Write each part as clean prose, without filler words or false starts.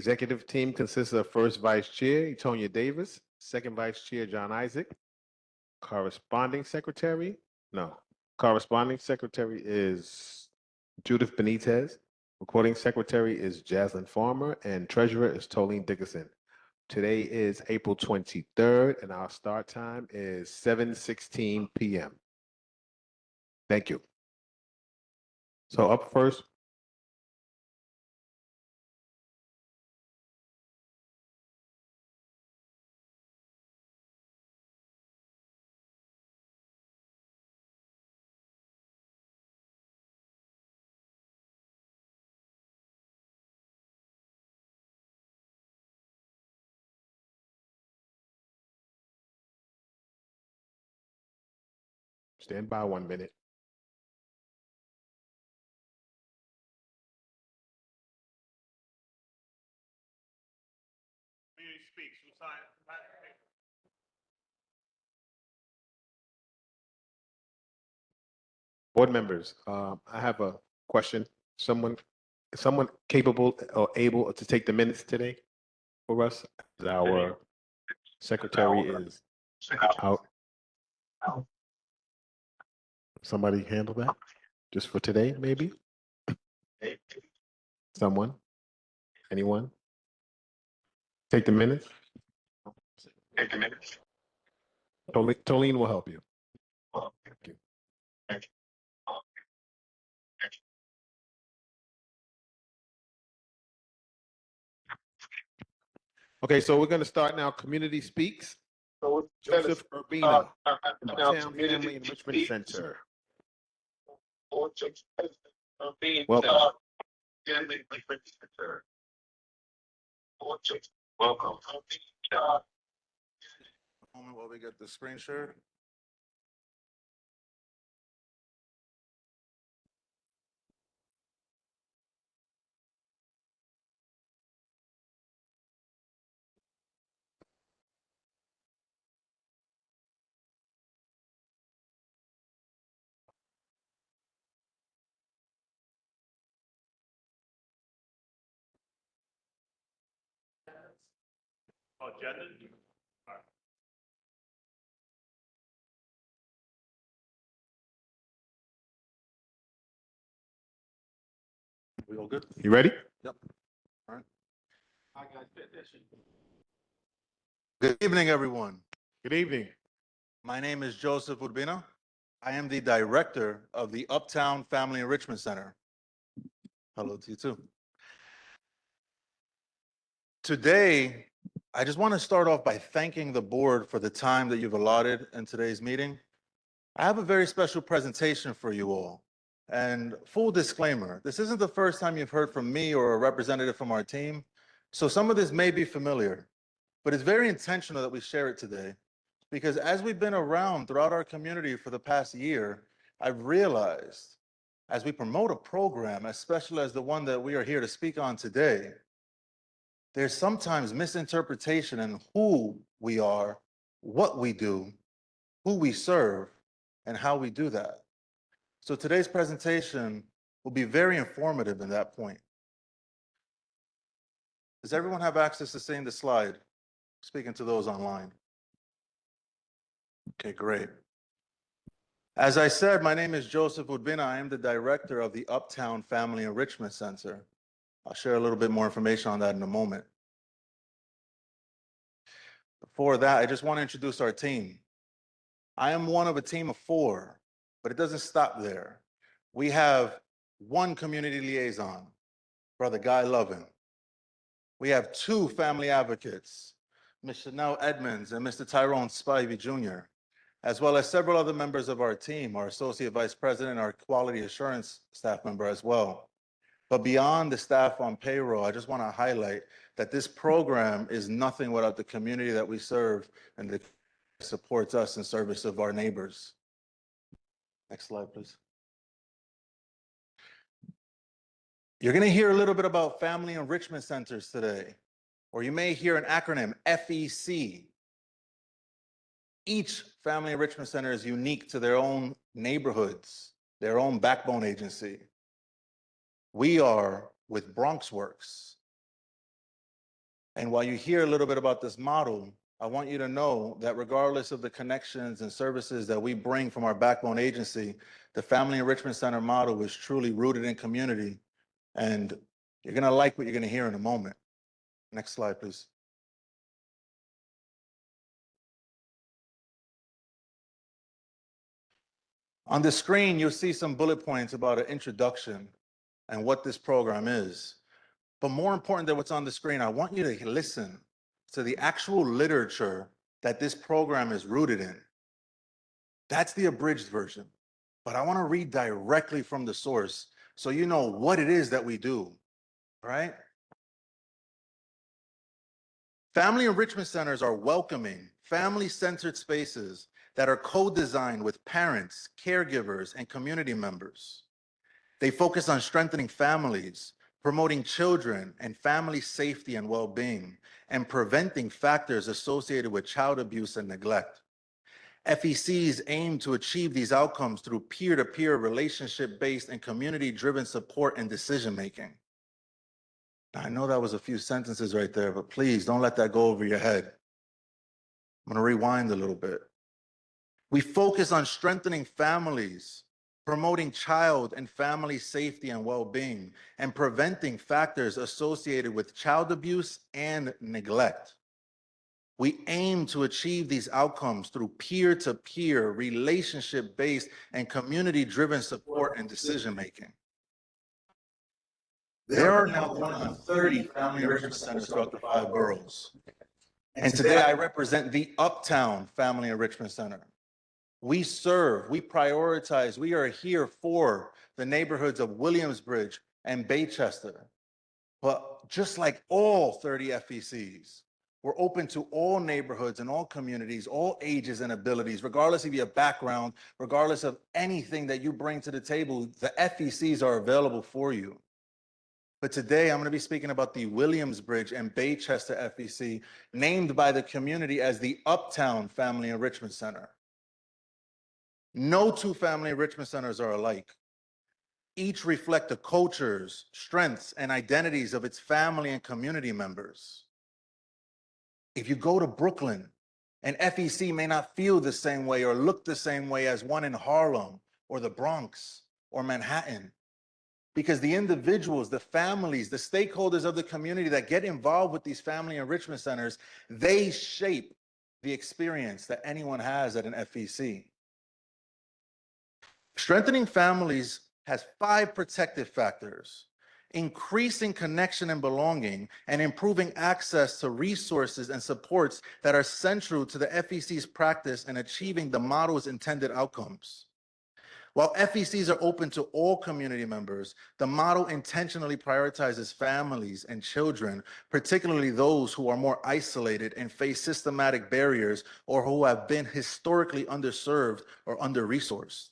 Executive team consists of first vice chair, Etonia Davis, second vice chair, John Isaac. Corresponding secretary is Judith Benitez. Recording secretary is Jaslyn Farmer, and treasurer is Tolene Dickerson. Today is April 23rd, and our start time is 7:16 p.m. Thank you. So up first. Stand by 1 minute. Community speaks. Who signed? Board members, I have a question. Someone capable or able to take the minutes today for us? Our secretary is out. Somebody handle that just for today, maybe? Someone? Anyone? Take the minutes? Take the minutes. Tolene will help you. Thank you. Thank you. Okay, so we're going to start now. Community Speaks. Joseph Urbina, Uptown Family Enrichment Center. Welcome. Welcome. Moment while we get the screen shared. Agenda? We all good? You ready? Yep. All right. Good evening, everyone. Good evening. My name is Joseph Urbina. I am the director of the Uptown Family Enrichment Center. Hello to you too. Today, I just want to start off by thanking the board for the time that you've allotted in today's meeting. I have a very special presentation for you all. And full disclaimer, this isn't the first time you've heard from me or a representative from our team, so some of this may be familiar, but it's very intentional that we share it today, because as we've been around throughout our community for the past year, I've realized as we promote a program, especially as the one that we are here to speak on today, there's sometimes misinterpretation in who we are, what we do, who we serve, and how we do that. So today's presentation will be very informative in that point. Does everyone have access to seeing the slide? Speaking to those online. Okay, great. As I said, my name is Joseph Urbina. I am the director of the Uptown Family Enrichment Center. I'll share a little bit more information on that in a moment. Before that, I just want to introduce our team. I am one of a team of 4, but it doesn't stop there. We have one community liaison, Brother Guy Lovin. We have 2 family advocates, Ms. Chanel Edmonds and Mr. Tyrone Spivey Jr., as well as several other members of our team, our Associate Vice President, our Quality Assurance staff member as well. But beyond the staff on payroll, I just want to highlight that this program is nothing without the community that we serve and that supports us in service of our neighbors. Next slide, please. You're going to hear a little bit about family enrichment centers today, or you may hear an acronym, FEC. Each family enrichment center is unique to their own neighborhoods, their own backbone agency. We are with BronxWorks. And while you hear a little bit about this model, I want you to know that regardless of the connections and services that we bring from our backbone agency, the Family Enrichment Center model is truly rooted in community. And you're going to like what you're going to hear in a moment. Next slide, please. On the screen, you'll see some bullet points about an introduction and what this program is. But more important than what's on the screen, I want you to listen to the actual literature that this program is rooted in. That's the abridged version. But I want to read directly from the source so you know what it is that we do, right? Family enrichment centers are welcoming, family-centered spaces that are co-designed with parents, caregivers, and community members. They focus on strengthening families, promoting children and family safety and well-being, and preventing factors associated with child abuse and neglect. FECs aim to achieve these outcomes through peer-to-peer relationship-based and community-driven support and decision-making. I know that was a few sentences right there, but please don't let that go over your head. I'm going to rewind a little bit. We focus on strengthening families, promoting child and family safety and well-being, and preventing factors associated with child abuse and neglect. We aim to achieve these outcomes through peer-to-peer, relationship-based, and community-driven support and decision-making. There are now going on 30 family enrichment centers throughout the 5 boroughs. And today I represent the Uptown Family Enrichment Center. We serve, we prioritize, we are here for the neighborhoods of Williamsbridge and Baychester. But just like all 30 FECs, we're open to all neighborhoods and all communities, all ages and abilities, regardless of your background, regardless of anything that you bring to the table, the FECs are available for you. But today I'm going to be speaking about the Williamsbridge and Baychester FEC, named by the community as the Uptown Family Enrichment Center. No two family enrichment centers are alike. Each reflect the cultures, strengths, and identities of its family and community members. If you go to Brooklyn, an FEC may not feel the same way or look the same way as one in Harlem or the Bronx or Manhattan. Because the individuals, the families, the stakeholders of the community that get involved with these family enrichment centers, they shape the experience that anyone has at an FEC. Strengthening families has 5 protective factors: increasing connection and belonging, and improving access to resources and supports that are central to the FEC's practice in achieving the model's intended outcomes. While FECs are open to all community members, the model intentionally prioritizes families and children, particularly those who are more isolated and face systematic barriers or who have been historically underserved or under-resourced.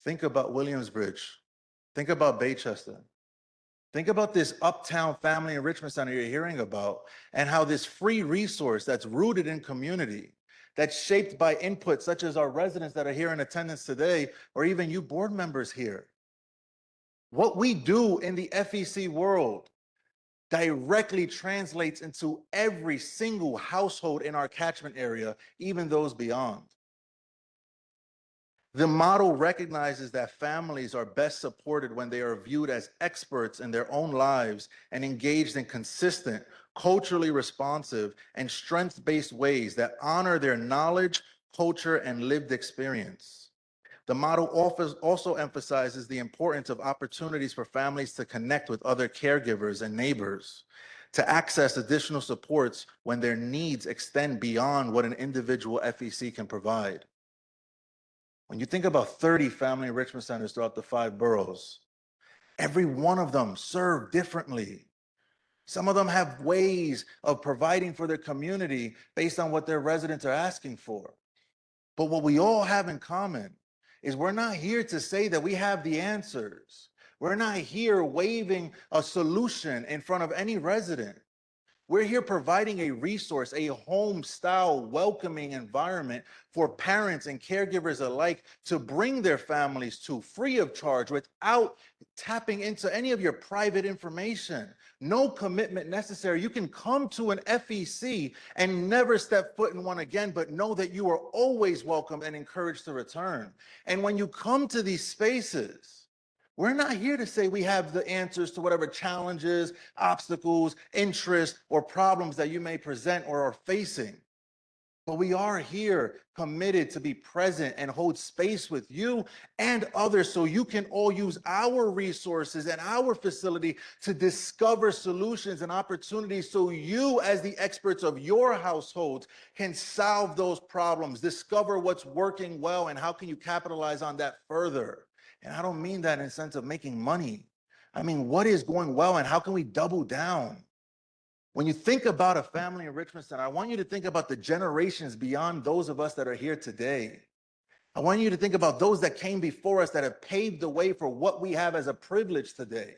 Think about Williamsbridge. Think about Baychester. Think about this Uptown Family Enrichment Center you're hearing about and how this free resource that's rooted in community, that's shaped by input such as our residents that are here in attendance today, or even you board members here. What we do in the FEC world directly translates into every single household in our catchment area, even those beyond. The model recognizes that families are best supported when they are viewed as experts in their own lives and engaged in consistent, culturally responsive, and strength-based ways that honor their knowledge, culture, and lived experience. The model also emphasizes the importance of opportunities for families to connect with other caregivers and neighbors, to access additional supports when their needs extend beyond what an individual FEC can provide. When you think about 30 family enrichment centers throughout the 5 boroughs, every one of them serve differently. Some of them have ways of providing for their community based on what their residents are asking for. But what we all have in common is we're not here to say that we have the answers. We're not here waving a solution in front of any resident. We're here providing a resource, a home-style welcoming environment for parents and caregivers alike to bring their families to free of charge without tapping into any of your private information. no commitment necessary. You can come to an FEC and never step foot in one again, but know that you are always welcome and encouraged to return. And when you come to these spaces, we're not here to say we have the answers to whatever challenges, obstacles, interests, or problems that you may present or are facing. But we are here committed to be present and hold space with you and others so you can all use our resources and our facility to discover solutions and opportunities so you, as the experts of your households, can solve those problems, discover what's working well, and how can you capitalize on that further. And I don't mean that in the sense of making money. I mean, what is going well and how can we double down? When you think about a family enrichment center, I want you to think about the generations beyond those of us that are here today. I want you to think about those that came before us that have paved the way for what we have as a privilege today.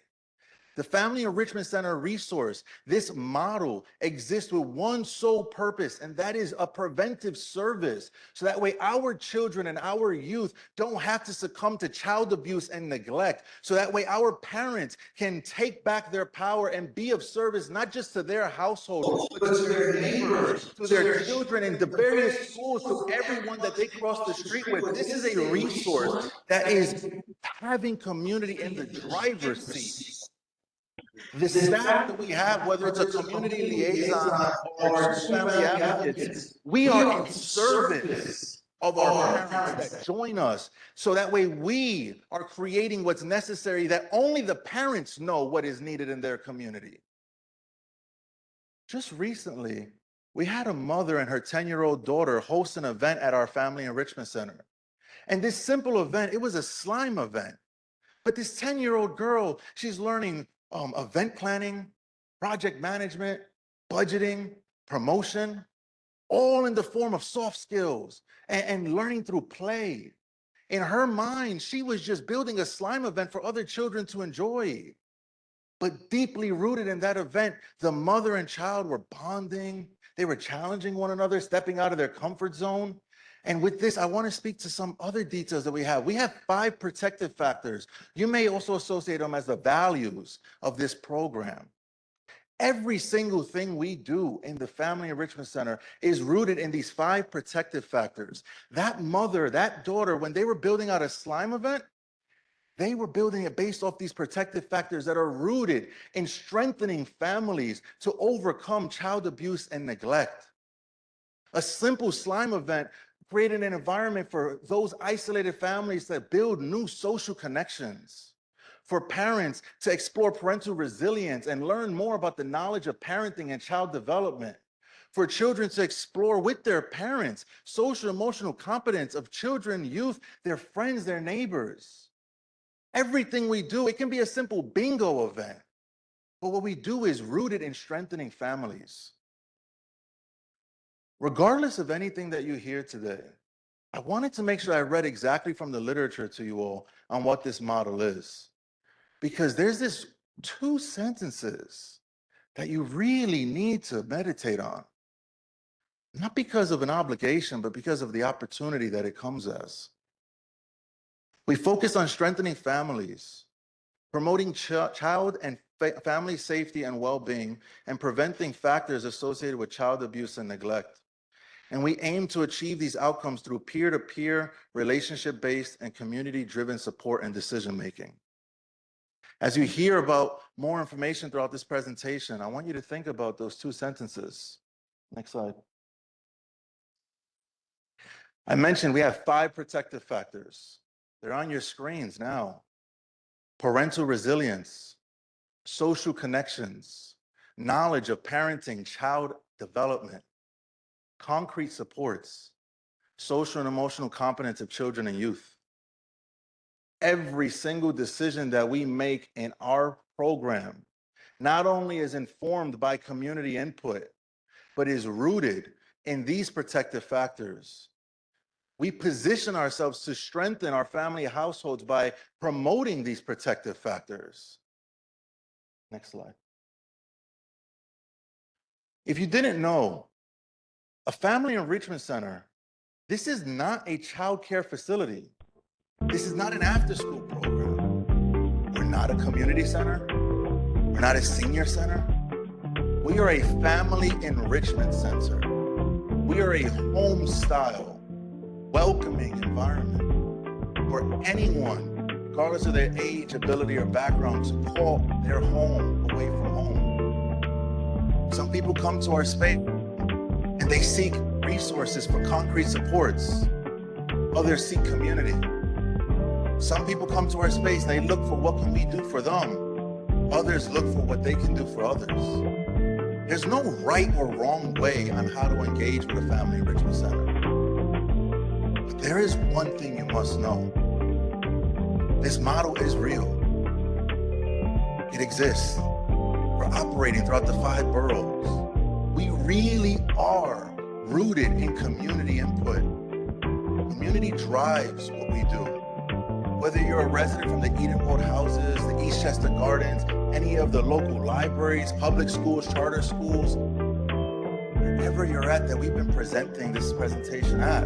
The Family Enrichment Center resource, this model exists with one sole purpose, and that is a preventive service. So that way our children and our youth don't have to succumb to child abuse and neglect. So that way our parents can take back their power and be of service, not just to their household, but to their neighbors, to their children, and the various schools, to everyone that they cross the street with. This is a resource that is having community in the driver's seat. The staff that we have, whether it's a community liaison or two family advocates, we are in service of our parents that join us. So that way we are creating what's necessary that only the parents know what is needed in their community. Just recently, we had a mother and her 10-year-old daughter host an event at our Family Enrichment Center. And this simple event, it was a slime event. But this 10-year-old girl, she's learning event planning, project management, budgeting, promotion, all in the form of soft skills and learning through play. In her mind, she was just building a slime event for other children to enjoy. But deeply rooted in that event, the mother and child were bonding. They were challenging one another, stepping out of their comfort zone. And with this, I want to speak to some other details that we have. We have 5 protective factors. You may also associate them as the values of this program. Every single thing we do in the Family Enrichment Center is rooted in these 5 protective factors. That mother, that daughter, when they were building out a slime event, they were building it based off these protective factors that are rooted in strengthening families to overcome child abuse and neglect. A simple slime event created an environment for those isolated families that build new social connections, for parents to explore parental resilience and learn more about the knowledge of parenting and child development, for children to explore with their parents social emotional competence of children, youth, their friends, their neighbors. Everything we do, it can be a simple bingo event, but what we do is rooted in strengthening families. Regardless of anything that you hear today, I wanted to make sure I read exactly from the literature to you all on what this model is. Because there's this 2 sentences that you really need to meditate on. Not because of an obligation, but because of the opportunity that it comes as. We focus on strengthening families, promoting child and family safety and well-being, and preventing factors associated with child abuse and neglect. And we aim to achieve these outcomes through peer-to-peer, relationship-based, and community-driven support and decision-making. As you hear about more information throughout this presentation, I want you to think about those 2 sentences. Next slide. I mentioned we have 5 protective factors. They're on your screens now. Parental resilience, social connections, knowledge of parenting, child development, concrete supports, social and emotional competence of children and youth. Every single decision that we make in our program not only is informed by community input, but is rooted in these protective factors. We position ourselves to strengthen our family households by promoting these protective factors. Next slide. If you didn't know, a family enrichment center, this is not a child care facility. This is not an after-school program. We're not a community center. We're not a senior center. We are a family enrichment center. We are a home-style, welcoming environment for anyone, regardless of their age, ability, or background, to call their home away from home. Some people come to our space and they seek resources for concrete supports. Others seek community. Some people come to our space and they look for what can we do for them. Others look for what they can do for others. There's no right or wrong way on how to engage with a family enrichment center. But there is one thing you must know. This model is real. It exists. We're operating throughout the 5 boroughs. We really are rooted in community input. Community drives what we do. Whether you're a resident from the Eden Road houses, the Eastchester Gardens, any of the local libraries, public schools, charter schools, wherever you're at that we've been presenting this presentation at,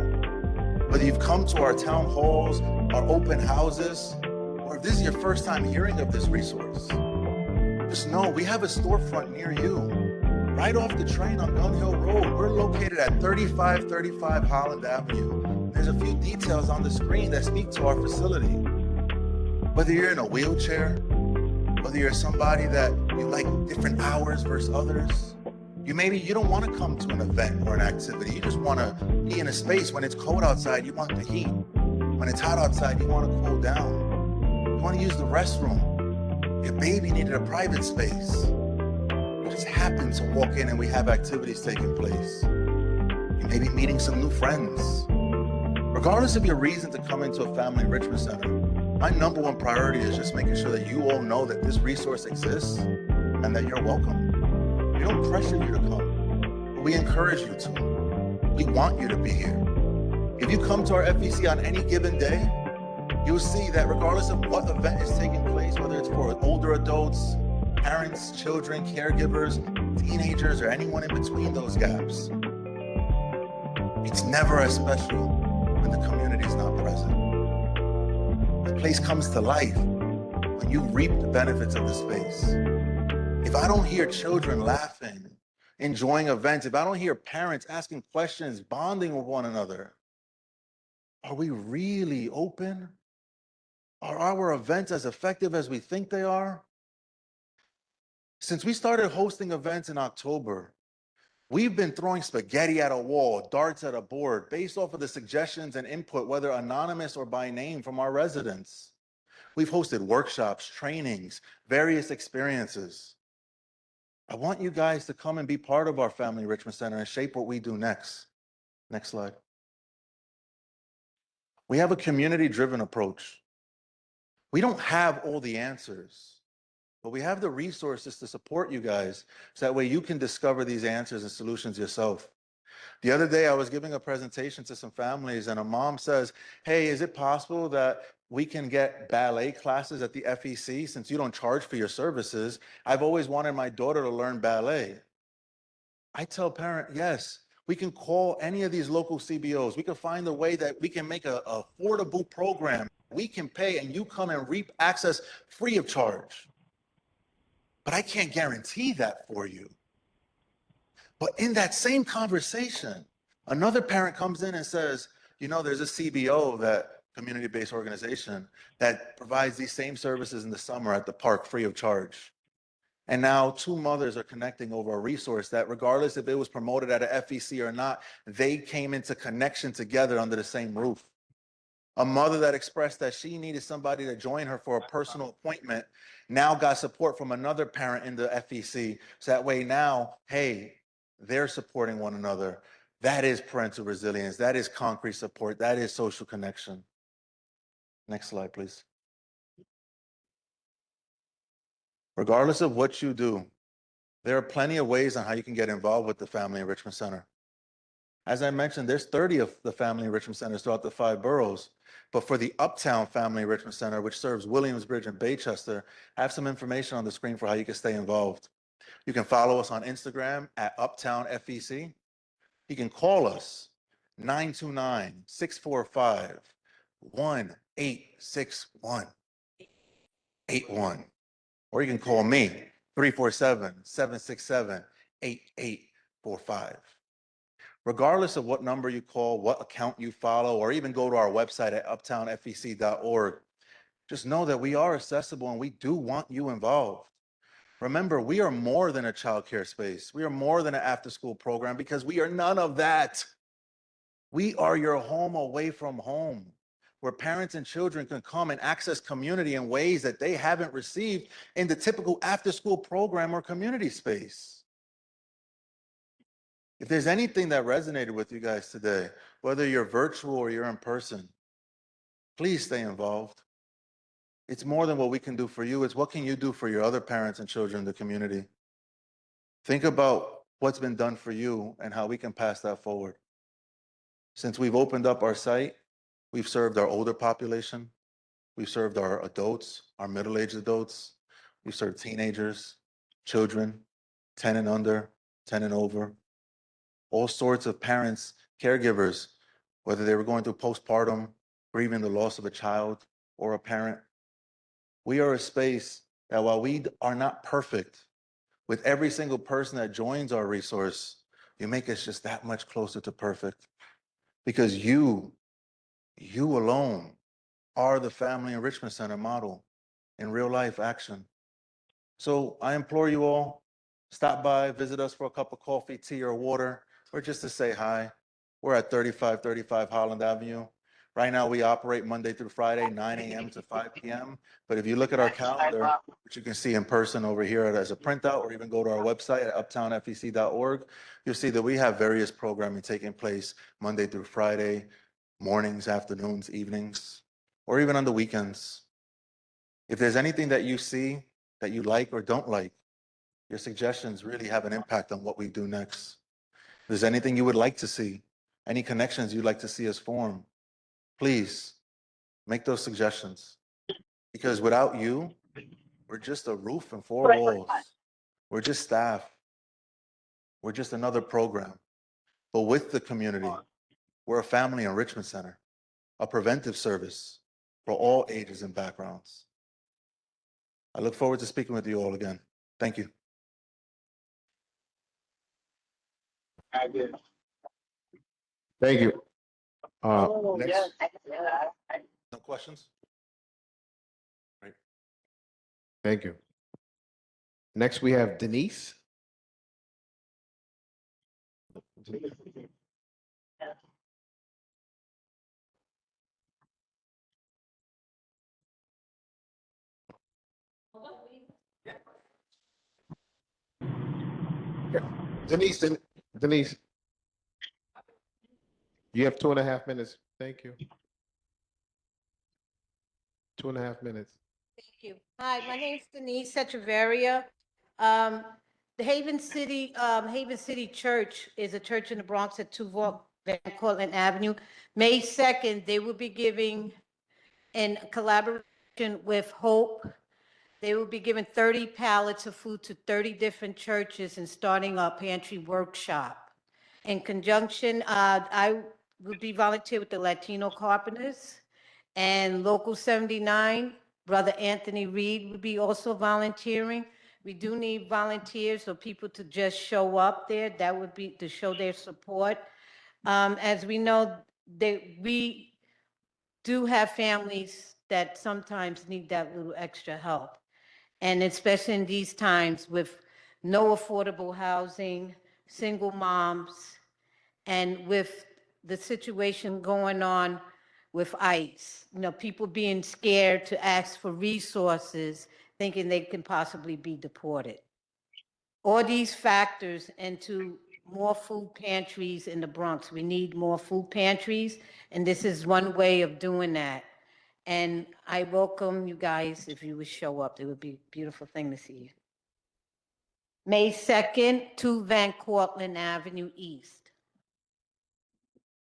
whether you've come to our town halls, our open houses, or if this is your first time hearing of this resource, just know we have a storefront near you. Right off the train on Gun Hill Road. We're located at 3535 Holland Avenue. There's a few details on the screen that speak to our facility. Whether you're in a wheelchair, whether you're somebody that you like different hours versus others, maybe you don't want to come to an event or an activity. You just want to be in a space. When it's cold outside, you want the heat. When it's hot outside, you want to cool down. You want to use the restroom. Your baby needed a private space. You just happen to walk in and we have activities taking place. You may be meeting some new friends. Regardless of your reason to come into a family enrichment center, my number one priority is just making sure that you all know that this resource exists and that you're welcome. We don't pressure you to come, but we encourage you to. We want you to be here. If you come to our FEC on any given day, you'll see that regardless of what event is taking place, whether it's for older adults, parents, children, caregivers, teenagers, or anyone in between those gaps, it's never as special when the community is not present. The place comes to life when you reap the benefits of the space. If I don't hear children laughing, enjoying events, if I don't hear parents asking questions, bonding with one another, are we really open? Are our events as effective as we think they are? Since we started hosting events in October, we've been throwing spaghetti at a wall, darts at a board, based off of the suggestions and input, whether anonymous or by name, from our residents. We've hosted workshops, trainings, various experiences. I want you guys to come and be part of our Family Enrichment Center and shape what we do next. Next slide. We have a community-driven approach. We don't have all the answers, but we have the resources to support you guys so that way you can discover these answers and solutions yourself. The other day, I was giving a presentation to some families and a mom says, hey, is it possible that we can get ballet classes at the FEC since you don't charge for your services? I've always wanted my daughter to learn ballet. I tell parents, yes, we can call any of these local CBOs. We can find a way that we can make an affordable program. We can pay and you come and reap access free of charge. But I can't guarantee that for you. But in that same conversation, another parent comes in and says, you know, there's a CBO, that community-based organization, that provides these same services in the summer at the park free of charge. And now 2 mothers are connecting over a resource that, regardless if it was promoted at a FEC or not, they came into connection together under the same roof. A mother that expressed that she needed somebody to join her for a personal appointment now got support from another parent in the FEC. So that way now, hey, they're supporting one another. That is parental resilience. That is concrete support. That is social connection. Next slide, please. Regardless of what you do, there are plenty of ways on how you can get involved with the Family Enrichment Center. As I mentioned, there's 30 of the Family Enrichment Centers throughout the 5 boroughs. But for the Uptown Family Enrichment Center, which serves Williamsbridge and Baychester, I have some information on the screen for how you can stay involved. You can follow us on Instagram at Uptown FEC. You can call us 929-645-1861. 81. Or you can call me 347-767-8845. Regardless of what number you call, what account you follow, or even go to our website at uptownfec.org, just know that we are accessible and we do want you involved. Remember, we are more than a childcare space. We are more than an after-school program because we are none of that. We are your home away from home, where parents and children can come and access community in ways that they haven't received in the typical after-school program or community space. If there's anything that resonated with you guys today, whether you're virtual or you're in person, please stay involved. It's more than what we can do for you. It's what can you do for your other parents and children in the community. Think about what's been done for you and how we can pass that forward. Since we've opened up our site, we've served our older population, we've served our adults, our middle-aged adults, we've served teenagers, children, 10 and under, 10 and over, all sorts of parents, caregivers, whether they were going through postpartum, grieving the loss of a child or a parent. We are a space that while we are not perfect, with every single person that joins our resource, you make us just that much closer to perfect. Because you alone are the Family Enrichment Center model in real life action. So I implore you all, stop by, visit us for a cup of coffee, tea, or water, or just to say hi. We're at 3535 Holland Avenue. Right now, we operate Monday through Friday, 9 a.m. to 5 p.m. But if you look at our calendar, which you can see in person over here as a printout, or even go to our website at uptownfec.org, you'll see that we have various programming taking place Monday through Friday, mornings, afternoons, evenings, or even on the weekends. If there's anything that you see that you like or don't like, your suggestions really have an impact on what we do next. If there's anything you would like to see, any connections you'd like to see us form, please make those suggestions. Because without you, we're just a roof and four walls. We're just staff. We're just another program. But with the community, we're a family enrichment center, a preventive service for all ages and backgrounds. I look forward to speaking with you all again. Thank you. Thank you. Next, No questions? Right. thank you. Next, we have Denise. Denise, Denise, you have 2.5 minutes. Thank you. 2.5 minutes. Thank you. Hi, my name's Denise Echeverria. The Haven City Church is a church in the Bronx at 2 Van Cortlandt Avenue. May 2nd, they will be giving, in collaboration with Hope, they will be giving 30 pallets of food to 30 different churches and starting a pantry workshop. In conjunction, I will be volunteer with the Latino Carpenters. And Local 79, Brother Anthony Reed would be also volunteering. We do need volunteers or people to just show up there. That would be to show their support. As we know, we do have families that sometimes need that little extra help. And especially in these times with no affordable housing, single moms, and with the situation going on with ICE, people being scared to ask for resources, thinking they can possibly be deported. All these factors into more food pantries in the Bronx. We need more food pantries, and this is one way of doing that. And I welcome you guys if you would show up. It would be a beautiful thing to see you. May 2nd, 2 Van Cortlandt Avenue East.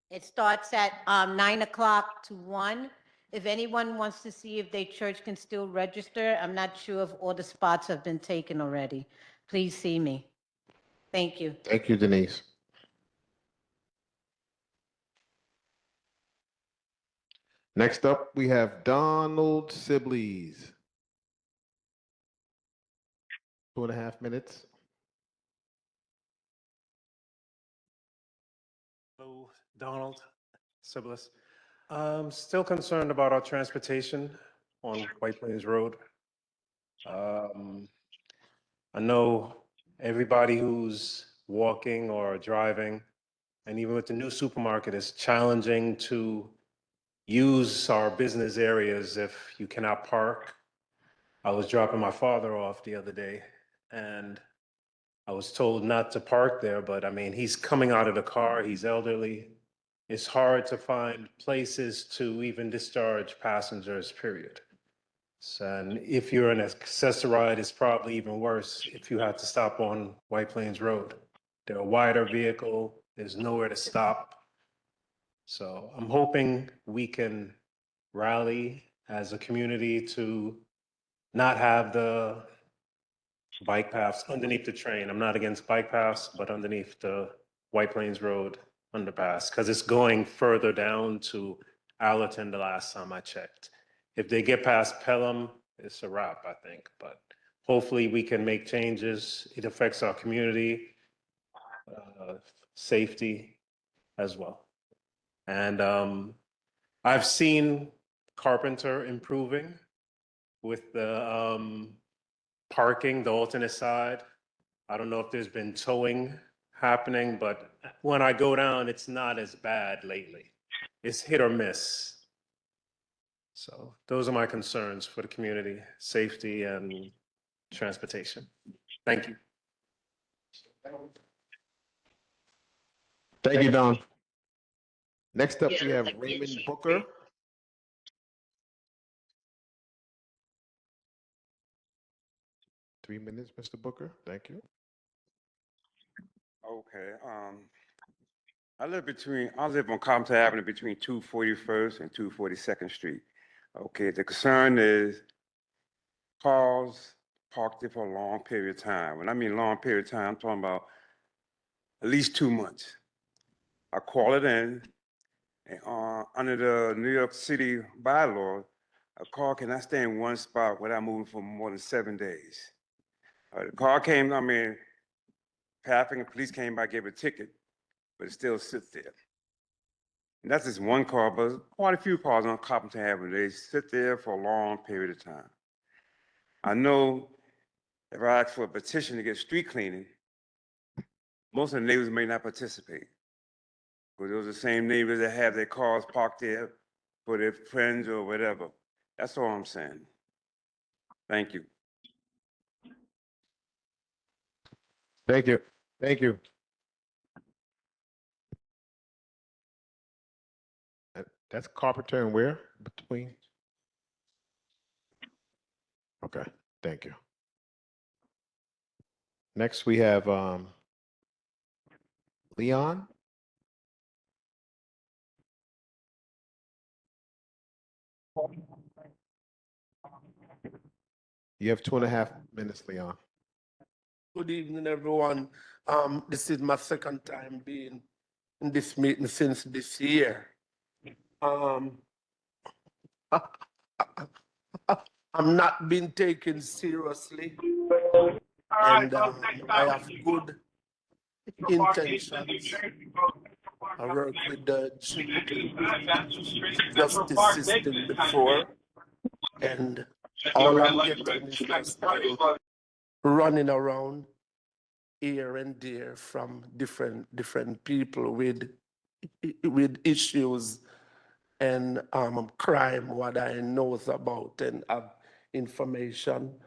It starts at 9 o'clock to 1. If anyone wants to see if their church can still register, I'm not sure if all the spots have been taken already. Please see me. Thank you. Thank you, Denise. Next up, we have Donald Sibley's. 2.5 minutes. Hello, Donald Sibilis. Still concerned about our transportation on White Plains Road. I know everybody who's walking or driving, and even with the new supermarket, it's challenging to use our business areas if you cannot park. I was dropping my father off the other day, and I was told not to park there, but I mean, he's coming out of the car, he's elderly. It's hard to find places to even discharge passengers, period. So, and if you're an accessoride, it's probably even worse if you had to stop on White Plains Road. They're a wider vehicle, there's nowhere to stop. So I'm hoping we can rally as a community to not have the bike paths underneath the train. I'm not against bike paths, but underneath the White Plains Road underpass, because it's going further down to Allerton the last time I checked. If they get past Pelham, it's a wrap, I think, but hopefully we can make changes. It affects our community, safety as well. And I've seen Carpenter improving with the parking, the alternate side. I don't know if there's been towing happening, but when I go down, it's not as bad lately. It's hit or miss. So those are my concerns for the community, safety and transportation. Thank you. Thank you, Don. Next up, we have Raymond Booker. Three minutes, Mr. Booker. Thank you. Okay, I live on Compton Avenue between 241st and 242nd Street. Okay, the concern is cars parked there for a long period of time. When I mean long period of time, I'm talking about at least 2 months. I call it in, and under the New York City bylaw, a car cannot stay in one spot without moving for more than 7 days. The car came, traffic and police came by, gave a ticket, but it still sits there. And that's just one car, but quite a few cars on Carpenter Avenue. They sit there for a long period of time. I know if I ask for a petition to get street cleaning, most of the neighbors may not participate. Because those are the same neighbors that have their cars parked there for their friends or whatever. That's all I'm saying. Thank you. Thank you. Thank you. That's Carpenter and where between? Okay, thank you. Next, we have Leon. You have 2.5 minutes, Leon. Good evening, everyone. This is my second time being in this meeting since this year. I'm not being taken seriously, and I have good intentions. I worked with the justice system before, and all I'm getting is just running around here and there from different people with issues and crime, what I know about and have information.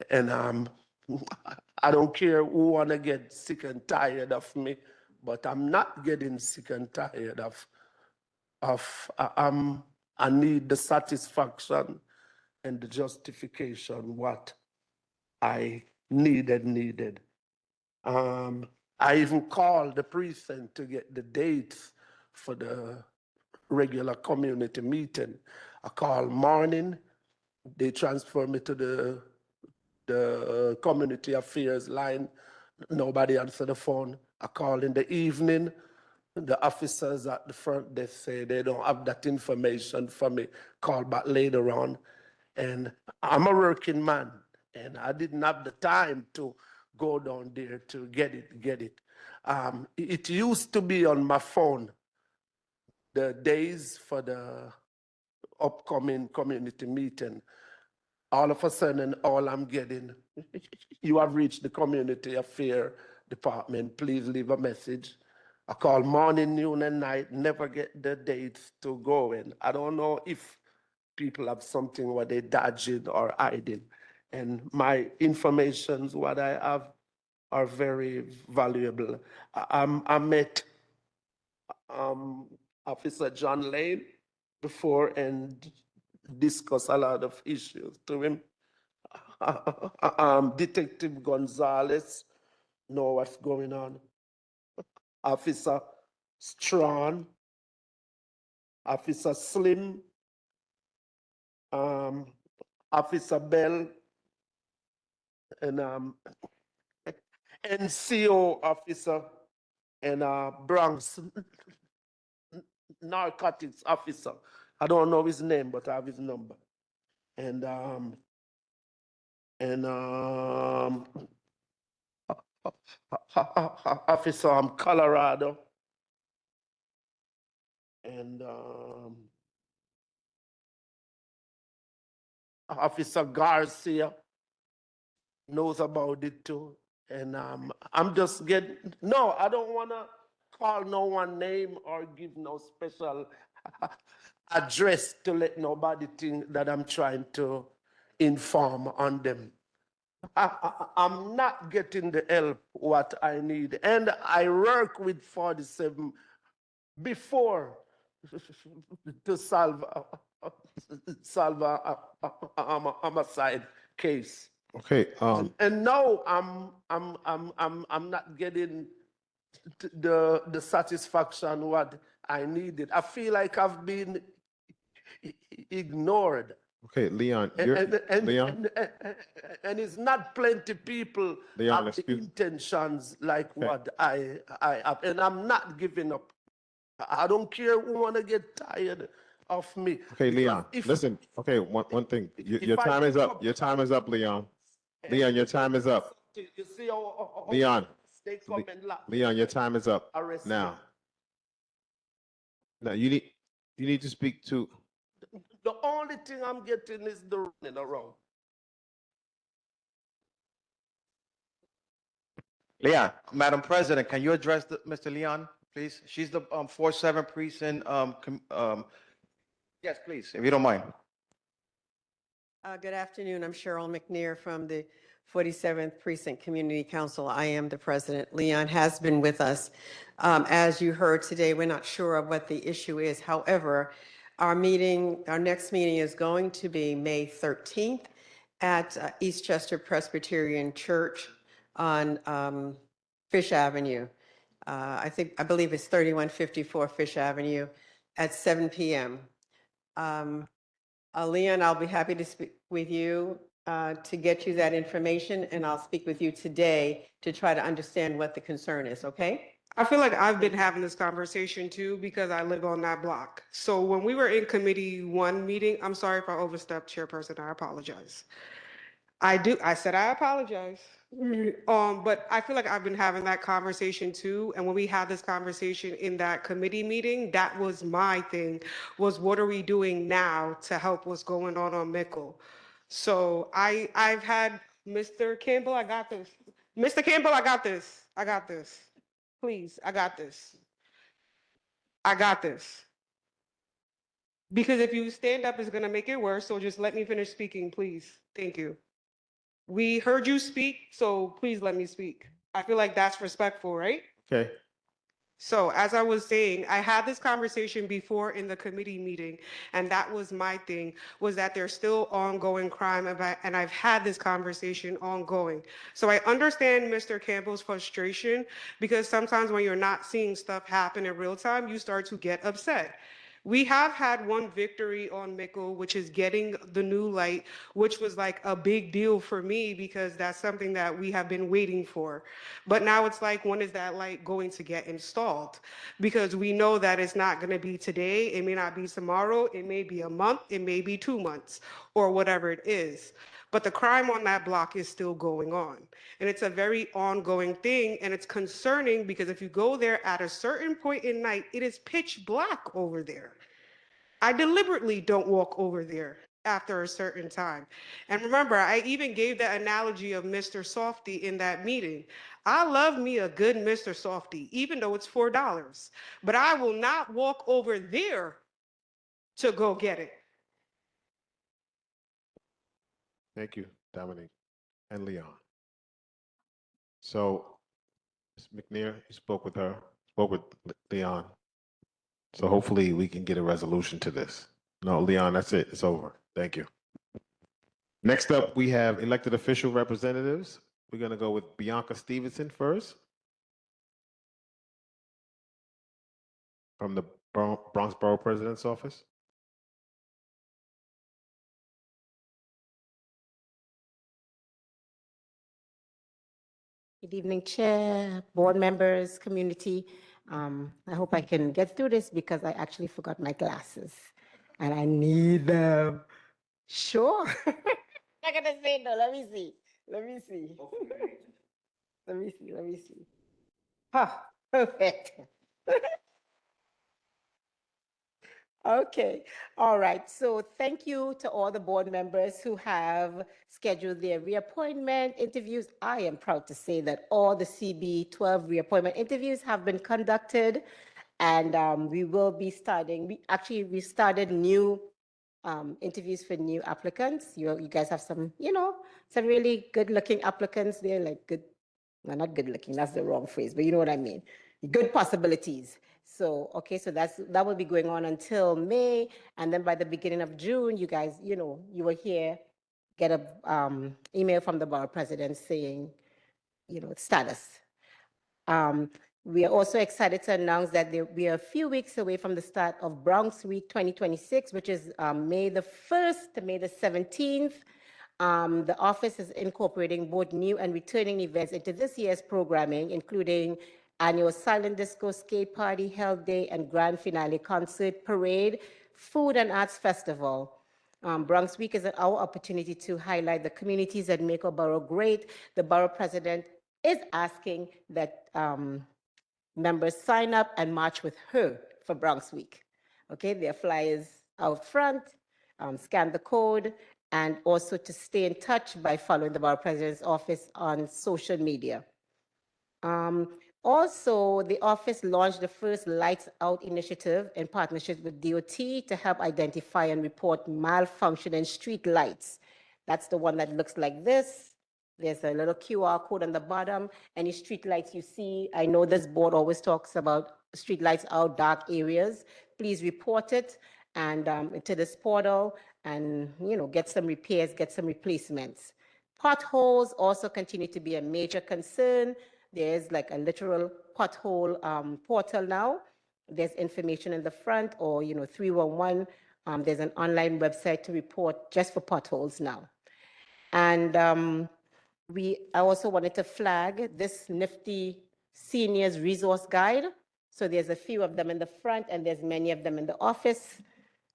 And I don't care who wanna get sick and tired of me, but I'm not getting sick and tired of I need the satisfaction and the justification what I needed. I even called the precinct to get the dates for the regular community meeting. I called morning, they transfer me to the community affairs line. Nobody answered the phone. I called in the evening. The officers at the front, they say they don't have that information for me. Call back later on. And I'm a working man. and I didn't have the time to go down there to get it. It used to be on my phone, the days for the upcoming community meeting. All of a sudden, all I'm getting, you have reached the community affair department, please leave a message. I call morning, noon, and night, never get the dates to go in. I don't know if people have something what they dodging or hiding. And my informations, what I have, are very valuable. I met Officer John Lane before and discuss a lot of issues to him. Detective Gonzalez know what's going on. Officer Strawn, Officer Slim, Officer Bell, and NCO officer, and Bronx narcotics officer. I don't know his name, but I have his number. And Officer Colorado, and Officer Garcia knows about it too. And I'm just getting, no, I don't want to call no one name or give no special address to let nobody think that I'm trying to inform on them. I'm not getting the help what I need. And I work with 47 before to solve a homicide case. Okay, And now I'm not getting the satisfaction what I needed. I feel like I've been ignored. okay, Leon, you're, Leon, And it's not plenty people Leon, have the excuse, intentions like Okay. what I have, and I'm not giving up. I don't care who want to get tired of me. okay, Because Leon, if- listen, okay, one thing, if your I time is pick up, your time is up, Leon. Leon, your time is up. You see how Leon, they come and lock me Leon, your up, time is up. arrest me. Now, now you need to speak to, The only thing I'm getting is the running around. Leon, Madam President, can you address Mr. Leon, please? She's the 47 precinct, yes, please, if you don't mind. Good afternoon. I'm Cheryl McNair from the 47th Precinct Community Council. I am the president. Leon has been with us. As you heard today, we're not sure of what the issue is. However, our next meeting is going to be May 13th at Eastchester Presbyterian Church on Fish Avenue. I believe it's 3154 Fish Avenue at 7 p.m. Leon, I'll be happy to speak with you to get you that information, and I'll speak with you today to try to understand what the concern is, okay? I feel like I've been having this conversation too because I live on that block. So when we were in committee one meeting, I'm sorry if I overstepped, Chairperson, I apologize. I said I apologize. But I feel like I've been having that conversation too. And when we had this conversation in that committee meeting, that was my thing, was what are we doing now to help what's going on Mickle? So I've had Mr. Campbell, I got this. Mr. Campbell, I got this. I got this. Please, I got this. I got this. Because if you stand up, it's going to make it worse. So just let me finish speaking, please. Thank you. We heard you speak, so please let me speak. I feel like that's respectful, right? okay, So as I was saying, I had this conversation before in the committee meeting, and that was my thing, was that there's still ongoing crime, and I've had this conversation ongoing. So I understand Mr. Campbell's frustration, because sometimes when you're not seeing stuff happen in real time, you start to get upset. We have had one victory on Mickle, which is getting the new light, which was like a big deal for me because that's something that we have been waiting for. But now it's like, when is that light going to get installed? Because we know that it's not going to be today, it may not be tomorrow, it may be a month, it may be 2 months, or whatever it is. but the crime on that block is still going on. And it's a very ongoing thing, and it's concerning because if you go there at a certain point in night, it is pitch black over there. I deliberately don't walk over there after a certain time. And remember, I even gave that analogy of Mr. Softy in that meeting. I love me a good Mr. Softy, even though it's $4, but I will not walk over there to go get it. Thank you, Dominique and Leon. So, Ms. McNair, you spoke with her, spoke with Leon. So hopefully we can get a resolution to this. No, Leon, that's it. It's over. Thank you. Next up, we have elected official representatives. We're going to go with Bianca Stevenson first from the Bronx Borough President's Office. Good evening, Chair, board members, community. I hope I can get through this because I actually forgot my glasses and I need them. Sure. I'm gonna say no. Let me see. Let me see. Let me see. Let me see. Ah, perfect. Okay, all right. So thank you to all the board members who have scheduled their reappointment interviews. I am proud to say that all the CB12 reappointment interviews have been conducted, and we will be starting. We started new interviews for new applicants. You guys have some, some really good-looking applicants. They're like good, well, not good-looking. That's the wrong phrase, but you know what I mean. Good possibilities. So, okay, so that will be going on until May. And then by the beginning of June, you guys, you will get a email from the borough president saying, status. We are also excited to announce that we are a few weeks away from the start of Bronx Week 2026, which is May the 1st to May the 17th. The office is incorporating both new and returning events into this year's programming, including annual silent disco, skate party, health day, and grand finale concert, parade, food and arts festival. Bronx Week is our opportunity to highlight the communities that make our borough great. The borough president is asking that members sign up and march with her for Bronx Week. Okay, there are flyers out front, scan the code, and also to stay in touch by following the borough president's office on social media. Also, the office launched the first Lights Out initiative in partnership with DOT to help identify and report malfunctioning street lights. That's the one that looks like this. There's a little QR code on the bottom. Any street lights you see, I know this board always talks about street lights out dark areas. Please report it and to this portal and get some repairs, get some replacements. Potholes also continue to be a major concern. There's like a literal pothole portal now. There's information in the front or 311. There's an online website to report just for potholes now. And I also wanted to flag this nifty seniors resource guide. So there's a few of them in the front and there's many of them in the office.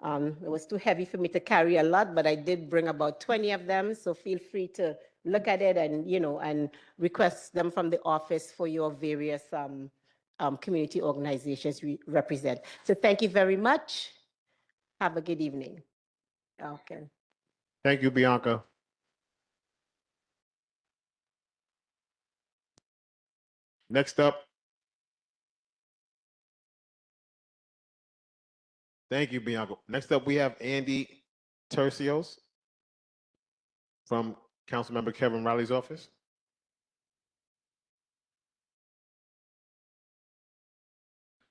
It was too heavy for me to carry a lot, but I did bring about 20 of them. So feel free to look at it and, and request them from the office for your various community organizations we represent. So thank you very much. Have a good evening. Okay. Thank you, Bianca. Next up. Thank you, Bianca. Next up, we have Andy Tercios from Councilmember Kevin Riley's office.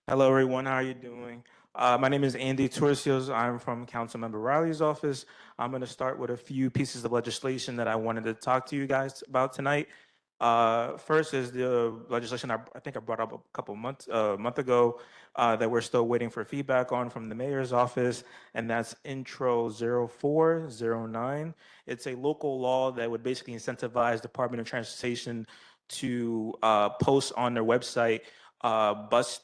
Hello, everyone. How are you doing? My name is Andy Tercios. I'm from Councilmember Riley's office. I'm going to start with a few pieces of legislation that I wanted to talk to you guys about tonight. First is the legislation I think I brought up a month ago that we're still waiting for feedback on from the mayor's office, and that's Intro 0409. It's a local law that would basically incentivize Department of Transportation to post on their website bus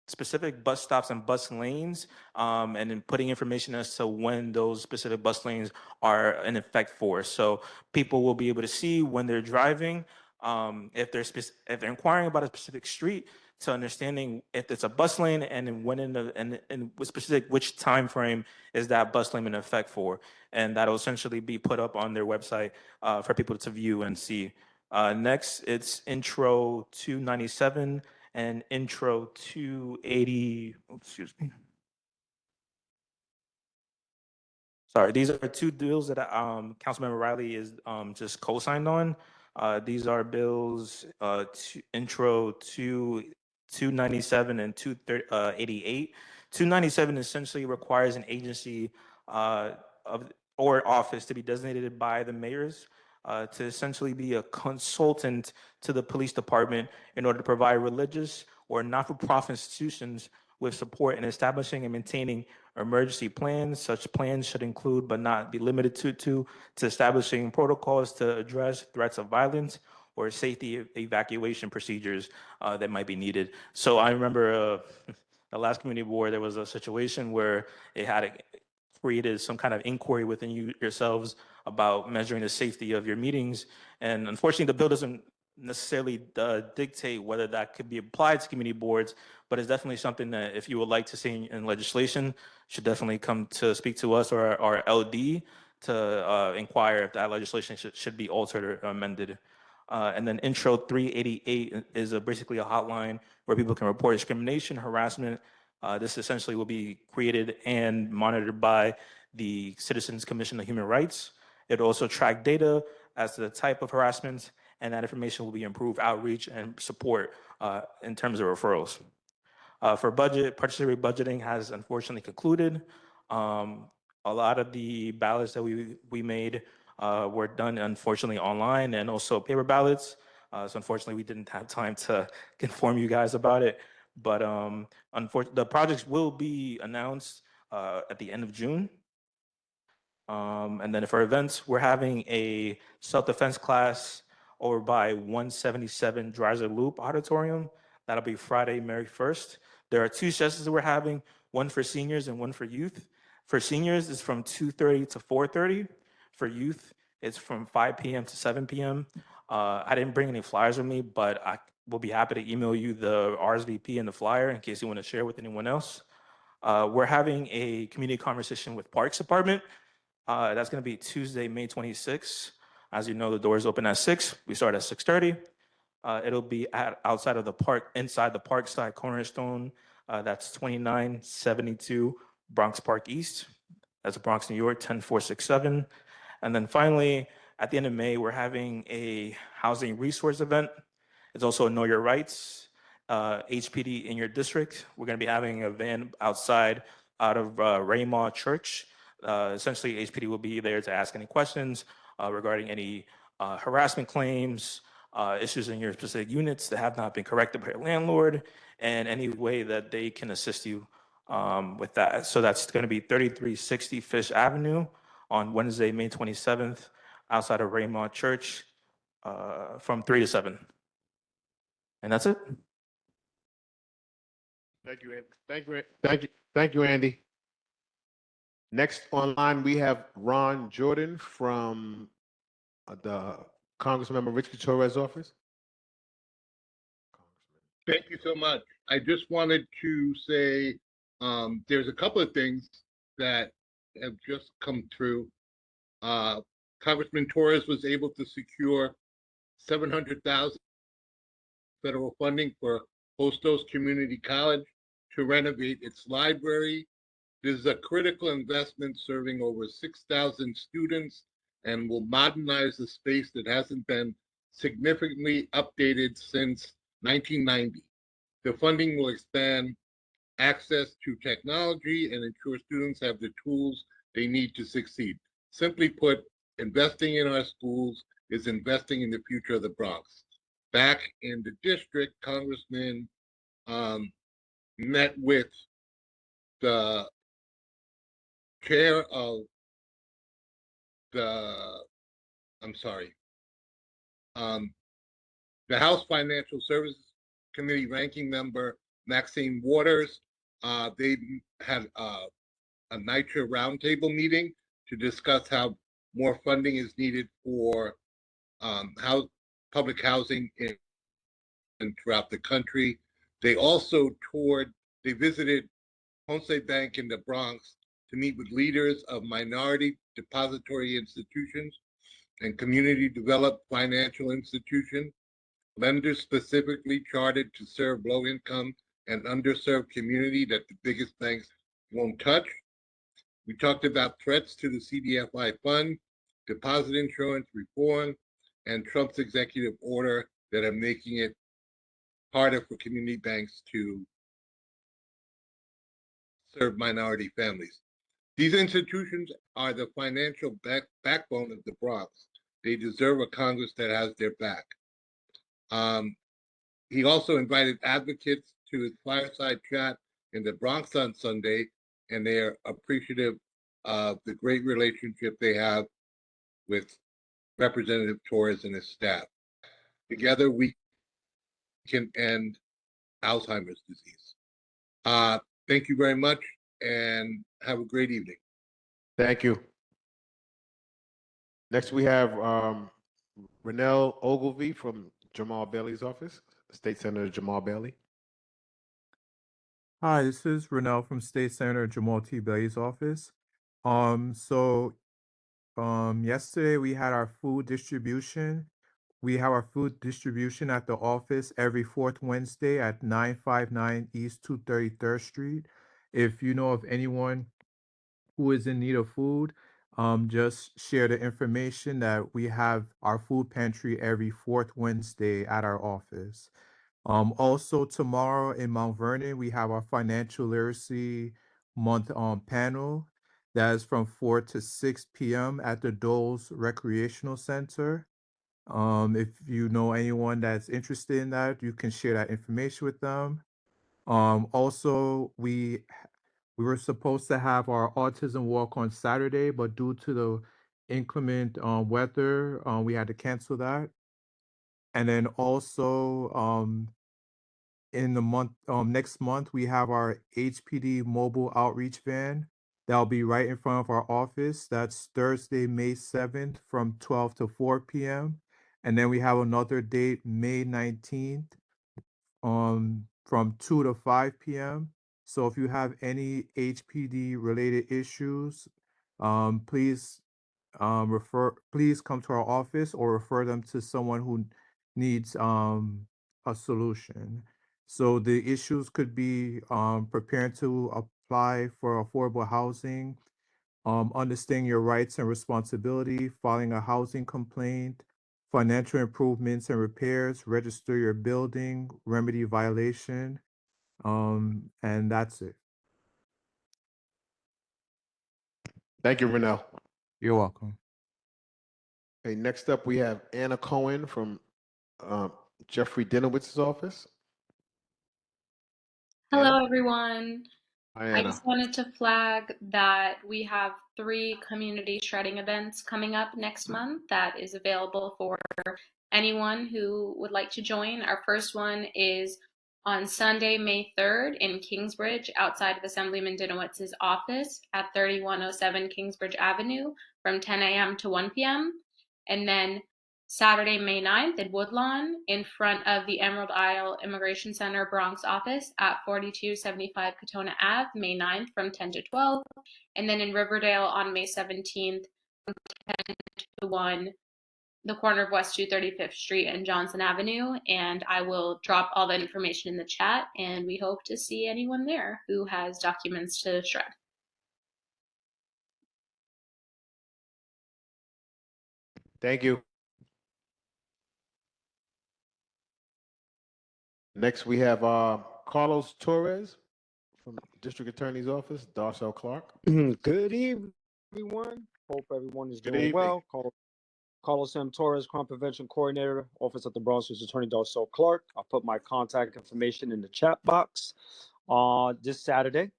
specific bus stops and bus lanes, and then putting information as to when those specific bus lanes are in effect for. So people will be able to see when they're driving, if if they're inquiring about a specific street, to understanding if it's a bus lane and then when and with specific which time frame is that bus lane in effect for, and that'll essentially be put up on their website for people to view and see. Next, it's Intro 297 and Intro 280. Excuse me. Sorry, these are two bills that Councilmember Riley is just co-signed on. These are bills Intro 297 and 288. 297 essentially requires an agency of or office to be designated by the mayors to essentially be a consultant to the police department in order to provide religious or not-for-profit institutions with support in establishing and maintaining emergency plans. Such plans should include, but not be limited to establishing protocols to address threats of violence or safety evacuation procedures that might be needed. So I remember the last community board, there was a situation where it had created some kind of inquiry within yourselves about measuring the safety of your meetings. And unfortunately, the bill doesn't necessarily dictate whether that could be applied to community boards, but it's definitely something that if you would like to see in legislation, should definitely come to speak to us or our LD to inquire if that legislation should be altered or amended. And then Intro 388 is basically a hotline where people can report discrimination, harassment. This essentially will be created and monitored by the Citizens Commission on Human Rights. It'll also track data as to the type of harassment, and that information will be improved outreach and support in terms of referrals. For budget, participatory budgeting has unfortunately concluded. A lot of the ballots that we made were done unfortunately online and also paper ballots. So unfortunately, we didn't have time to inform you guys about it. But unfortunately, the projects will be announced at the end of June. And then for events, we're having a self-defense class over by 177 Dreiser Loop Auditorium. That'll be Friday, May 1st. There are two sessions that we're having, one for seniors and one for youth. For seniors, it's from 2:30 to 4:30. For youth, it's from 5 p.m. to 7 p.m. I didn't bring any flyers with me, but I will be happy to email you the RSVP and the flyer in case you want to share with anyone else. We're having a community conversation with Parks Department. That's going to be Tuesday, May 26th. As you know, the doors open at 6. We start at 6:30. It'll be outside of the park, inside the Parkside Cornerstone. That's 2972 Bronx Park East. That's Bronx, New York, 10467. And then finally, at the end of May, we're having a housing resource event. It's also a Know Your Rights, HPD in your district. We're going to be having a van outside out of Raymond Church. Essentially, HPD will be there to ask any questions regarding any harassment claims, issues in your specific units that have not been corrected by your landlord, and any way that they can assist you with that. So that's going to be 3360 Fish Avenue on Wednesday, May 27th, outside of Raymond Church from 3 to 7. And that's it. Thank you, Andy. Thank you, Andy. Next online, we have Ron Jordan from the Congressmember Richard Torres' office. Thank you so much. I just wanted to say there's a couple of things that have just come through. Congressman Torres was able to secure $700,000 federal funding for Hostos Community College to renovate its library. This is a critical investment serving over 6,000 students and will modernize the space that hasn't been significantly updated since 1990. The funding will expand access to technology and ensure students have the tools they need to succeed. Simply put, investing in our schools is investing in the future of the Bronx. Back in the district, Congressman met with the chair of the, the House Financial Services Committee ranking member, Maxine Waters. They had a NYCHA roundtable meeting to discuss how more funding is needed for public housing and throughout the country. They also they visited Homestead Bank in the Bronx to meet with leaders of minority depository institutions and community developed financial institutions, lenders specifically chartered to serve low income and underserved community that the biggest banks won't touch. We talked about threats to the CDFI fund, deposit insurance reform, and Trump's executive order that are making it harder for community banks to serve minority families. These institutions are the financial backbone of the Bronx. They deserve a Congress that has their back. He also invited advocates to his fireside chat in the Bronx on Sunday, and they are appreciative of the great relationship they have with Representative Torres and his staff. Together, we can end Alzheimer's disease. Thank you very much, and have a great evening. Thank you. Next, we have Renell Ogilvie from Jamal Bailey's office, State Senator Jamal Bailey. Hi, this is Renell from State Senator Jamal T. Bailey's office. Yesterday we had our food distribution. We have our food distribution at the office every fourth Wednesday at 959 East 233rd Street. If you know of anyone who is in need of food, just share the information that we have our food pantry every fourth Wednesday at our office. Also tomorrow in Mount Vernon, we have our financial literacy month panel that is from 4 to 6 p.m. at the Doles Recreational Center. If you know anyone that's interested in that, you can share that information with them. Also, we were supposed to have our autism walk on Saturday, but due to the inclement weather, we had to cancel that. And then also, in the month next month, we have our HPD mobile outreach van that'll be right in front of our office. That's Thursday, May 7th from 12 to 4 p.m. And then we have another date, May 19th, from 2 to 5 p.m. So if you have any HPD related issues, please please come to our office or refer them to someone who needs a solution. So the issues could be preparing to apply for affordable housing, understanding your rights and responsibility, filing a housing complaint, financial improvements and repairs, register your building, remedy violation, and that's it. Thank you, Renell. You're welcome. Okay, next up, we have Anna Cohen from Jeffrey Dinowitz's office. Hello, everyone. Hi, I Anna. just wanted to flag that we have 3 community shredding events coming up next month that is available for anyone who would like to join. Our first one is on Sunday, May 3rd in Kingsbridge, outside of Assemblyman Dinowitz's office at 3107 Kingsbridge Avenue from 10 a.m. to 1 p.m. And then Saturday, May 9th in Woodlawn in front of the Emerald Isle Immigration Center Bronx office at 4275 Katona Ave, May 9th from 10 to 12. And then in Riverdale on May 17th from 10 to 1, the corner of West 235th Street and Johnson Avenue. And I will drop all that information in the chat, and we hope to see anyone there who has documents to shred. Thank you. Next, we have Carlos Torres from District Attorney's Office, Darcel Clark. Good evening, everyone. Hope everyone is Good doing evening. well. Carlos M. Torres, Crime Prevention Coordinator, Office of the Bronx District Attorney Darcel Clark. I'll put my contact information in the chat box. This Saturday,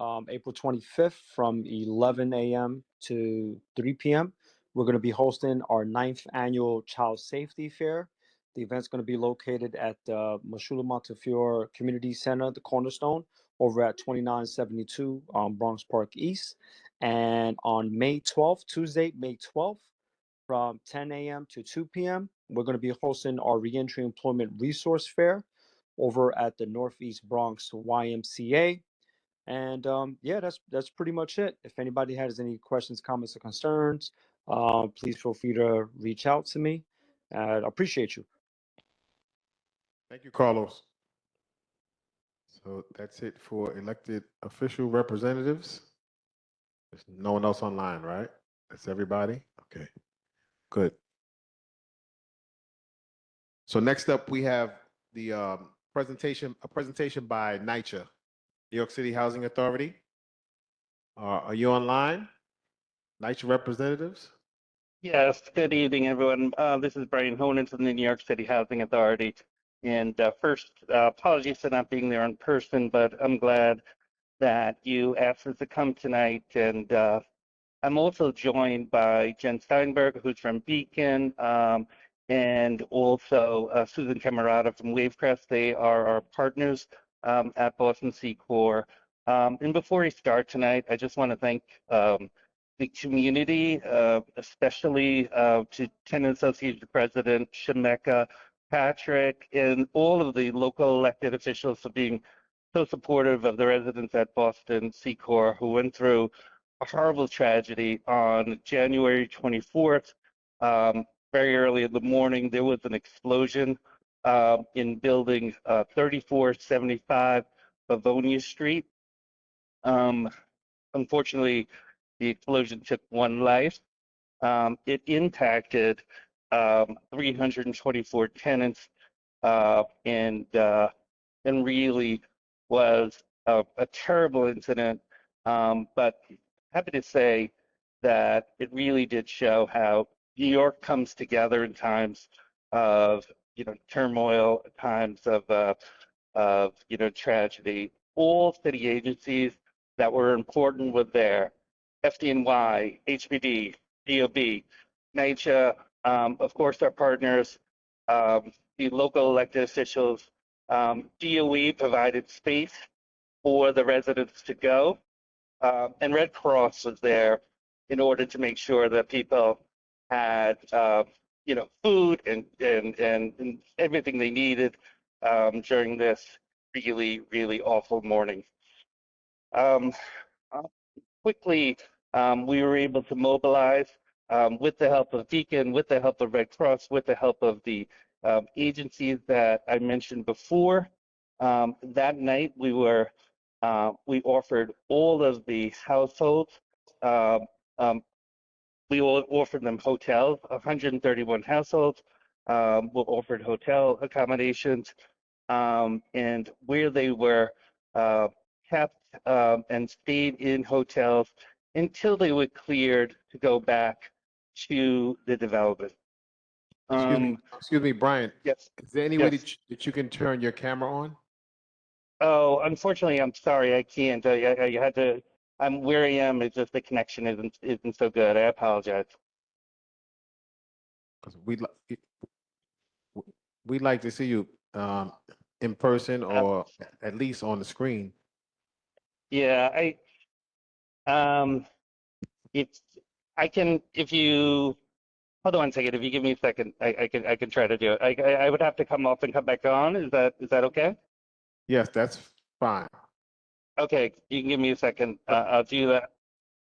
April 25th from 11 a.m. to 3 p.m., we're going to be hosting our 9th annual Child Safety Fair. The event's going to be located at the Mashula Montefiore Community Center, the Cornerstone, over at 2972 Bronx Park East. And on May 12th, Tuesday, May 12th, from 10 a.m. to 2 p.m., we're going to be hosting our Reentry Employment Resource Fair over at the Northeast Bronx YMCA. And yeah, that's pretty much it. If anybody has any questions, comments, or concerns, please feel free to reach out to me. I appreciate you. Thank you, Carlos. So that's it for elected official representatives. There's no one else online, right? That's everybody? Okay, good. So next up, we have the a presentation by NYCHA, New York City Housing Authority. Are you online? NYCHA representatives? Yes, good evening, everyone. This is Brian Honan from the New York City Housing Authority. And first, apologies for not being there in person, but I'm glad that you asked us to come tonight. And I'm also joined by Jen Steinberg, who's from Beacon, and also Susan Camerata from Wavecrest. They are our partners at Boston Secor. And before we start tonight, I just want to thank the community, especially to Tenant Association President Shemeka, Patrick, and all of the local elected officials for being so supportive of the residents at Boston Secor who went through a horrible tragedy on January 24th. Very early in the morning, there was an explosion in building 3475 Bavonia Street. Unfortunately, the explosion took one life. It impacted 324 tenants and really was a terrible incident. But happy to say that it really did show how New York comes together in times of turmoil, times of tragedy. All city agencies that were important were there. FDNY, HPD, DOB, NYCHA, of course our partners, the local elected officials. DOE provided space for the residents to go, and Red Cross was there in order to make sure that people had food and everything they needed during this really awful morning. Quickly, we were able to mobilize with the help of Beacon, with the help of Red Cross, with the help of the agencies that I mentioned before. That night, we offered all of the households. We offered them hotels, 131 households. We offered hotel accommodations, and where they were kept and stayed in hotels until they were cleared to go back to the development. Excuse me, Brian. Yes. Is there any way Yes. that you can turn your camera on? Oh, unfortunately, I'm sorry, I can't. I had to. I'm where I am. It's just the connection isn't so good. I apologize. Because we'd like to see you in person or at least on the screen. Yeah, if you hold on one second, if you give me a second, I can try to do it. I would have to come off and come back on. Is that okay? Yes, that's fine. Okay, you can give me a second. I'll do that.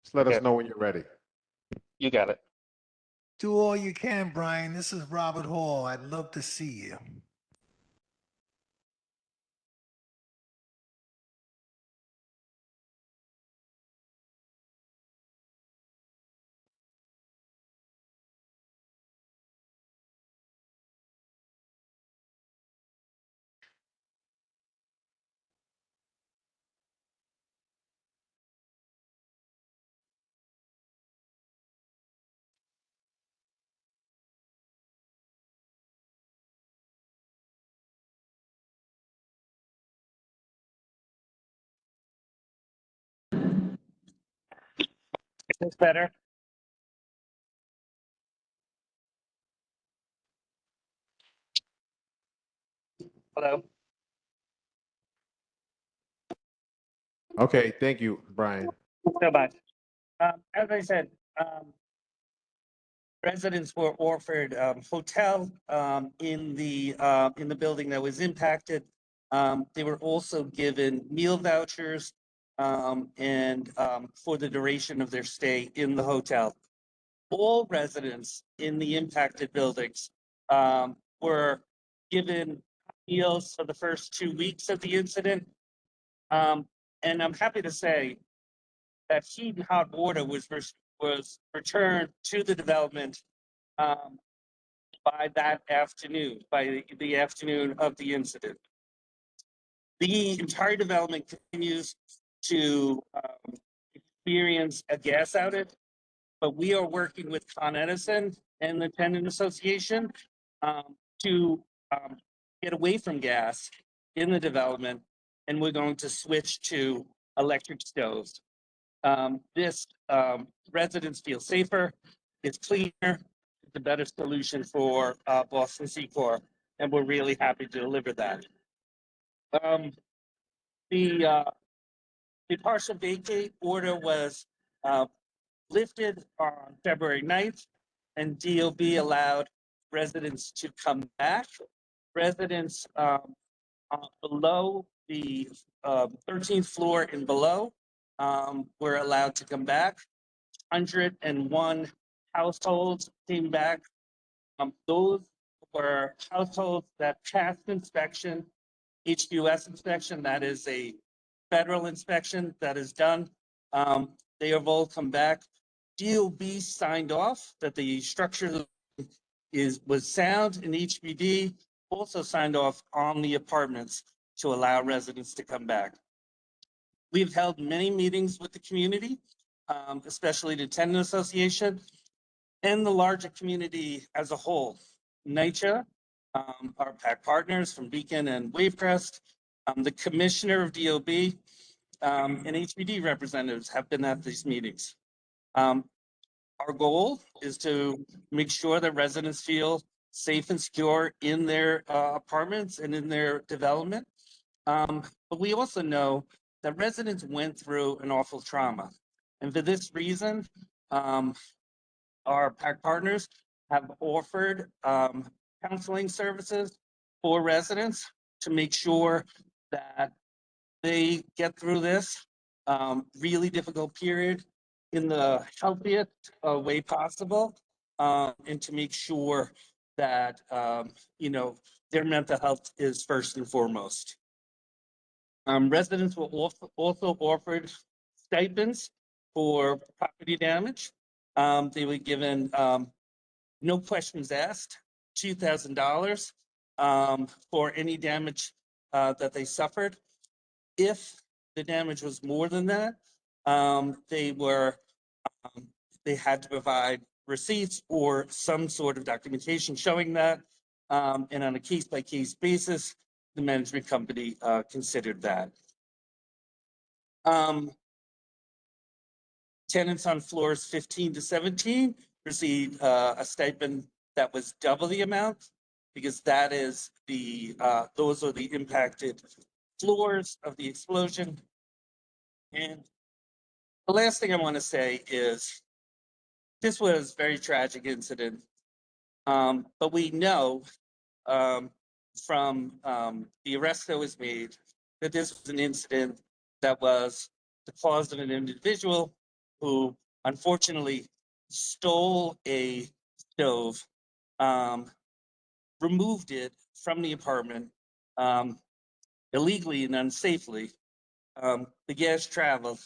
Just let us Okay. know when you're ready. You got it. Do all you can, Brian. This is Robert Hall. I'd love to see you. Is this better? Hello? Okay, thank you, Brian. So much. As I said, residents were offered hotel in the building that was impacted. They were also given meal vouchers and for the duration of their stay in the hotel. All residents in the impacted buildings were given meals for the first 2 weeks of the incident. And I'm happy to say that heat and hot water was returned to the development by that afternoon, by the afternoon of the incident. The entire development continues to experience a gas outage, but we are working with Con Edison and the Tenant Association to get away from gas in the development, and we're going to switch to electric stoves. This residents feel safer, it's cleaner, it's a better solution for Boston Secor, and we're really happy to deliver that. The partial vacate order was lifted on February 9th, and DOB allowed residents to come back. Residents below the 13th floor and below were allowed to come back. 101 households came back. Those were households that passed inspection, HQS inspection, that is a federal inspection that is done. They have all come back. DOB signed off that the structure was sound, and HPD also signed off on the apartments to allow residents to come back. We've held many meetings with the community, especially the Tenant Association and the larger community as a whole. NYCHA, our PAC partners from Beacon and Wavecrest, the commissioner of DOB, and HPD representatives have been at these meetings. Our goal is to make sure that residents feel safe and secure in their apartments and in their development. But we also know that residents went through an awful trauma. And for this reason, our PAC partners have offered counseling services for residents to make sure that they get through this really difficult period in the healthiest way possible, and to make sure that their mental health is first and foremost. Residents were also offered stipends for property damage. They were given no questions asked, $2,000 for any damage that they suffered. If the damage was more than that, they had to provide receipts or some sort of documentation showing that. And on a case-by-case basis, the management company considered that. Tenants on floors 15 to 17 received a stipend that was double the amount, because that is those are the impacted floors of the explosion. And the last thing I want to say is this was a very tragic incident, but we know from the arrest that was made that this was an incident that was the cause of an individual who unfortunately stole a stove, removed it from the apartment illegally and unsafely. The gas traveled,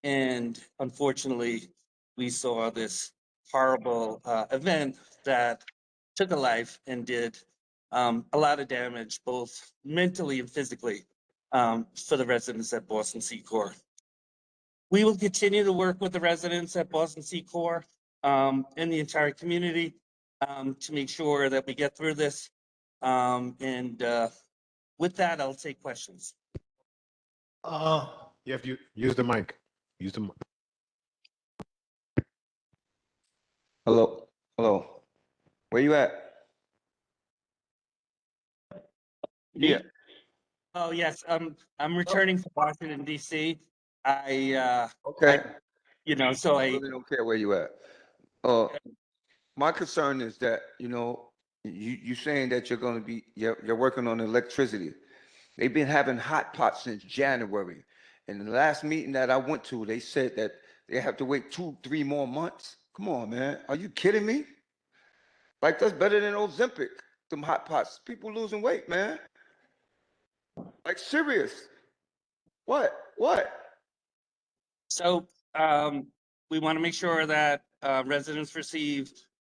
and unfortunately, we saw this horrible event that took a life and did a lot of damage, both mentally and physically, for the residents at Boston Secor. We will continue to work with the residents at Boston Secor and the entire community to make sure that we get through this. And with that, I'll take questions. You have to use the mic. Use the mic. Hello. Where you at? Yeah. Oh, yes, I'm returning from Washington DC. Okay. So I really don't care where you at. Uh, my concern is that, you saying that you're working on electricity. They've been having hot pots since January. And the last meeting that I went to, they said that they have to wait 2, 3 more months. Come on, man. Are you kidding me? Like, that's better than Ozempic, them hot pots. People losing weight, man. Like, serious. What? So we want to make sure that residents receive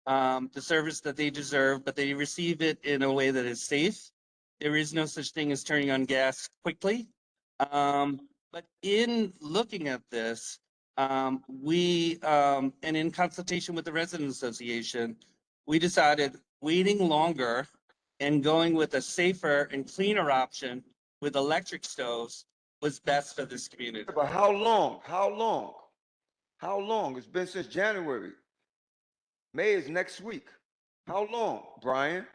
the service that they deserve, but they receive it in a way that is safe. There is no such thing as turning on gas quickly. But in looking at this, and in consultation with the Resident Association, we decided waiting longer and going with a safer and cleaner option with electric stoves was best for this community. But how long? How long? How long? It's been since January. May is next week. How long, Brian?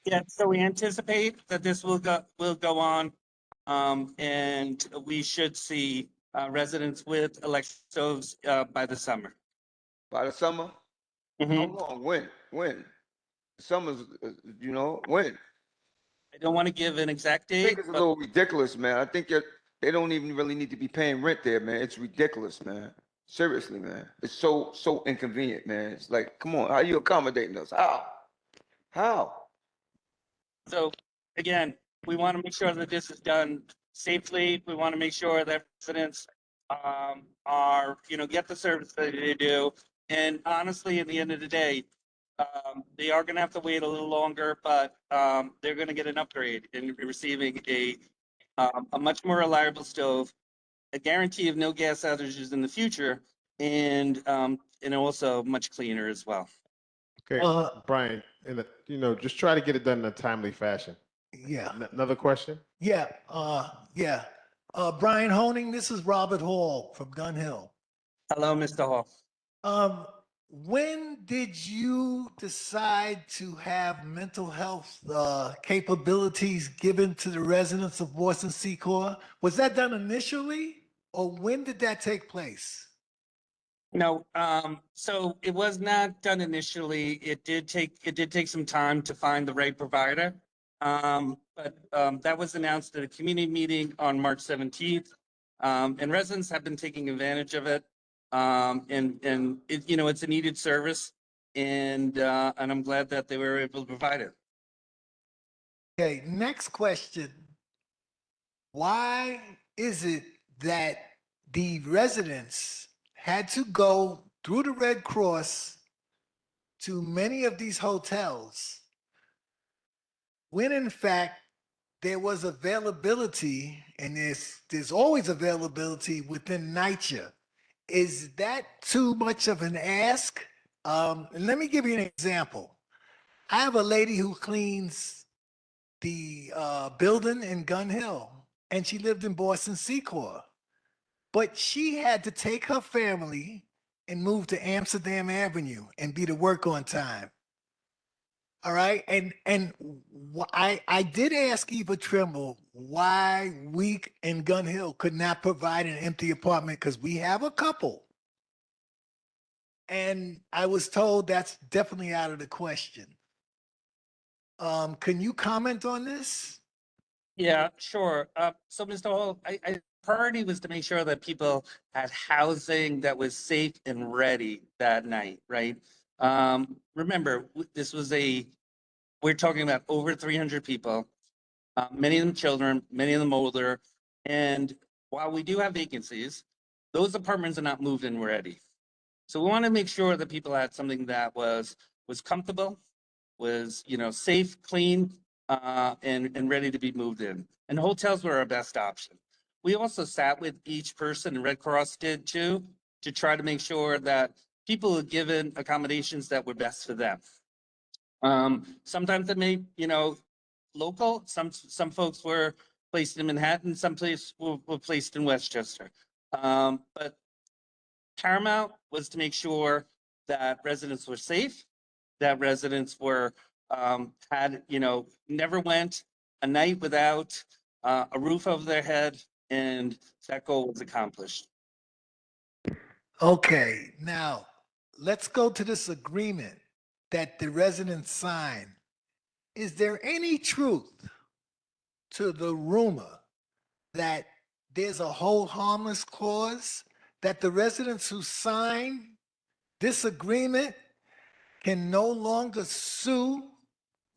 Yeah, so we anticipate that this will go on, and we should see residents with electric stoves by the summer. By the summer? How long? When? Summer's, when? I don't want to give an exact I date, think it's a but little ridiculous, man. I think they don't even really need to be paying rent there, man. It's ridiculous, man. Seriously, man. It's so inconvenient, man. It's like, come on, how you accommodating us? How? so again, we want to make sure that this is done safely. We want to make sure that residents get the service that they do. And honestly, at the end of the day, they are going to have to wait a little longer, but they're going to get an upgrade in receiving a much more reliable stove, a guarantee of no gas outages in the future, and also much cleaner as well. Okay, Brian, just try to get it done in a timely fashion. Yeah. Another question? Yeah. Brian Honing, this is Robert Hall from Gun Hill. Hello, Mr. Hall. When did you decide to have mental health capabilities given to the residents of Boston Secor? Was that done initially, or when did that take place? No, so it was not done initially. It did take some time to find the right provider. But that was announced at a community meeting on March 17th. And residents have been taking advantage of it. And it's a needed service, and I'm glad that they were able to provide it. Okay, next question. Why is it that the residents had to go through the Red Cross to many of these hotels when in fact there was availability, and there's always availability within NYCHA? Is that too much of an ask? And let me give you an example. I have a lady who cleans the building in Gun Hill, and she lived in Boston Secor. But she had to take her family and move to Amsterdam Avenue and be to work on time. All right. I did ask Eva Trimble why we in Gun Hill could not provide an empty apartment, because we have a couple. And I was told that's definitely out of the question. Can you comment on this? Yeah, sure. So, Mr. Hall, I priority was to make sure that people had housing that was safe and ready that night, right? Remember, we're talking about over 300 people, many of them children, many of them older. And while we do have vacancies, those apartments are not moved in ready. So we want to make sure that people had something that was comfortable, was safe, clean, and ready to be moved in. And hotels were our best option. We also sat with each person, and Red Cross did too, to try to make sure that people were given accommodations that were best for them. Sometimes it may, local. Some folks were placed in Manhattan. Some places were placed in Westchester. But paramount was to make sure that residents were safe, that residents were never went a night without a roof over their head, and that goal was accomplished. Okay, now let's go to this agreement that the residents signed. Is there any truth to the rumor that there's a hold harmless clause that the residents who sign this agreement can no longer sue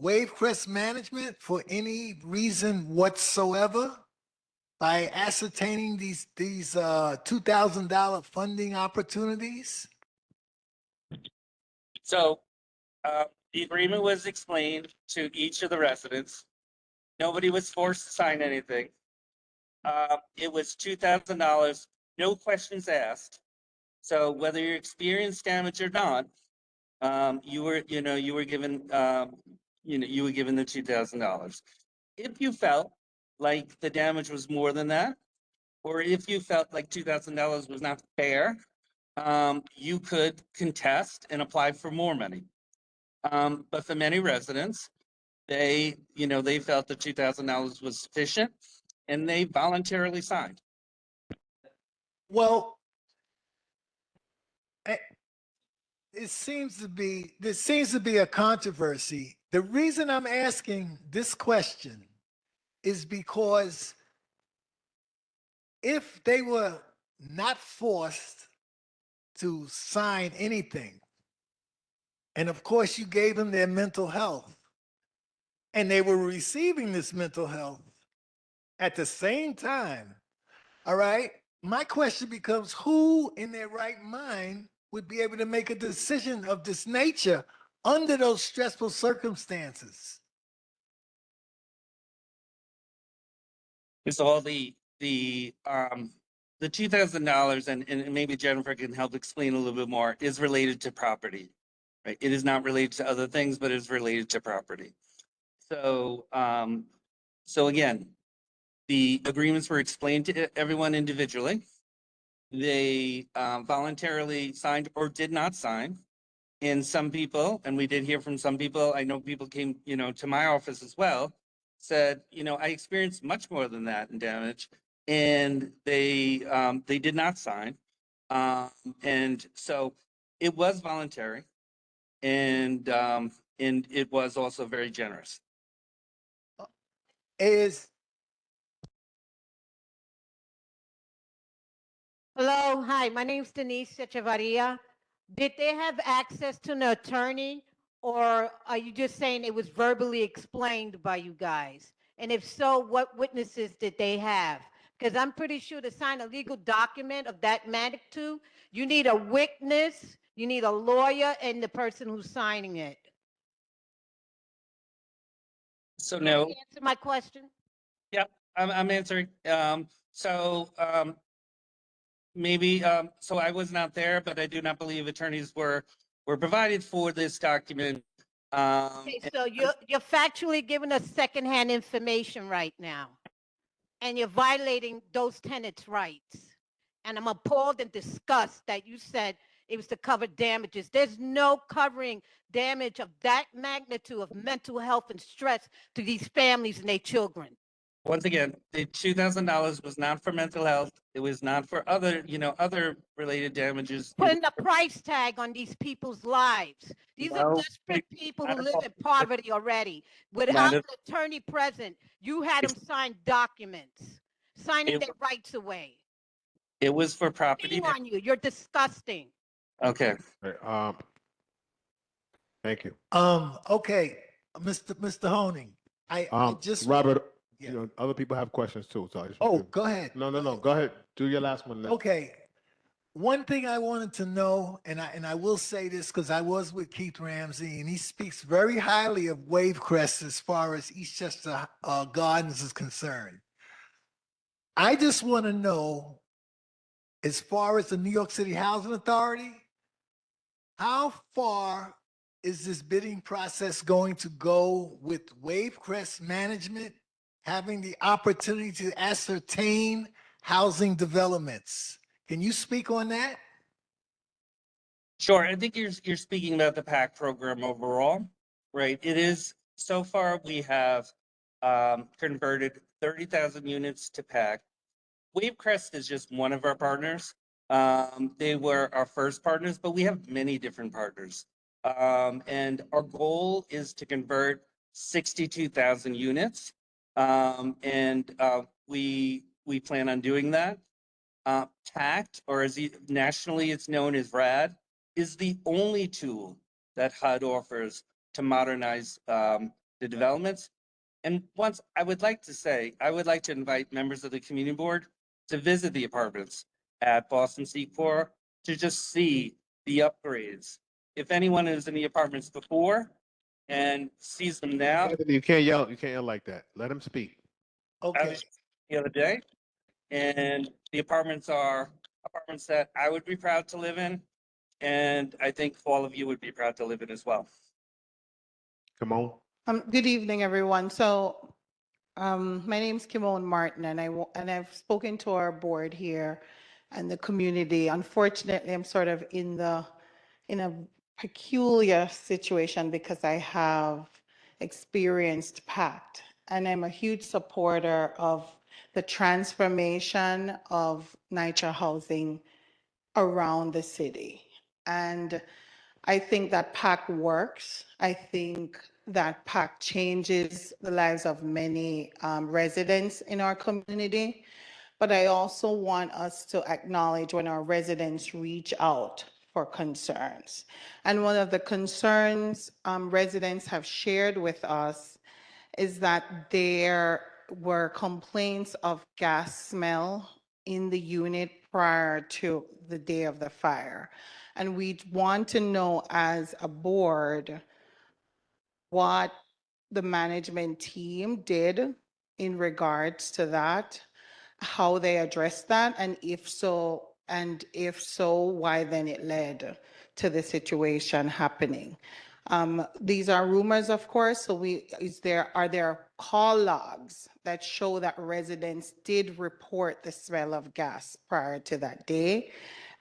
Wavecrest Management for any reason whatsoever by ascertaining these $2,000 funding opportunities? So the agreement was explained to each of the residents. Nobody was forced to sign anything. It was $2,000, no questions asked. So whether you experienced damage or not, you were given, you were given the $2,000. If you felt like the damage was more than that, or if you felt like $2,000 was not fair, you could contest and apply for more money. But for many residents, they felt the $2,000 was sufficient, and they voluntarily signed. Well, there seems to be a controversy. The reason I'm asking this question is because if they were not forced to sign anything, and of course you gave them their mental health, and they were receiving this mental health at the same time, all right, my question becomes, who in their right mind would be able to make a decision of this nature under those stressful circumstances? It's all the $2,000, and maybe Jennifer can help explain a little bit more, is related to property, right? It is not related to other things, but it's related to property. So, so again, the agreements were explained to everyone individually. They voluntarily signed or did not sign. And some people, and we did hear from some people, I know people came, to my office as well, said, I experienced much more than that in damage, and they did not sign. And so it was voluntary, and it was also very generous. Hello, hi, my name's Denise Echevarria. Did they have access to an attorney, or are you just saying it was verbally explained by you guys? And if so, what witnesses did they have? Because I'm pretty sure to sign a legal document of that magnitude, you need a witness, you need a lawyer, and the person who's signing it. So Can you no, answer my question? yep, I'm answering. Maybe, so I was not there, but I do not believe attorneys were provided for this document. Okay, so you're factually giving us secondhand information right now, and you're violating those tenants' rights. And I'm appalled and disgusted that you said it was to cover damages. There's no covering damage of that magnitude of mental health and stress to these families and their children. Once again, the $2,000 was not for mental health. It was not for other, other related damages. Putting a price tag on these people's lives. These are desperate people who live in poverty already. Without an attorney present, you had them sign documents, signing their rights away. It was for property. Shame on you. You're disgusting. Okay. Thank you. Okay, Mr. Honing, I just. Robert, Yeah. other people have questions too, so I just. Oh, go ahead. No, go ahead. Do your last one. Okay. One thing I wanted to know, and I will say this because I was with Keith Ramsey, and he speaks very highly of Wavecrest as far as Eastchester Gardens is concerned. I just want to know, as far as the New York City Housing Authority, how far is this bidding process going to go with Wavecrest Management having the opportunity to ascertain housing developments? Can you speak on that? Sure. I think you're speaking about the PAC program overall, right? It is, so far we have converted 30,000 units to PAC. Wavecrest is just one of our partners. They were our first partners, but we have many different partners. And our goal is to convert 62,000 units. We plan on doing that. TACT, or nationally it's known as RAD, is the only tool that HUD offers to modernize the developments. And once I would like to invite members of the community board to visit the apartments at Boston Seaport to just see the upgrades. If anyone is in the apartments before and sees them now, You can't yell. You can't yell like that. Let him speak. I was the other day, and the apartments are apartments that I would be proud to live in, and I think all of you would be proud to live in as well. Come on. Good evening, everyone. So, my name's Kimon Martin, and I've spoken to our board here and the community. Unfortunately, I'm sort of in a peculiar situation because I have experienced PACT, and I'm a huge supporter of the transformation of NYCHA housing around the city. And I think that PAC works. I think that PAC changes the lives of many residents in our community. But I also want us to acknowledge when our residents reach out for concerns. And one of the concerns residents have shared with us is that there were complaints of gas smell in the unit prior to the day of the fire. And we want to know as a board what the management team did in regards to that, how they addressed that, and if so, why then it led to the situation happening. These are rumors, of course, so are there call logs that show that residents did report the smell of gas prior to that day?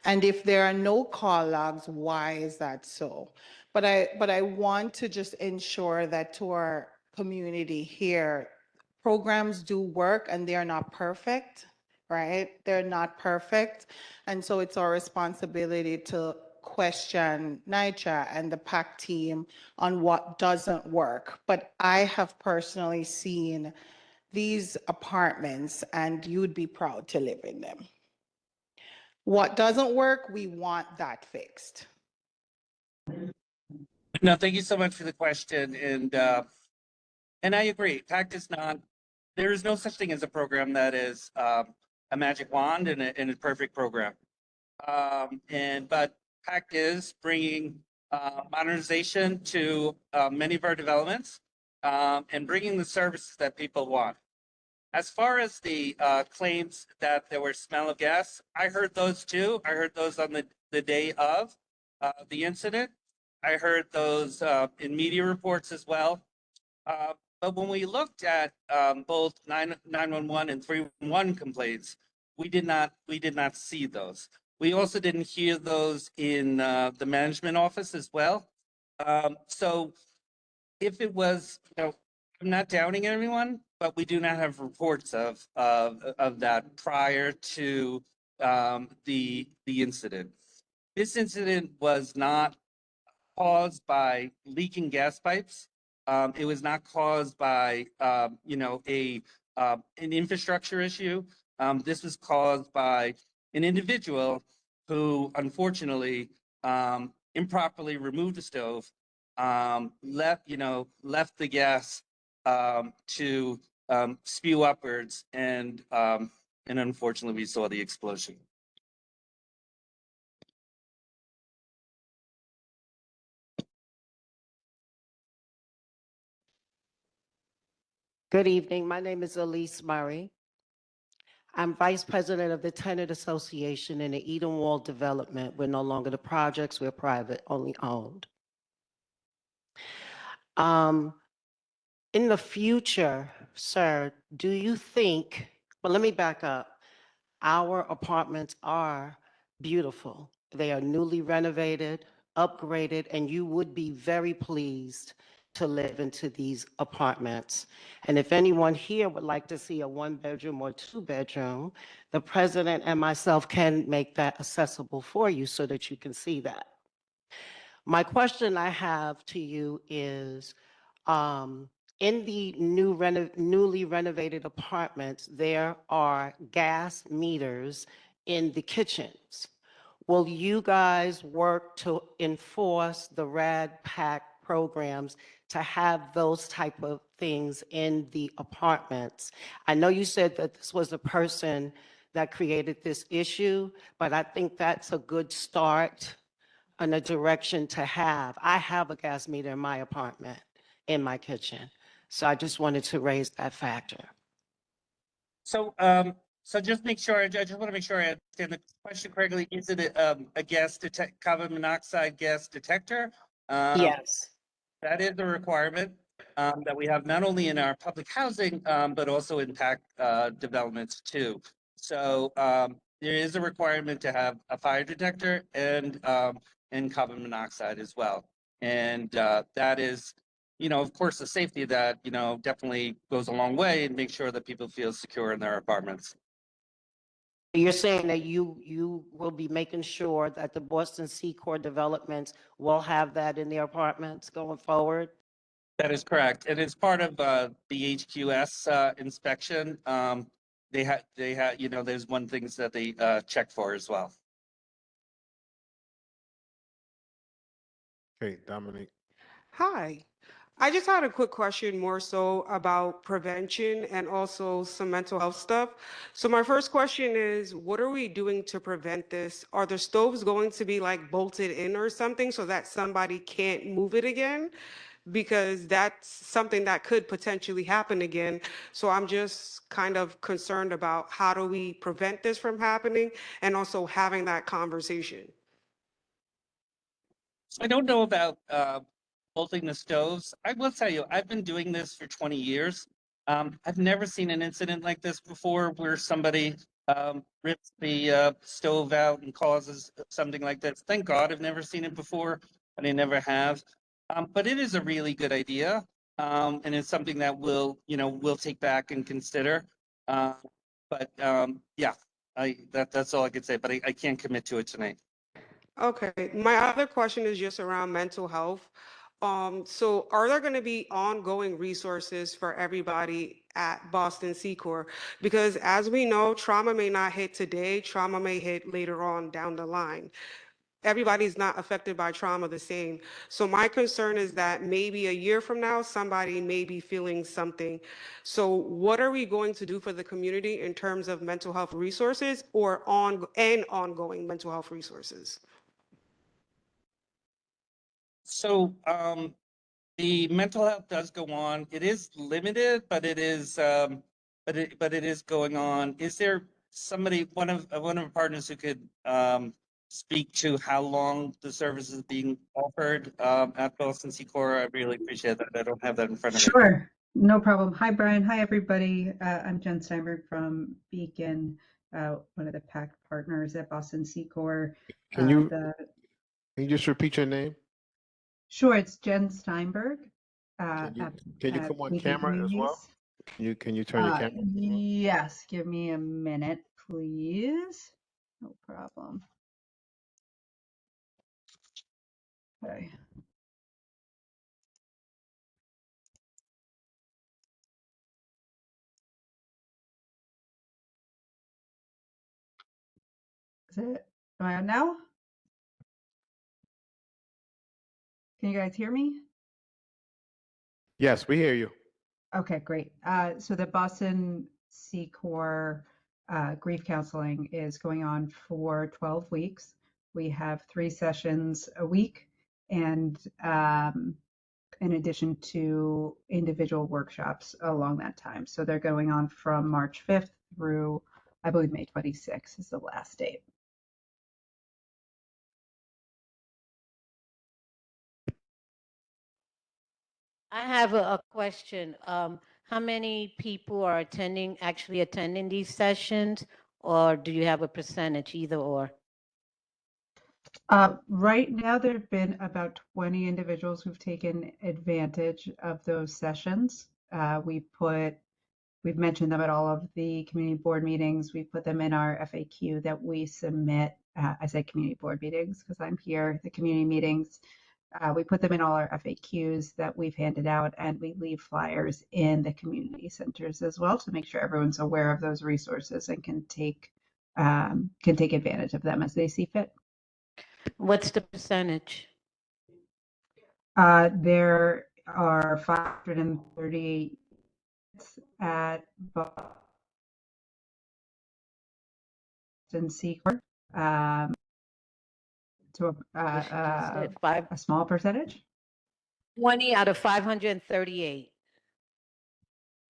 And if there are no call logs, why is that so? But I want to just ensure that to our community here, programs do work and they're not perfect, right? They're not perfect. And so it's our responsibility to question NYCHA and the PAC team on what doesn't work. But I have personally seen these apartments and you'd be proud to live in them. What doesn't work, we want that fixed. No, thank you so much for the question. And I agree, PACT is not, there is no such thing as a program that is a magic wand and a perfect program. But PACT is bringing modernization to many of our developments and bringing the services that people want. As far as the claims that there were smell of gas, I heard those too. I heard those on the day of the incident. I heard those in media reports as well. But when we looked at both 911 and 311 complaints, we did not see those. We also didn't hear those in the management office as well. So if it was, I'm not doubting everyone, but we do not have reports of that prior to the incident. This incident was not caused by leaking gas pipes. It was not caused by an infrastructure issue. This was caused by an individual who unfortunately improperly removed the stove, left the gas to spew upwards, and unfortunately we saw the explosion. Good evening. My name is Elise Murray. I'm Vice President of the Tenant Association in the Edenwald Development. We're no longer the projects, we're private, only owned. In the future, sir, do you think, well, let me back up. Our apartments are beautiful. They are newly renovated, upgraded, and you would be very pleased to live into these apartments. And if anyone here would like to see a 1-bedroom or 2-bedroom, the president and myself can make that accessible for you so that you can see that. My question I have to you is, in the newly renovated apartments, there are gas meters in the kitchens. Will you guys work to enforce the RAD PAC programs to have those type of things in the apartments? I know you said that this was a person that created this issue, but I think that's a good start and a direction to have. I have a gas meter in my apartment, in my kitchen. So I just wanted to raise that factor. So, so just make sure, I just want to make sure I understand the question correctly. Is it a gas detect, carbon monoxide gas detector? Yes. That is a requirement that we have not only in our public housing, but also in PAC developments too. So there is a requirement to have a fire detector and carbon monoxide as well. And that is, you know, of course, the safety of that, you know, definitely goes a long way and make sure that people feel secure in their apartments. You're saying that you will be making sure that the Boston Secor developments will have that in their apartments going forward? That is correct. And it's part of the HQS inspection. They have, you know, there's one things that they check for as well. Okay, Dominique. Hi. I just had a quick question more so about prevention and also some mental health stuff. So my first question is, what are we doing to prevent this? Are the stoves going to be like bolted in or something so that somebody can't move it again? Because that's something that could potentially happen again. So I'm just kind of concerned about how do we prevent this from happening and also having that conversation. So I don't know about bolting the stoves. I will tell you, I've been doing this for 20 years. I've never seen an incident like this before where somebody rips the stove out and causes something like this. Thank God I've never seen it before, but I never have. But it is a really good idea. And it's something that we'll take back and consider. Yeah, that's all I can say, but I can't commit to it tonight. Okay, my other question is just around mental health. So are there going to be ongoing resources for everybody at Boston Secor? Because as we know, trauma may not hit today, trauma may hit later on down the line. Everybody's not affected by trauma the same. So my concern is that maybe a year from now, somebody may be feeling something. So what are we going to do for the community in terms of mental health resources or ongoing mental health resources? So the mental health does go on. It is limited, but it is but it is going on. Is there somebody, one of our partners who could speak to how long the service is being offered at Boston Secor? I really appreciate that. I don't have that in front of me. Sure, no problem. Hi, Brian. Hi, everybody. I'm Jen Steinberg from Beacon, one of the PAC partners at Boston Secor. Can you just repeat your name? Sure, it's Jen Steinberg. Can you at come on Beacon camera as well? Communities. Can you turn your camera? Yes, give me a minute, please. No problem. Okay. Is it, am I on now? Can you guys hear me? Yes, we hear you. Okay, great. So the Boston Secor grief counseling is going on for 12 weeks. We have 3 sessions a week, and in addition to individual workshops along that time. So they're going on from March 5th through, I believe, May 26th is the last date. I have a question. How many people are actually attending these sessions, or do you have a percentage, either or? Right now, there have been about 20 individuals who've taken advantage of those sessions. We've mentioned them at all of the community board meetings. We put them in our FAQ that we submit. I say community board meetings because I'm here, the community meetings. We put them in all our FAQs that we've handed out, and we leave flyers in the community centers as well to make sure everyone's aware of those resources and can take advantage of them as they see fit. What's the percentage? There are 538 at Boston Secor, to a small percentage. 20 out of 538.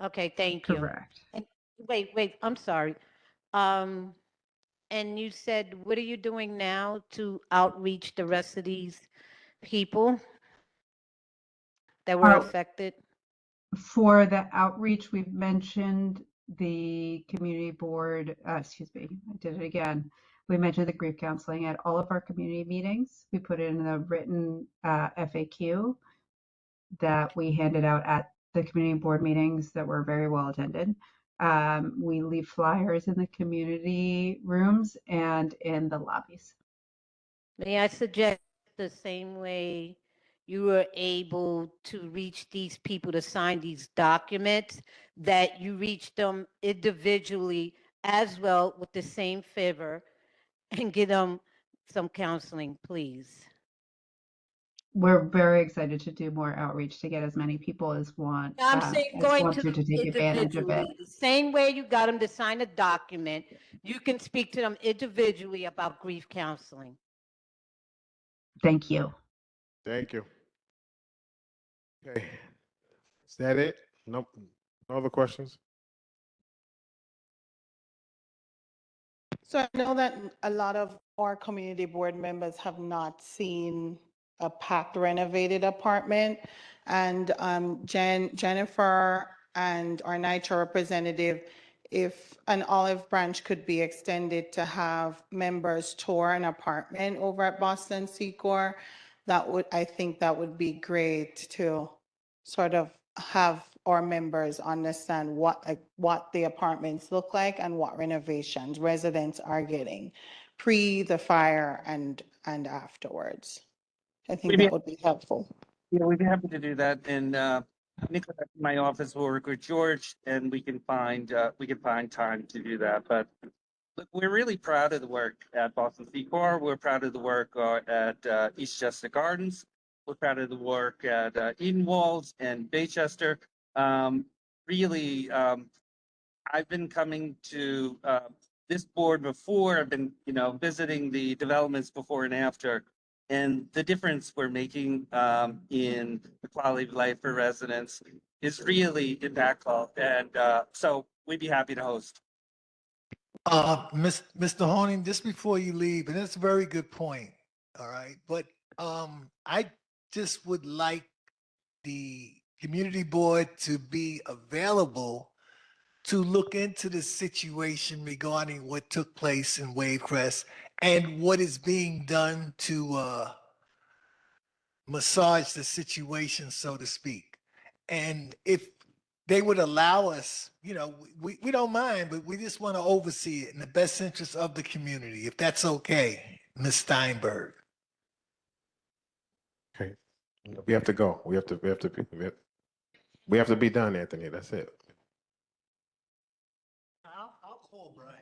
Okay, thank you. Correct. And wait, I'm sorry. And you said, what are you doing now to outreach the rest of these people that were affected? For the outreach, we've mentioned the community board, excuse me, I did it again. We mentioned the grief counseling at all of our community meetings. We put it in the written FAQ that we handed out at the community board meetings that were very well attended. We leave flyers in the community rooms and in the lobbies. May I suggest the same way you were able to reach these people to sign these documents, that you reach them individually as well with the same favor and give them some counseling, please? We're very excited to do more outreach to get as many people as want I'm saying going to to them take advantage of it. individually, the same way you got them to sign a document, you can speak to them individually about grief counseling. Thank you. Thank you. Okay. Is that it? Nope. No other questions? So I know that a lot of our community board members have not seen a packed renovated apartment. And Jennifer and our NYCHA representative, if an olive branch could be extended to have members tour an apartment over at Boston Secor, I think that would be great to sort of have our members understand what the apartments look like and what renovations residents are getting pre the fire and afterwards. I think that would be helpful. Yeah, we'd be happy to do that. And Nicola, in my office will work with George, and we can find time to do that. But look, we're really proud of the work at Boston Secor. We're proud of the work at East Chester Gardens. We're proud of the work at Eden Walls and Baychester. Really, I've been coming to this board before. I've been, visiting the developments before and after. And the difference we're making in the quality of life for residents is really impactful. And so we'd be happy to host. Mr. Honing, just before you leave, and that's a very good point, all right? But I just would like the community board to be available to look into the situation regarding what took place in Wavecrest and what is being done to massage the situation, so to speak. And if they would allow us, we don't mind, but we just want to oversee it in the best interest of the community, if that's okay, Ms. Steinberg. Okay. We have to go. We have to be done, Anthony. That's it. I'll call Brian.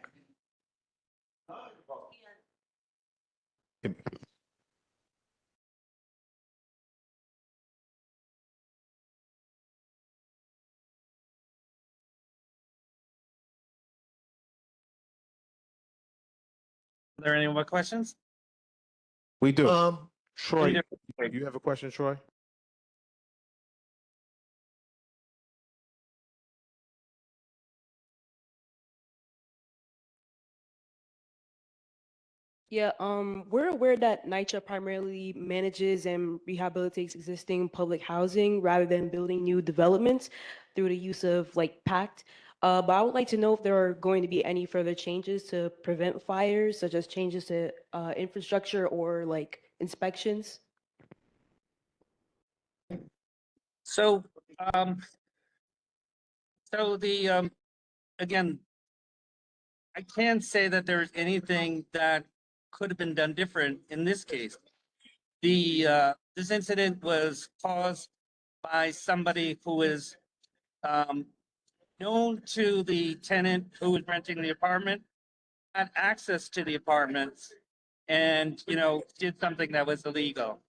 Are there any more questions? We do. Um, Troy, you have a question, Troy? Yeah, we're aware that NYCHA primarily manages and rehabilitates existing public housing rather than building new developments through the use of like PACT. But I would like to know if there are going to be any further changes to prevent fires, such as changes to infrastructure or like inspections. So, um, so the, again, I can't say that there's anything that could have been done different in this case. This incident was caused by somebody who is, known to the tenant who was renting the apartment, had access to the apartments, and, did something that was illegal.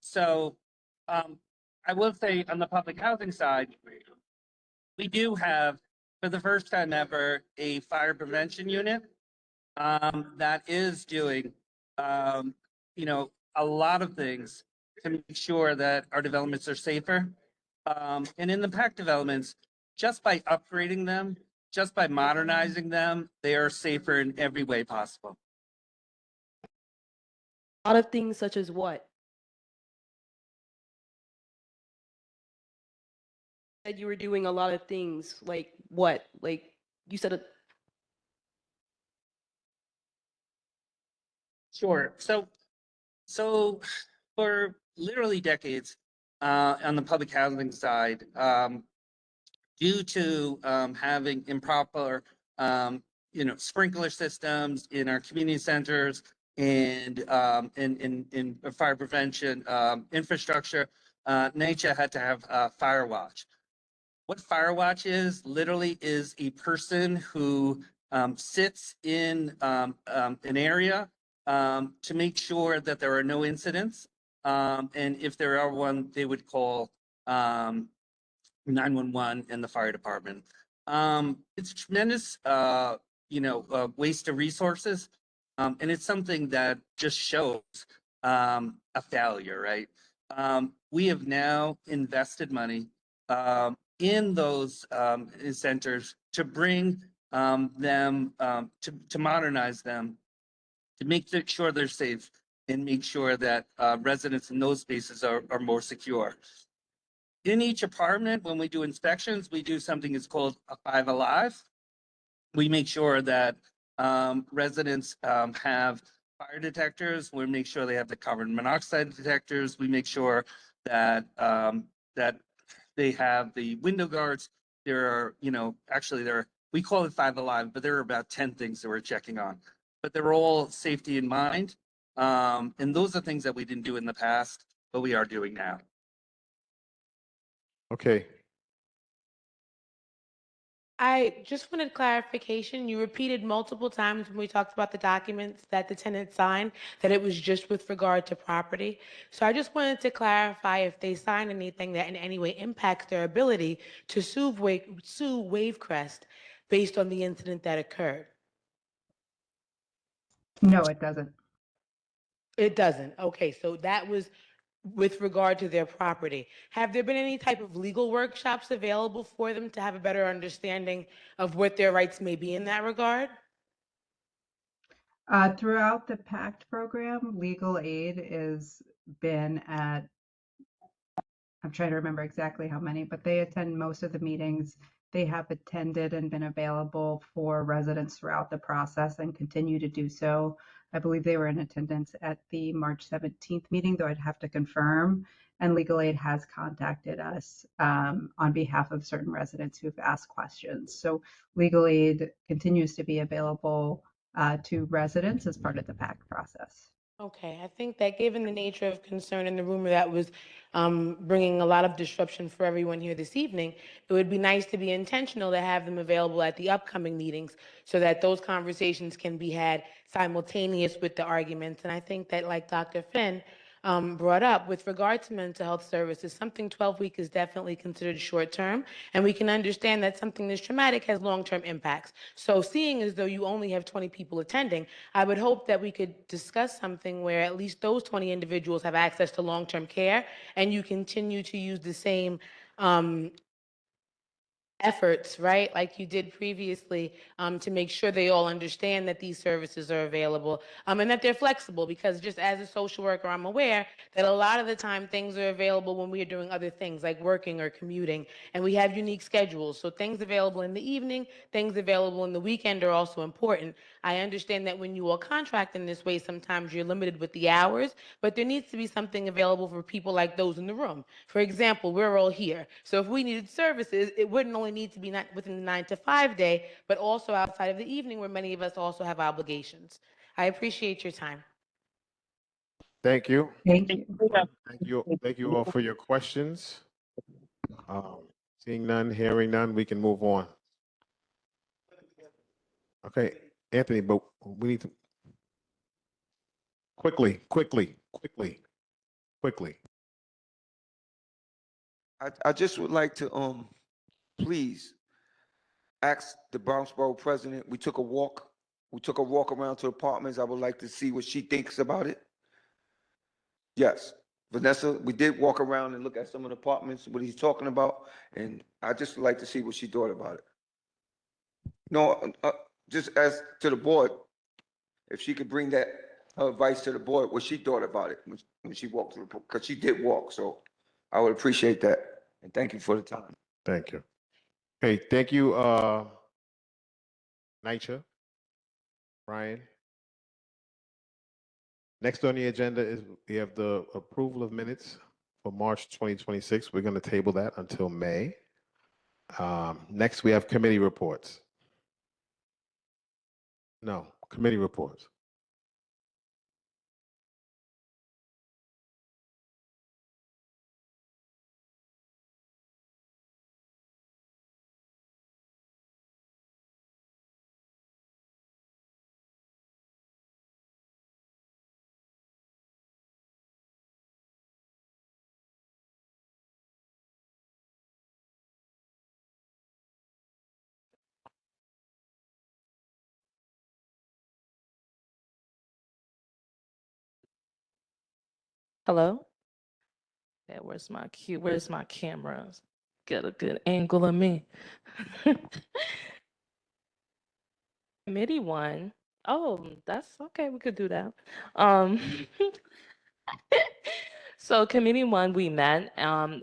So, I will say on the public housing side, we do have, for the first time ever, a fire prevention unit that is doing, um, a lot of things to make sure that our developments are safer. And in the PAC developments, just by upgrading them, just by modernizing them, they are safer in every way possible. A lot of things such as what? Said you were doing a lot of things, like what? Like you said a Sure. So for literally decades, on the public housing side, due to having improper, sprinkler systems in our community centers and in fire prevention infrastructure, NYCHA had to have fire watch. What fire watch is literally is a person who sits in an area to make sure that there are no incidents. And if there are one, they would call 911 and the fire department. It's a tremendous, waste of resources. And it's something that just shows a failure, right? We have now invested money in those centers to bring them, to modernize them, to make sure they're safe and make sure that residents in those spaces are more secure. In each apartment, when we do inspections, we do something that's called a 5 Alive. We make sure that residents have fire detectors. We make sure they have the carbon monoxide detectors. We make sure that that they have the window guards. There are, actually we call it 5 Alive, but there are about 10 things that we're checking on. But they're all safety in mind. And those are things that we didn't do in the past, but we are doing now. Okay. I just wanted clarification. You repeated multiple times when we talked about the documents that the tenant signed, that it was just with regard to property. So I just wanted to clarify if they signed anything that in any way impacts their ability to sue Wavecrest based on the incident that occurred. No, it doesn't. It doesn't. Okay, so that was with regard to their property. Have there been any type of legal workshops available for them to have a better understanding of what their rights may be in that regard? Throughout the PACT program, legal aid has been at, I'm trying to remember exactly how many, but they attend most of the meetings. They have attended and been available for residents throughout the process and continue to do so. I believe they were in attendance at the March 17th meeting, though I'd have to confirm. And legal aid has contacted us on behalf of certain residents who've asked questions. So legal aid continues to be available to residents as part of the PACT process. Okay, I think that given the nature of concern and the rumor that was bringing a lot of disruption for everyone here this evening, it would be nice to be intentional to have them available at the upcoming meetings so that those conversations can be had simultaneous with the arguments. And I think that, like Dr. Finn brought up, with regard to mental health services, something 12-week is definitely considered short-term, and we can understand that something this traumatic has long-term impacts. So seeing as though you only have 20 people attending, I would hope that we could discuss something where at least those 20 individuals have access to long-term care, and you continue to use the same efforts, right, like you did previously, to make sure they all understand that these services are available, and that they're flexible, because just as a social worker, I'm aware that a lot of the time things are available when we are doing other things like working or commuting, and we have unique schedules. So things available in the evening, things available in the weekend are also important. I understand that when you all contract in this way, sometimes you're limited with the hours, but there needs to be something available for people like those in the room. For example, we're all here. So if we needed services, it wouldn't only need to be not within the 9 to 5 day, but also outside of the evening where many of us also have obligations. I appreciate your time. Thank you. Thank you. Thank you. Thank you all for your questions. Seeing none, hearing none, we can move on. Okay, Anthony, but we need to quickly. I just would like to please ask the Bronx Borough President. We took a walk around to apartments. I would like to see what she thinks about it. Yes, Vanessa, we did walk around and look at some of the apartments, what he's talking about, and I just like to see what she thought about it. No, just as to the board, if she could bring that her advice to the board, what she thought about it when she walked through, because she did walk, so I would appreciate that, and thank you for the time. Thank you. Okay, thank you, Nitya, Brian. Next on the agenda is we have the approval of minutes for March 2026. We're going to table that until May. Next, we have committee reports. No, committee reports. Hello? Yeah, where's my cue? Where's my camera? Get a good angle of me. Committee one. Oh, that's okay. We could do that. Um, So committee one, we met.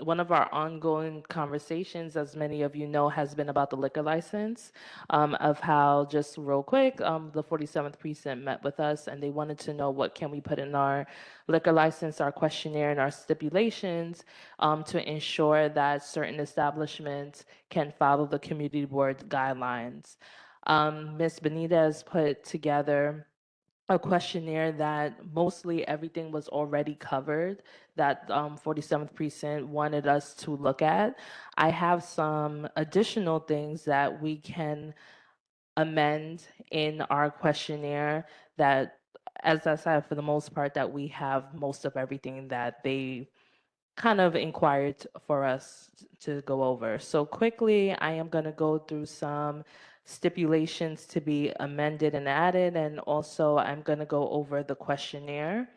One of our ongoing conversations, as many of you know, has been about the liquor license, of how, just real quick, the 47th precinct met with us and they wanted to know what can we put in our liquor license, our questionnaire, and our stipulations to ensure that certain establishments can follow the community board guidelines. Ms. Benitez put together a questionnaire that mostly everything was already covered that 47th precinct wanted us to look at. I have some additional things that we can amend in our questionnaire that, as I said, for the most part, that we have most of everything that they kind of inquired for us to go over. So quickly, I am going to go through some stipulations to be amended and added, and also I'm going to go over the questionnaire.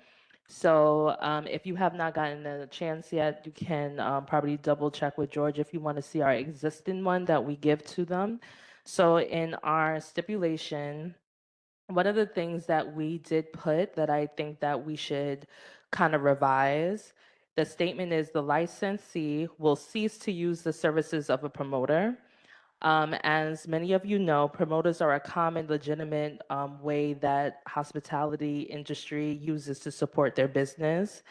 So if you have not gotten a chance yet, you can probably double check with George if you want to see our existing one that we give to them. So in our stipulation, one of the things that we did put that I think that we should kind of revise, the statement is the licensee will cease to use the services of a promoter. As many of you know, promoters are a common, legitimate way that hospitality industry uses to support their business.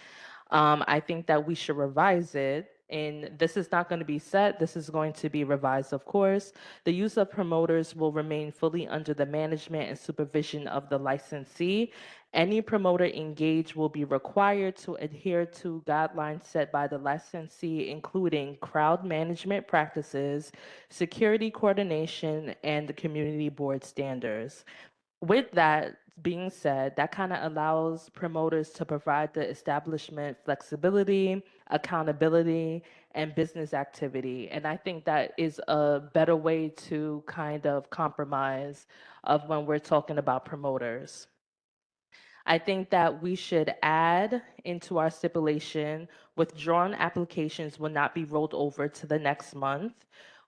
I think that we should revise it. And this is not going to be set. This is going to be revised, of course. The use of promoters will remain fully under the management and supervision of the licensee. Any promoter engaged will be required to adhere to guidelines set by the licensee, including crowd management practices, security coordination, and the community board standards. With that being said, that kind of allows promoters to provide the establishment flexibility, accountability, and business activity. And I think that is a better way to kind of compromise of when we're talking about promoters. I think that we should add into our stipulation, withdrawn applications will not be rolled over to the next month.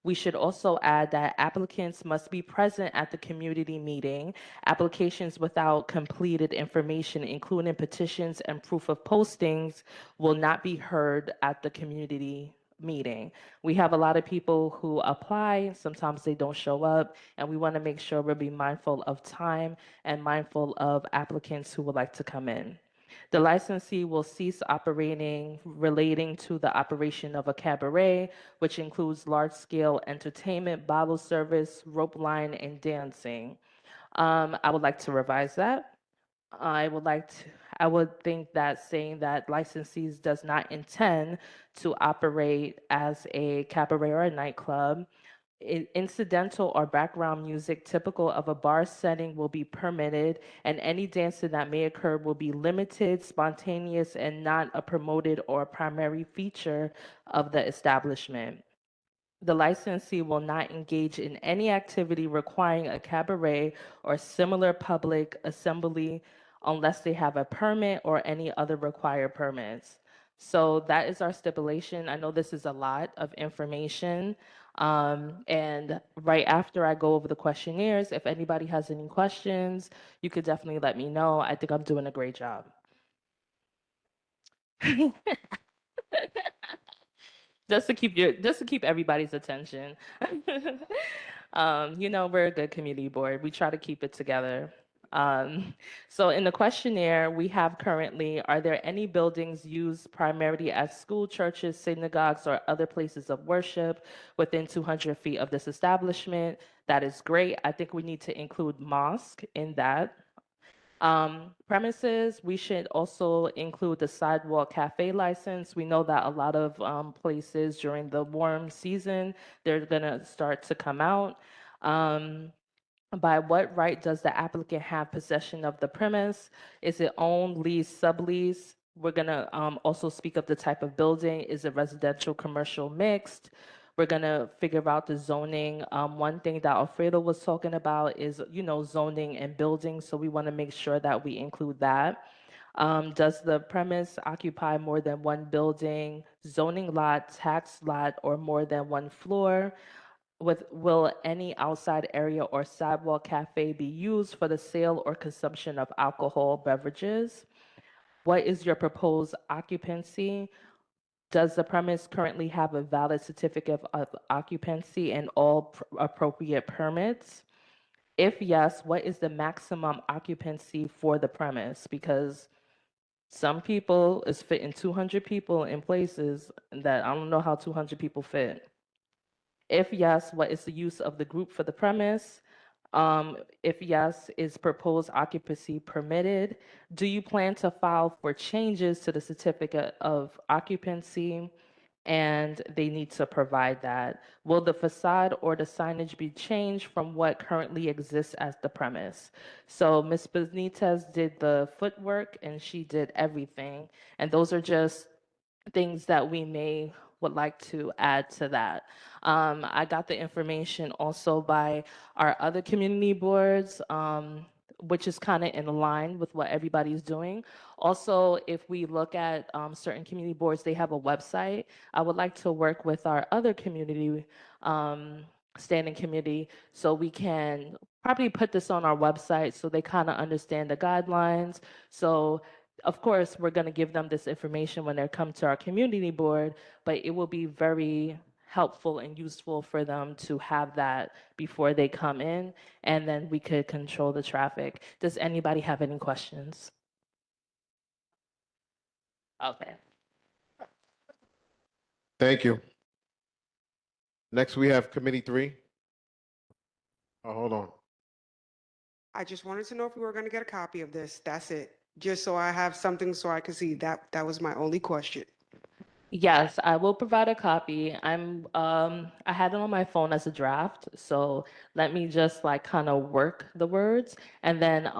We should also add that applicants must be present at the community meeting. Applications without completed information, including petitions and proof of postings, will not be heard at the community meeting. We have a lot of people who apply, sometimes they don't show up, and we want to make sure we're being mindful of time and mindful of applicants who would like to come in. The licensee will cease operating relating to the operation of a cabaret, which includes large-scale entertainment, bottle service, rope line, and dancing. I would like to revise that. I would think that saying that licensees does not intend to operate as a cabaret or a nightclub. Incidental or background music typical of a bar setting will be permitted, and any dancing that may occur will be limited, spontaneous, and not a promoted or primary feature of the establishment. The licensee will not engage in any activity requiring a cabaret or similar public assembly unless they have a permit or any other required permits. So that is our stipulation. I know this is a lot of information. And right after I go over the questionnaires, if anybody has any questions, you could definitely let me know. I think I'm doing a great job. Just to keep everybody's attention. We're a good community board. We try to keep it together. So in the questionnaire we have currently, are there any buildings used primarily as school, churches, synagogues, or other places of worship within 200 feet of this establishment? That is great. I think we need to include mosque in that. Premises, we should also include the sidewalk cafe license. We know that a lot of places during the warm season, they're gonna start to come out. By what right does the applicant have possession of the premise? Is it owned, leased, subleased? We're gonna also speak of the type of building. Is it residential, commercial, mixed? We're gonna figure out the zoning. One thing that Alfredo was talking about is, zoning and building. So we wanna make sure that we include that. Does the premise occupy more than one building, zoning lot, tax lot, or more than one floor? Will any outside area or sidewalk cafe be used for the sale or consumption of alcohol beverages? What is your proposed occupancy? Does the premise currently have a valid certificate of occupancy and all appropriate permits? If yes, what is the maximum occupancy for the premise? Because some people is fitting 200 people in places that I don't know how 200 people fit. If yes, what is the use of the group for the premise? If yes, is proposed occupancy permitted? Do you plan to file for changes to the certificate of occupancy? And they need to provide that. Will the facade or the signage be changed from what currently exists as the premise? So Ms. Benitez did the footwork and she did everything. And those are just things that we would like to add to that. I got the information also by our other community boards, which is kind of in line with what everybody's doing. Also, if we look at certain community boards, they have a website. I would like to work with our other community standing committee so we can probably put this on our website so they kind of understand the guidelines. So of course, we're going to give them this information when they come to our community board, but it will be very helpful and useful for them to have that before they come in, and then we could control the traffic. Does anybody have any questions? Okay. Thank you. Next, we have Committee 3. Oh, hold on. I just wanted to know if we were going to get a copy of this. That's it. Just so I have something so I can see. That was my only question. Yes, I will provide a copy. I had it on my phone as a draft, so let me just like kind of work the words. And then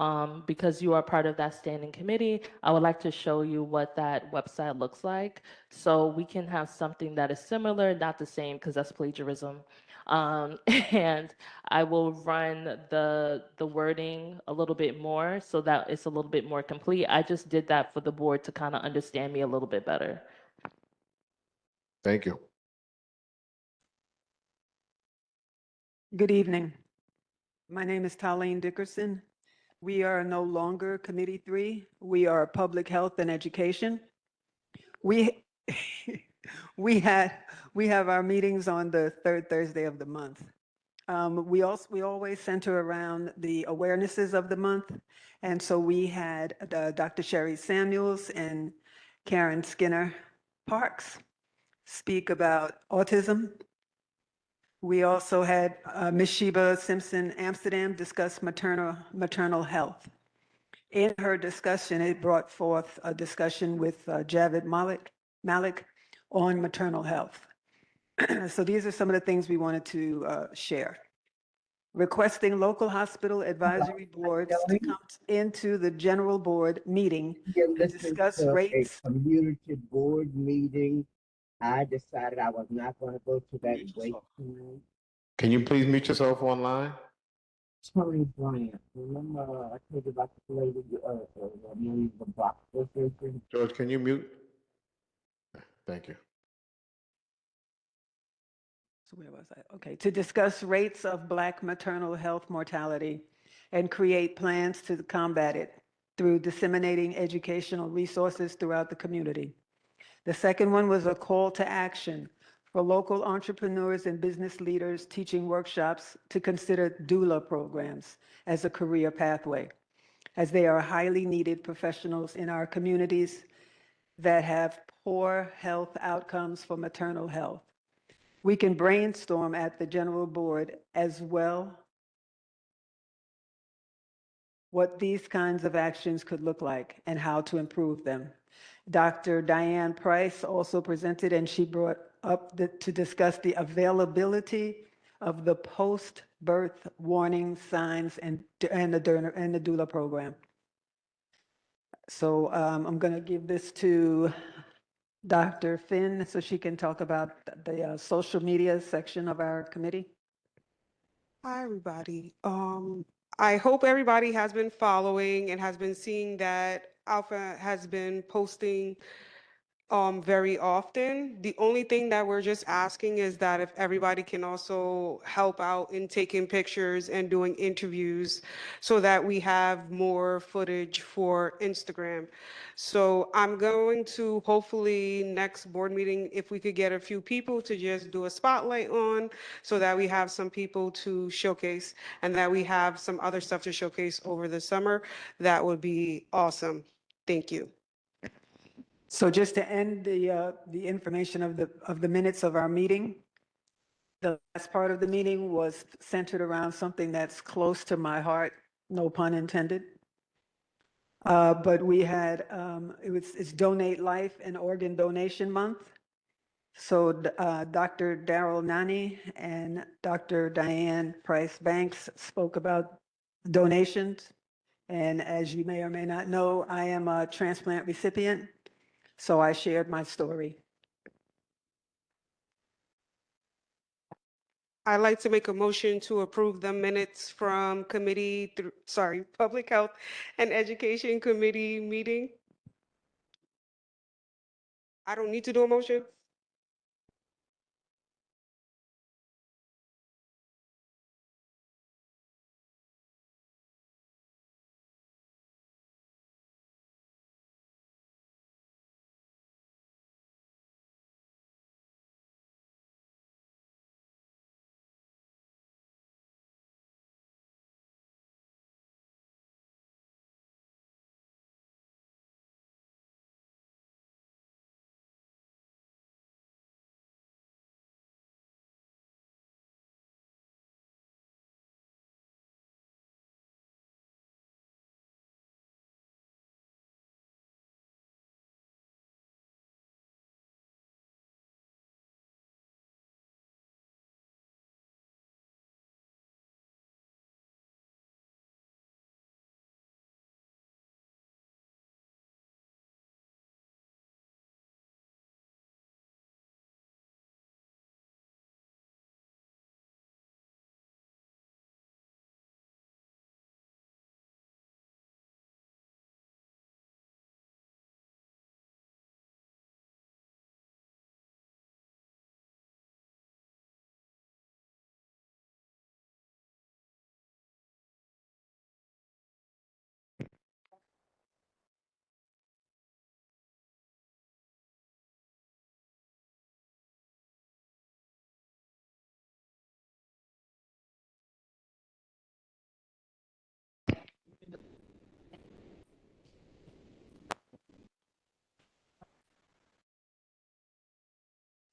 because you are part of that standing committee, I would like to show you what that website looks like. So we can have something that is similar, not the same, because that's plagiarism. And I will run the wording a little bit more so that it's a little bit more complete. I just did that for the board to kind of understand me a little bit better. Thank you. Good evening. My name is Talene Dickerson. We are no longer Committee 3. We are Public Health and Education. We, we had, we have our meetings on the third Thursday of the month. We always center around the awarenesses of the month. And so we had Dr. Sherry Samuels and Karen Skinner Parks speak about autism. We also had Ms. Sheba Simpson Amsterdam discuss maternal health. In her discussion, it brought forth a discussion with Javed Malik on maternal health. So these are some of the things we wanted to share. Requesting local hospital advisory boards to come into the general board meeting You're and listening discuss to a rates. community board meeting. I decided I was not going to go to that wait time. Can you please mute yourself online? Tony Bryant, remember I told you about the lady, the block association? George, can you mute? Thank you. So where was I? Okay, to discuss rates of Black maternal health mortality and create plans to combat it through disseminating educational resources throughout the community. The second one was a call to action for local entrepreneurs and business leaders teaching workshops to consider doula programs as a career pathway, as they are highly needed professionals in our communities that have poor health outcomes for maternal health. We can brainstorm at the general board as well what these kinds of actions could look like and how to improve them. Dr. Diane Price also presented, and she brought up to discuss the availability of the post-birth warning signs and the doula program. So I'm going to give this to Dr. Finn so she can talk about the social media section of our committee. Hi, everybody. I hope everybody has been following and has been seeing that Alpha has been posting very often. The only thing that we're just asking is that if everybody can also help out in taking pictures and doing interviews so that we have more footage for Instagram. So I'm going to hopefully next board meeting, if we could get a few people to just do a spotlight on so that we have some people to showcase and that we have some other stuff to showcase over the summer, that would be awesome. Thank you. So just to end the information of the minutes of our meeting, the last part of the meeting was centered around something that's close to my heart, no pun intended. But we had, it's Donate Life and Organ Donation Month. So Dr. Darrell Nani and Dr. Diane Price Banks spoke about donations. And as you may or may not know, I am a transplant recipient. So I shared my story. I'd like to make a motion to approve the minutes from Public Health and Education Committee meeting. I don't need to do a motion?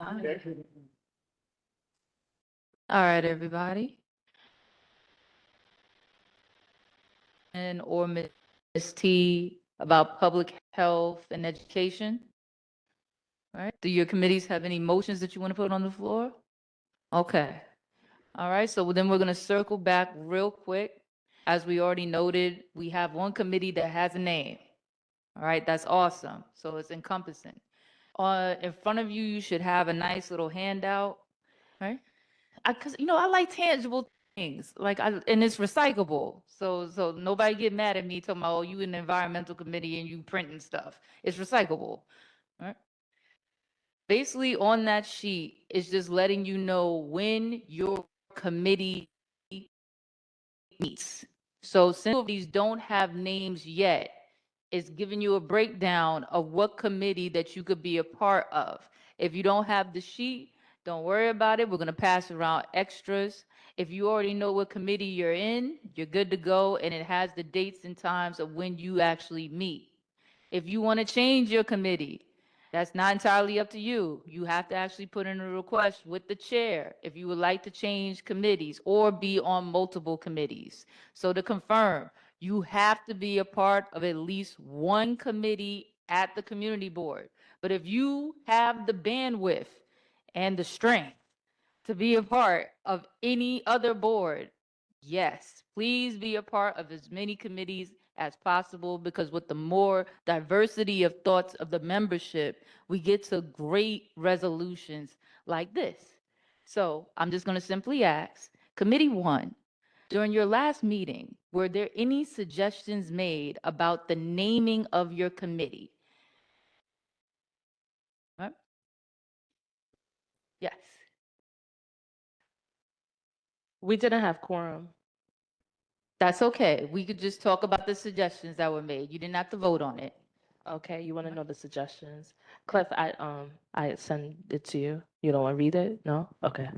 All right, everybody. And or Ms. T about public health and education. All right. Do your committees have any motions that you want to put on the floor? Okay. All right. So then we're going to circle back real quick. As we already noted, we have one committee that has a name. All right. That's awesome. So it's encompassing. In front of you, you should have a nice little handout. Right. Because I like tangible things, and it's recyclable. So nobody get mad at me talking about, oh, you in the environmental committee and you printing stuff. It's recyclable, right? Basically, on that sheet, it's just letting you know when your committee meets. So since these don't have names yet, it's giving you a breakdown of what committee that you could be a part of. If you don't have the sheet, don't worry about it. We're going to pass around extras. If you already know what committee you're in, you're good to go, and it has the dates and times of when you actually meet. If you want to change your committee, that's not entirely up to you. You have to actually put in a request with the chair if you would like to change committees or be on multiple committees. So to confirm, you have to be a part of at least one committee at the community board. But if you have the bandwidth and the strength to be a part of any other board, yes, please be a part of as many committees as possible, because with the more diversity of thoughts of the membership, we get to great resolutions like this. So I'm just going to simply ask, Committee 1, during your last meeting, were there any suggestions made about the naming of your committee? Right? Yes. We didn't have quorum. That's okay. We could just talk about the suggestions that were made. You didn't have to vote on it. Okay, you want to know the suggestions? Cliff, I send it to you. You don't want to read it? No? Okay.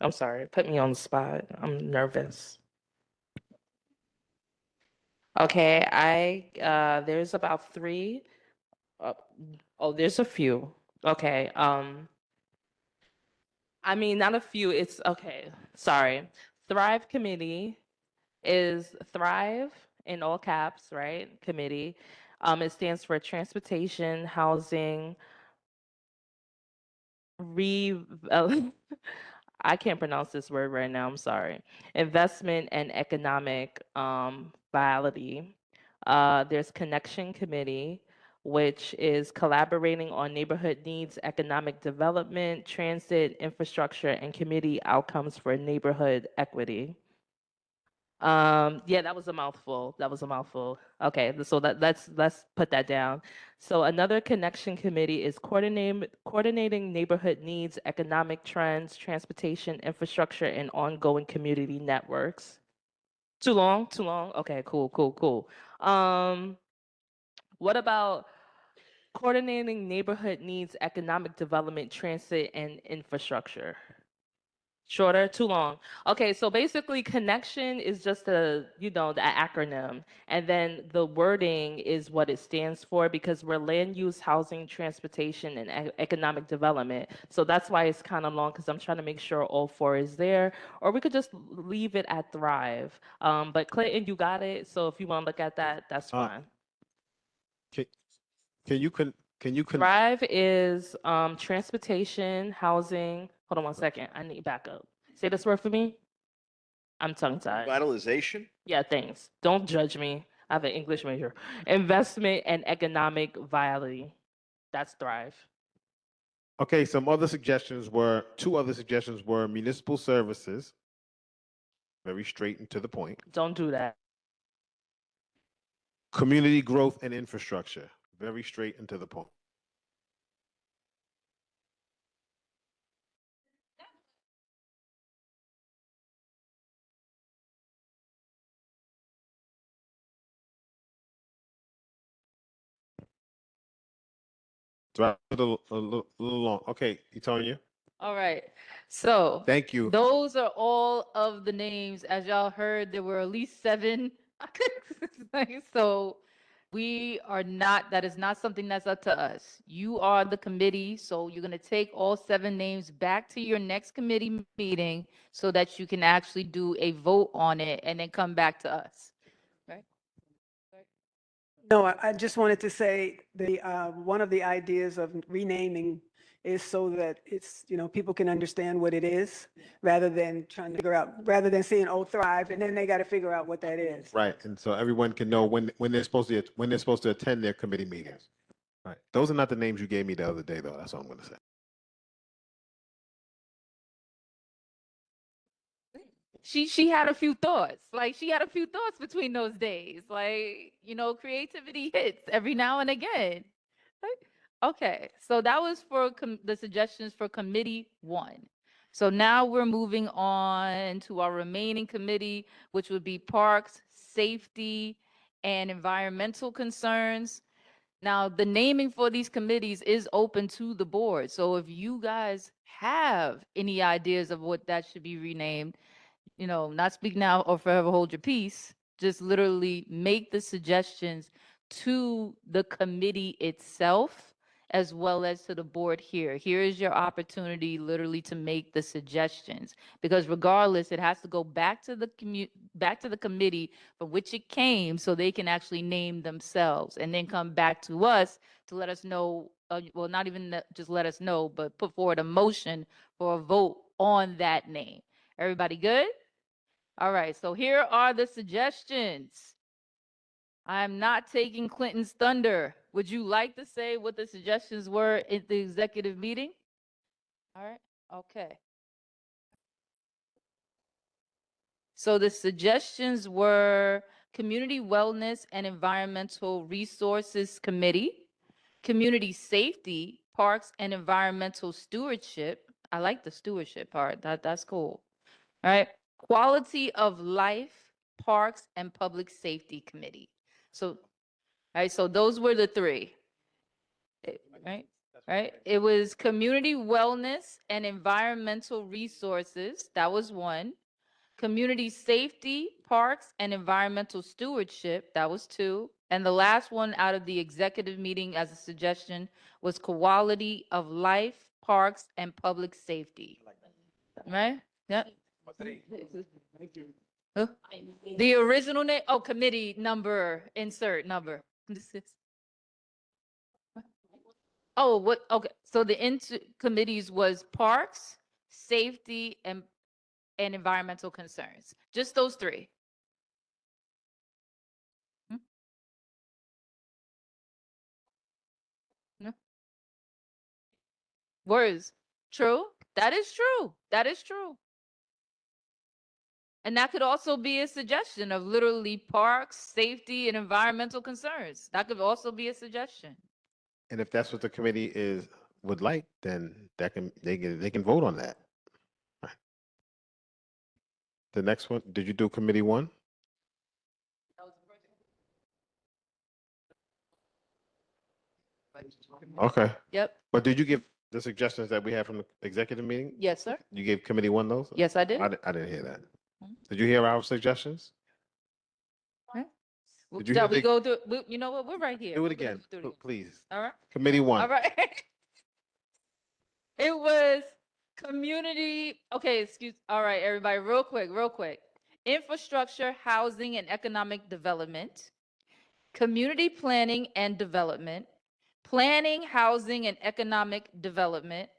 I'm sorry. Put me on the spot. I'm nervous. Okay, there's about 3. There's a few. Okay. I mean, not a few. It's okay. Sorry. Thrive Committee is Thrive in all caps, right? Committee. It stands for Transportation, Housing, Re. I can't pronounce this word right now. I'm sorry. Investment and Economic Viability. There's Connection Committee, which is collaborating on neighborhood needs, economic development, transit, infrastructure, and community outcomes for neighborhood equity. Yeah, that was a mouthful. Okay, so let's put that down. So another connection committee is coordinating neighborhood needs, economic trends, transportation, infrastructure, and ongoing community networks. Too long? Okay, cool. What about coordinating neighborhood needs, economic development, transit, and infrastructure? Shorter, too long. Okay, so basically connection is just the acronym. And then the wording is what it stands for, because we're land use, housing, transportation, and economic development. So that's why it's kind of long, because I'm trying to make sure all 4 is there. Or we could just leave it at Thrive. But Clinton, you got it. So if you want to look at that, that's fine. Can you Thrive is transportation, housing. Hold on one second. I need backup. Say this word for me. I'm tongue-tied. Vitalization? Yeah, thanks. Don't judge me. I have an English major. Investment and economic viability. That's Thrive. Okay, two other suggestions were municipal services, very straight and to the point. Don't do that. Community growth and infrastructure, very straight and to the point. A little long. Okay, Etonia. All right. So Thank you. those are all of the names. As y'all heard, there were at least 7. So We are not, that is not something that's up to us. You are the committee, so you're going to take all 7 names back to your next committee meeting so that you can actually do a vote on it and then come back to us. Right? No, I just wanted to say one of the ideas of renaming is so that it's, people can understand what it is rather than trying to figure out, rather than seeing Oh Thrive and then they got to figure out what that is. Right, and so everyone can know when they're supposed to attend their committee meetings. Right, those are not the names you gave me the other day, though. That's all I'm going to say. She had a few thoughts. Like she had a few thoughts between those days. Like, creativity hits every now and again. Like, okay, so that was for the suggestions for committee 1. So now we're moving on to our remaining committee, which would be parks, safety, and environmental concerns. Now, the naming for these committees is open to the board. So if you guys have any ideas of what that should be renamed, not speak now or forever hold your peace. Just literally make the suggestions to the committee itself as well as to the board here. Here is your opportunity literally to make the suggestions because regardless, it has to go back to the back to the committee from which it came so they can actually name themselves and then come back to us to let us know, well, not even just let us know, but put forward a motion for a vote on that name. Everybody good? All right, so here are the suggestions. I'm not taking Clinton's thunder. Would you like to say what the suggestions were at the executive meeting? All right, okay. So the suggestions were Community Wellness and Environmental Resources Committee, Community Safety, Parks and Environmental Stewardship. I like the stewardship part. That's cool. All right. Quality of Life, Parks and Public Safety Committee. So, all right, so those were the 3. Right? Right? It was Community Wellness and Environmental Resources. That was 1. Community Safety, Parks and Environmental Stewardship. That was 2. And the last one out of the executive meeting as a suggestion was Quality of Life, Parks and Public Safety. Right? Yeah. Huh? The original name? Oh, committee number, insert number. This is. Oh, what? Okay. So the committees was parks, safety, and environmental concerns. Just those 3. Hmm? No? Words. True. That is true. That is true. And that could also be a suggestion of literally parks, safety, and environmental concerns. That could also be a suggestion. And if that's what the committee would like, then they can vote on that. Right. The next one, did you do committee 1? Okay. Yep. But did you give the suggestions that we had from the executive meeting? Yes, sir. You gave committee 1 those? Yes, I did. I didn't hear that. Did you hear our suggestions? Did you Shall hear we the- go through? You know what? We're right here. Do We're it gonna again, do it again. please. All right. Committee 1. All right. It was community. Okay, excuse. All right, everybody, real quick, real quick. Infrastructure, housing, and economic development, community planning and development, planning, housing, and economic development,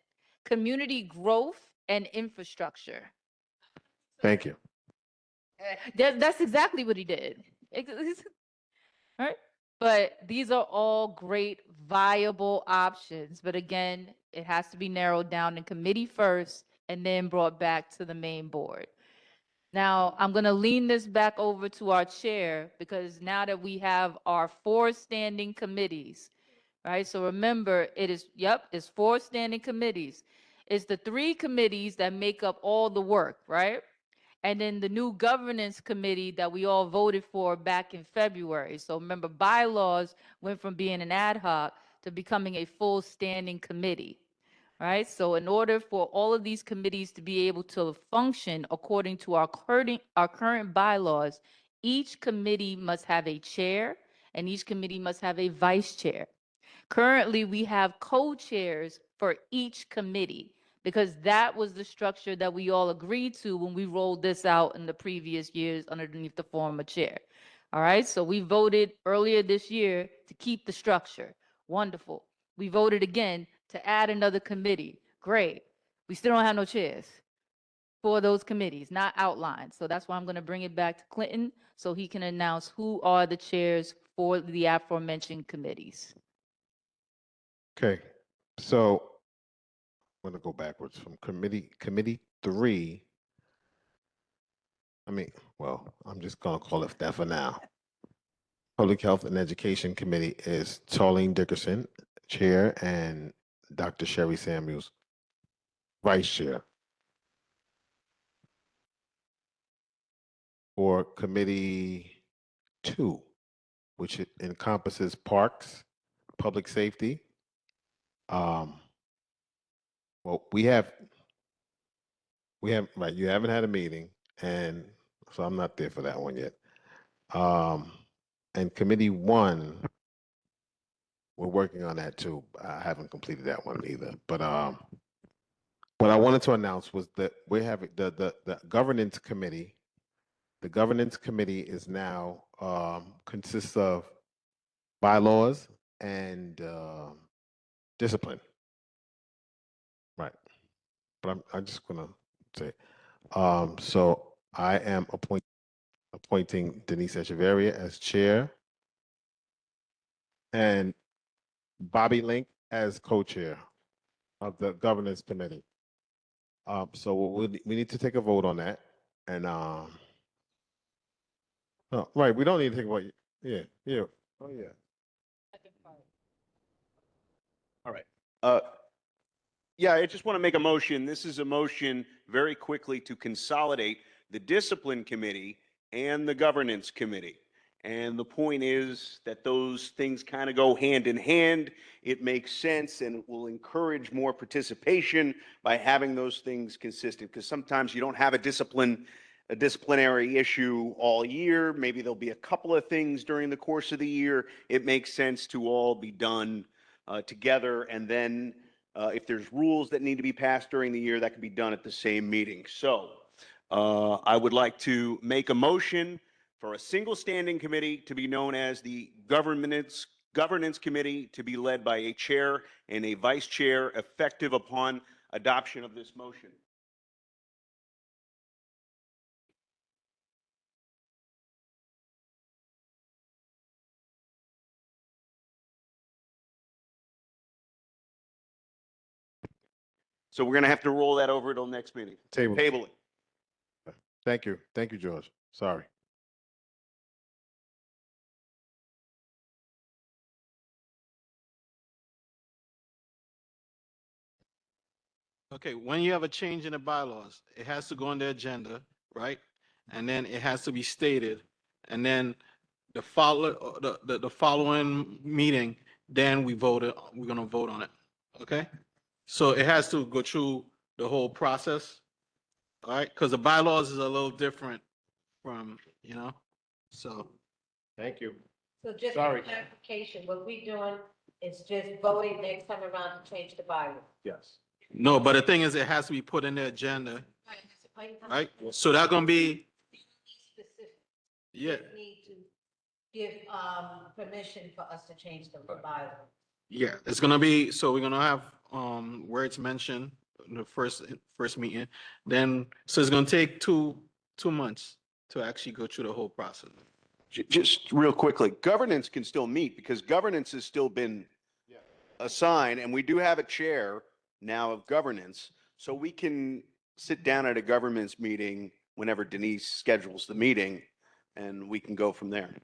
community growth, and infrastructure. Thank you. That's exactly what he did. Right? But these are all great, viable options. But again, it has to be narrowed down in committee first and then brought back to the main board. Now, I'm going to lean this back over to our chair because now that we have our 4 standing committees, right? So remember, it's 4 standing committees. It's the 3 committees that make up all the work, right? And then the new governance committee that we all voted for back in February. So remember, bylaws went from being an ad hoc to becoming a full standing committee. Right? So in order for all of these committees to be able to function according to our current bylaws, each committee must have a chair and each committee must have a vice chair. Currently, we have co-chairs for each committee because that was the structure that we all agreed to when we rolled this out in the previous years underneath the former chair. All right, so we voted earlier this year to keep the structure. Wonderful. We voted again to add another committee. Great. We still don't have no chairs for those committees, not outlined. So that's why I'm going to bring it back to Clinton so he can announce who are the chairs for the aforementioned committees. Okay, so I'm gonna go backwards from committee 3. Well, I'm just gonna call it that for now. Public Health and Education Committee is Tolene Dickerson, Chair, and Dr. Sherry Samuels, Vice Chair. For Committee 2, which encompasses Parks, Public Safety. Well, right, you haven't had a meeting, and so I'm not there for that one yet. And Committee 1, we're working on that too. I haven't completed that one either. But what I wanted to announce was that we're having the governance committee. The governance committee is now consists of bylaws and discipline. Right. But I'm just gonna say, so I am appointing Denise Echeverria as chair and Bobby Link as co-chair of the governance committee. So we need to take a vote on that. And no, right, we don't need to take a vote. Yeah, yeah, oh yeah. All right. Yeah, I just want to make a motion. This is a motion very quickly to consolidate the discipline committee and the governance committee. And the point is that those things kind of go hand in hand. It makes sense and it will encourage more participation by having those things consistent. Because sometimes you don't have a disciplinary issue all year. Maybe there'll be a couple of things during the course of the year. It makes sense to all be done together, and then if there's rules that need to be passed during the year, that can be done at the same meeting. So I would like to make a motion for a single standing committee to be known as the governance committee, to be led by a chair and a vice chair, effective upon adoption of this motion. So we're going to have to roll that over till next meeting. Table. Table it. Thank you, George. Sorry. Okay, when you have a change in the bylaws, it has to go on the agenda, right? And then it has to be stated, and then the following meeting, then we're gonna vote on it, okay? So it has to go through the whole process, all right? Because the bylaws is a little different from, so. Thank you. So just Sorry. for clarification, what we're doing is just voting next time around to change the bylaw. Yes. No, but the thing is, it has to be put in the agenda, right? So that's gonna be, yeah. Need to give permission for us to change the bylaw. Yeah, it's gonna be, so we're gonna have, where it's mentioned in the first meeting, then, so it's gonna take two months to actually go through the whole process. Just real quickly, governance can still meet because governance has still been assigned, and we do have a chair now of governance, so we can sit down at a governance meeting whenever Denise schedules the meeting, and we can go from there.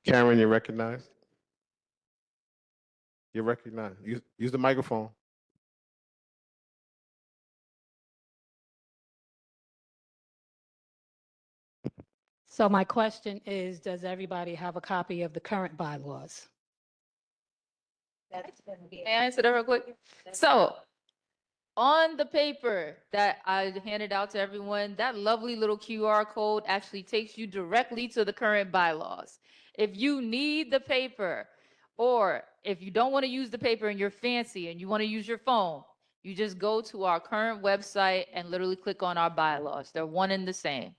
Karen, you're recognized. You're recognized. Use the microphone. So my question is, does everybody have a copy of the current bylaws? That's going to be. May I answer that real quick? So on the paper that I handed out to everyone, that lovely little QR code actually takes you directly to the current bylaws. If you need the paper, or if you don't want to use the paper and you're fancy and you want to use your phone, you just go to our current website and literally click on our bylaws. They're one and the same.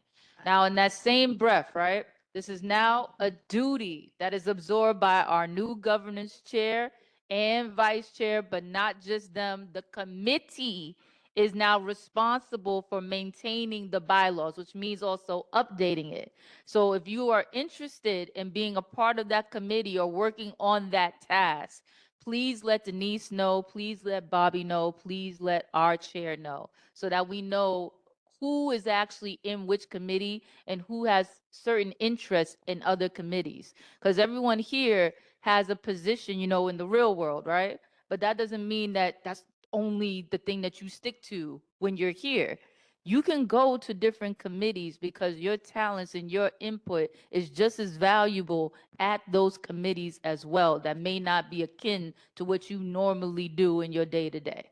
Now, in that same breath, right? This is now a duty that is absorbed by our new governance chair and vice chair, but not just them. The committee is now responsible for maintaining the bylaws, which means also updating it. So if you are interested in being a part of that committee or working on that task, please let Denise know, please let Bobby know, please let our chair know, so that we know who is actually in which committee and who has certain interests in other committees. Because everyone here has a position, you know, in the real world, right? But that doesn't mean that that's only the thing that you stick to when you're here. You can go to different committees because your talents and your input is just as valuable at those committees as well, that may not be akin to what you normally do in your day to day.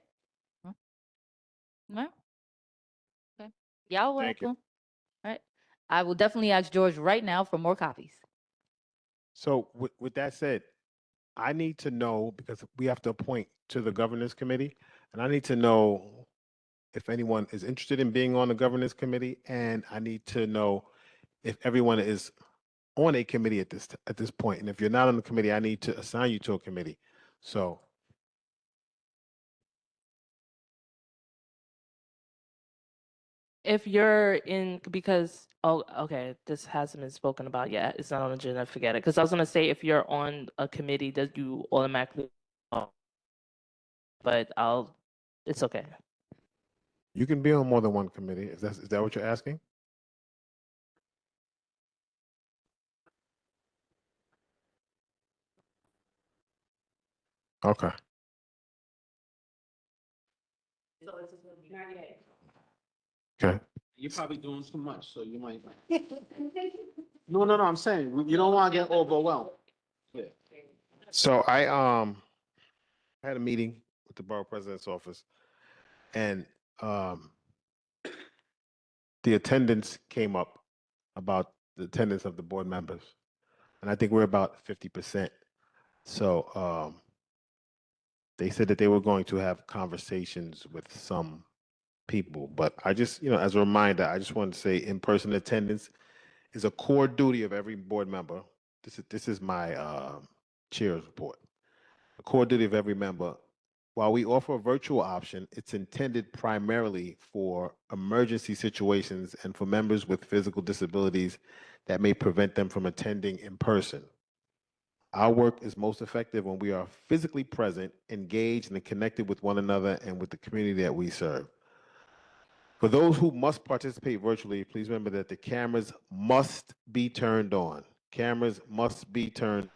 Right? Okay. Y'all Thank you. welcome. All right. I will definitely ask George right now for more copies. So with that said, I need to know, because we have to appoint to the governance committee, and I need to know if anyone is interested in being on the governance committee, and I need to know if everyone is on a committee at this point. And if you're not on the committee, I need to assign you to a committee. So If you're in, because, oh, okay, this hasn't been spoken about yet. It's not on the agenda. Forget it. Because I was gonna say, if you're on a committee, that you automatically, but it's okay. you can be on more than one committee. Is that what you're asking? Okay. Okay. You're probably doing too much, so you might. No, I'm saying, you don't want to get overwhelmed. Yeah. So I had a meeting with the borough president's office, and the attendance came up about the attendance of the board members, and I think we're about 50%. So they said that they were going to have conversations with some people, but I just, as a reminder, I just wanted to say in-person attendance is a core duty of every board member. This is my chair's report. A core duty of every member. While we offer a virtual option, it's intended primarily for emergency situations and for members with physical disabilities that may prevent them from attending in person. Our work is most effective when we are physically present, engaged, and connected with one another and with the community that we serve. For those who must participate virtually, please remember that the cameras must be turned on. Cameras must be turned.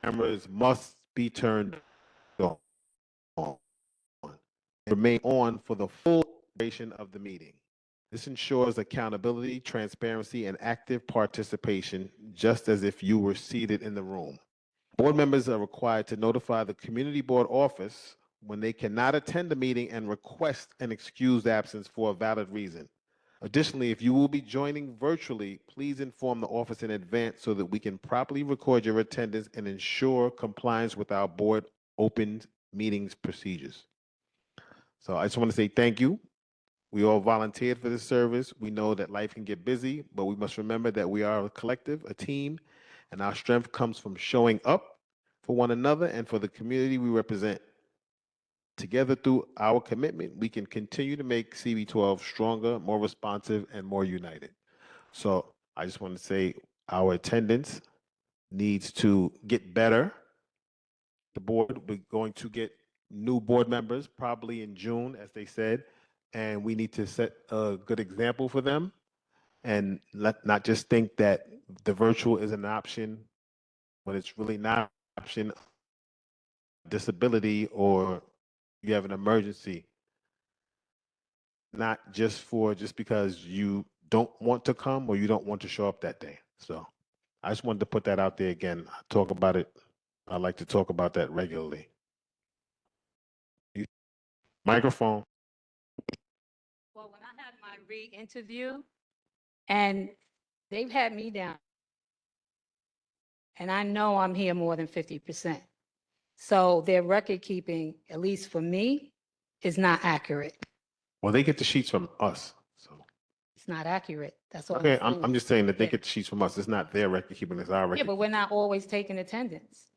Cameras must be turned on. Remain on for the full duration of the meeting. This ensures accountability, transparency, and active participation, just as if you were seated in the room. Board members are required to notify the community board office when they cannot attend the meeting and request an excused absence for a valid reason. Additionally, if you will be joining virtually, please inform the office in advance so that we can properly record your attendance and ensure compliance with our board open meetings procedures. So I just want to say thank you. We all volunteered for this service. We know that life can get busy, but we must remember that we are a collective, a team, and our strength comes from showing up for one another and for the community we represent. Together, through our commitment, we can continue to make CB12 stronger, more responsive, and more united. So I just want to say our attendance needs to get better. The board, we're going to get new board members probably in June, as they said, and we need to set a good example for them and not just think that the virtual is an option when it's really not an option. Disability or you have an emergency, not just because you don't want to come or you don't want to show up that day. So I just wanted to put that out there again. I talk about it. I like to talk about that regularly. Microphone. Well, when I had my re-interview, and they've had me down, and I know I'm here more than 50%. So their record keeping, at least for me, is not accurate. Well, they get the sheets from us. So It's not accurate. That's all okay, I'm I'm saying. just saying that they Yeah. get the sheets from us. It's not their record keeping, it's our Yeah, record. but we're not always taking attendance.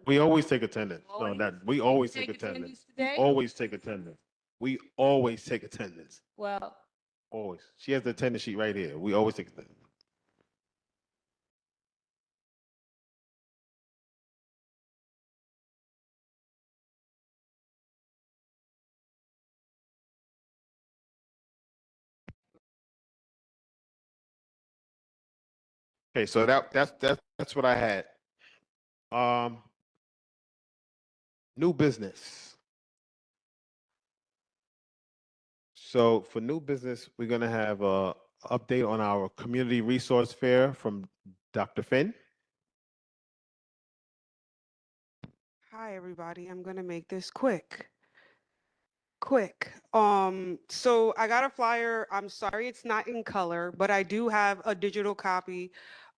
We always take attendance. So Always? that we always You take take attendance. attendance today? Always take attendance. We always take attendance. Well, Always. She has the attendance sheet right here. We always take attendance. Okay, so that's what I had. New business. So for new business, we're gonna have a update on our community resource fair from Dr. Finn. Hi, everybody. I'm gonna make this quick. So I got a flyer. I'm sorry it's not in color, but I do have a digital copy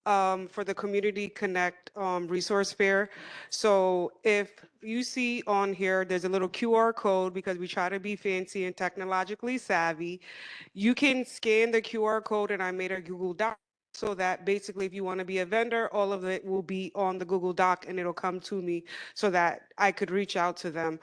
for the Community Connect resource fair. So if you see on here, there's a little QR code because we try to be fancy and technologically savvy. You can scan the QR code, and I made a Google Doc so that basically if you want to be a vendor, all of it will be on the Google Doc and it'll come to me so that I could reach out to them.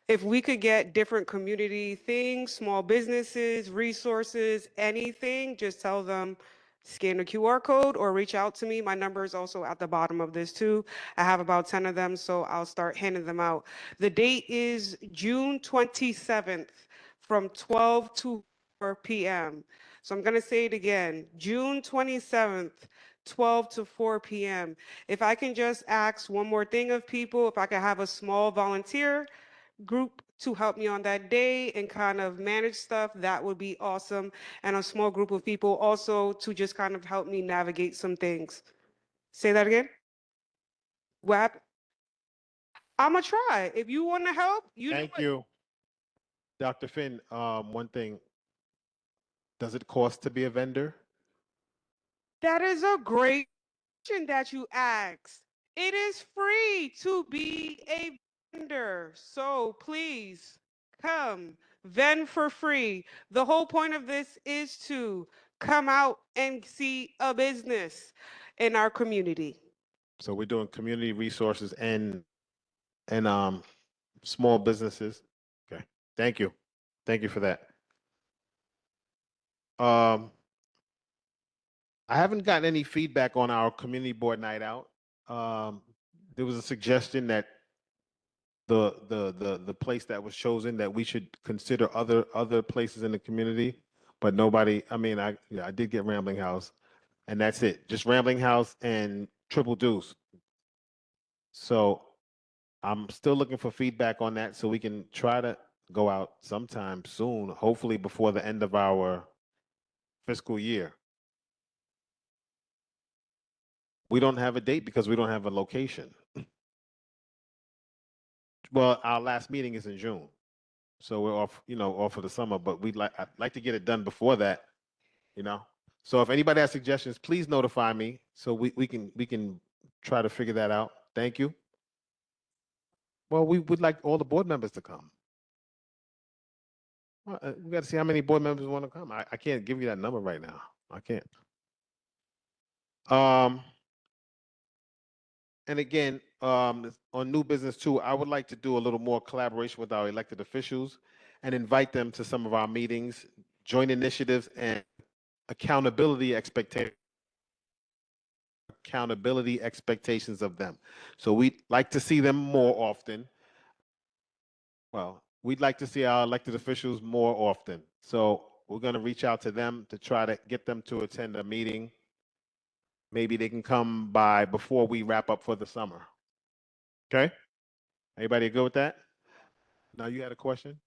If we could get different community things, small businesses, resources, anything, just tell them scan the QR code or reach out to me. My number is also at the bottom of this too. I have about 10 of them, so I'll start handing them out. The date is June 27th from 12 to 4 p.m. So I'm going to say it again, June 27th, 12 to 4 p.m. If I can just ask one more thing of people, if I could have a small volunteer group to help me on that day and kind of manage stuff, that would be awesome. And a small group of people also to just kind of help me navigate some things. Say that again? What? I'm gonna try. If you want to help, you know Thank what? you. Dr. Finn, one thing, does it cost to be a vendor? That is a great question that you asked. It is free to be a vendor. So please come vend for free. The whole point of this is to come out and see a business in our community. So we're doing community resources and small businesses. Okay. Thank you. Thank you for that. I haven't gotten any feedback on our community board night out. There was a suggestion that the place that was chosen that we should consider other places in the community, but nobody. I mean, I did get Rambling House, and that's it. Just Rambling House and Triple Deuce. So I'm still looking for feedback on that, so we can try to go out sometime soon. Hopefully before the end of our fiscal year. We don't have a date because we don't have a location. Well, our last meeting is in June, so we're off for the summer. But I'd like to get it done before that, you know. So if anybody has suggestions, please notify me so we can try to figure that out. Thank you. Well, we would like all the board members to come. Well, we got to see how many board members want to come. I can't give you that number right now. I can't. And again, on new business too, I would like to do a little more collaboration with our elected officials and invite them to some of our meetings, joint initiatives, and accountability expectations of them. So we'd like to see them more often. Well, we'd like to see our elected officials more often. So we're going to reach out to them to try to get them to attend a meeting. Maybe they can come by before we wrap up for the summer. Okay? Anybody good with that? Now you had a question?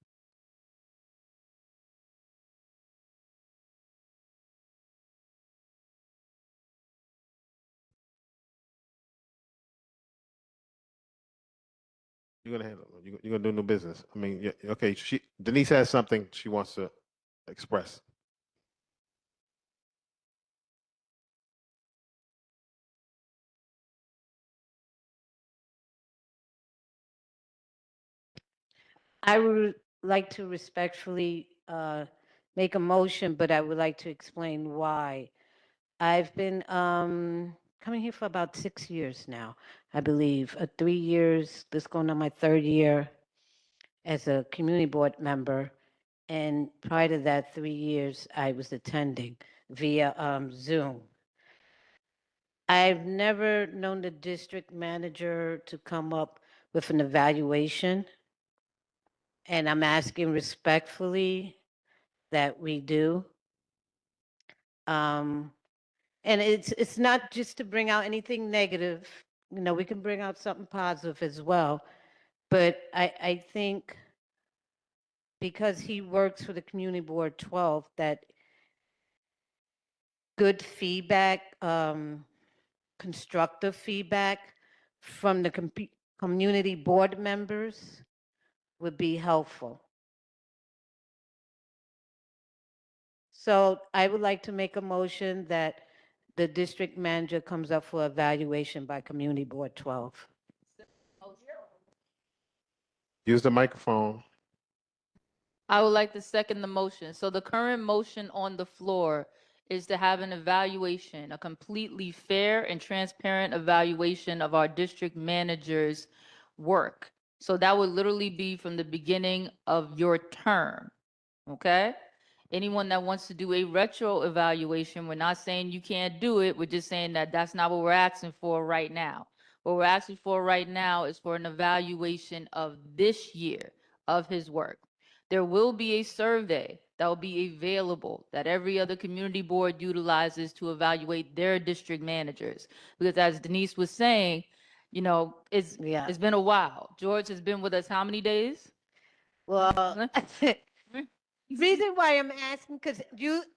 You're gonna handle it. You're gonna do new business. I mean, yeah, okay, Denise has something she wants to express. I would like to respectfully make a motion, but I would like to explain why. I've been coming here for about 6 years now, I believe. 3 years, this going on my third year as a community board member. And prior to that, 3 years, I was attending via Zoom. I've never known the district manager to come up with an evaluation. And I'm asking respectfully that we do. And it's not just to bring out anything negative. You know, we can bring out something positive as well. But I think because he works for the Community Board 12, that good feedback, constructive feedback from the community board members would be helpful. So I would like to make a motion that the district manager comes up for evaluation by Community Board 12. Use the microphone. I would like to second the motion. So the current motion on the floor is to have an evaluation, a completely fair and transparent evaluation of our district manager's work. So that would literally be from the beginning of your term, okay? Anyone that wants to do a retro evaluation, we're not saying you can't do it. We're just saying that that's not what we're asking for right now. What we're asking for right now is for an evaluation of this year of his work. There will be a survey that will be available that every other community board utilizes to evaluate their district managers. Because as Denise was saying, you know, it's been a while. George has been with us how many days? Well, reason why I'm asking, because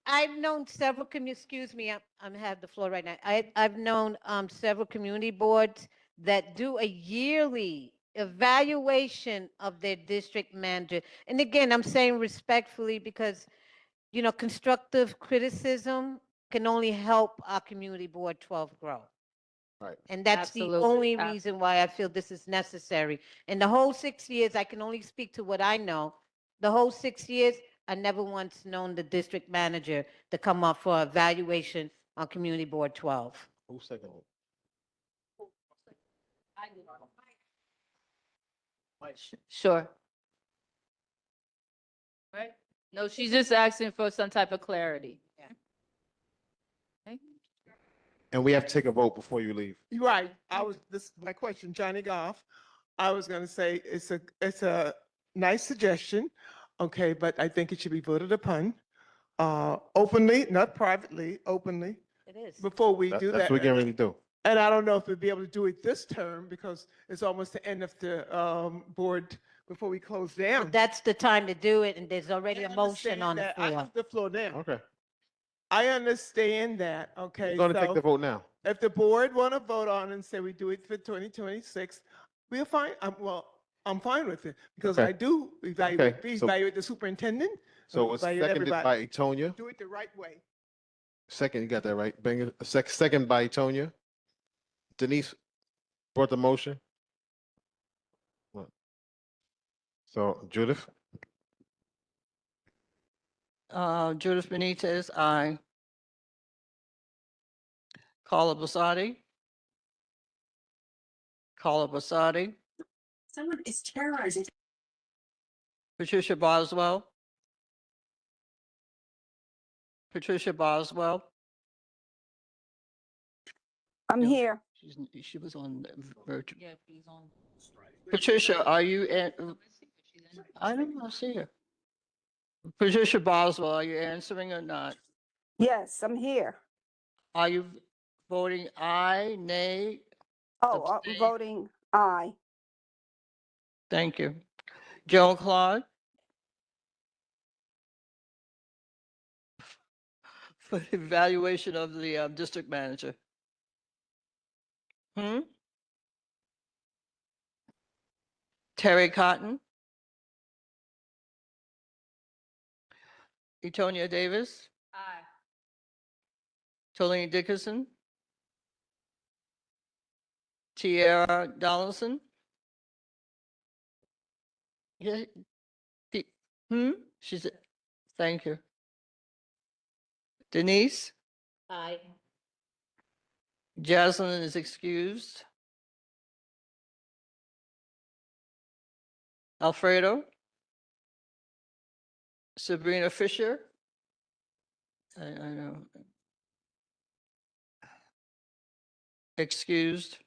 I've known several excuse me, I'm have the floor right now. I've known several community boards that do a yearly evaluation of their district manager. And again, I'm saying respectfully because, you know, constructive criticism can only help our community board 12 grow. Right. And that's the only reason why I feel this is necessary. In the whole 6 years, I can only speak to what I know. The whole 6 years, I never once known the district manager to come up for evaluation on Community Board 12. Who's second? Sure. Right? No, she's just asking for some type of clarity. And we have to take a vote before you leave. You're right. This is my question, Johnny Goff. I was gonna say it's a nice suggestion, okay, but I think it should be voted upon openly, not privately, openly. It is. Before we do That's that. what we can really do. And I don't know if we'll be able to do it this term because it's almost the end of the board before we close down. That's the time to do it, and there's already a motion on the that. I floor. have the floor now. Okay. I understand that, okay? We're going to take the vote now. If the board want to vote on and say we do it for 2026, we're fine. I'm fine with it because Okay. I do evaluate, Okay, we so- evaluate the superintendent. So we it was evaluate seconded by everybody. Etonia. Do it the right way. Second, you got that right. Bring it, second by Etonia. Denise brought the motion. What? So Judith, Judith Benitez, aye. Carla Basadi. Carla Basadi. Someone is terrorizing. Patricia Boswell. Patricia Boswell. I'm here. She was on virtual. Yeah, she's on. Patricia, are you in? I don't know, I see her. Patricia Boswell, are you answering or not? Yes, I'm here. Are you voting aye, nay? Oh, I'm abstain? voting aye. Thank you. Joan Claude? For the evaluation of the district manager. Terry Cotton. Etonia Davis. Aye. Tolene Dickerson. Tiara Donaldson. Yeah. She's, thank you. Denise. Aye. Jocelyn is excused. Alfredo. Sabrina Fisher. I know. Excused.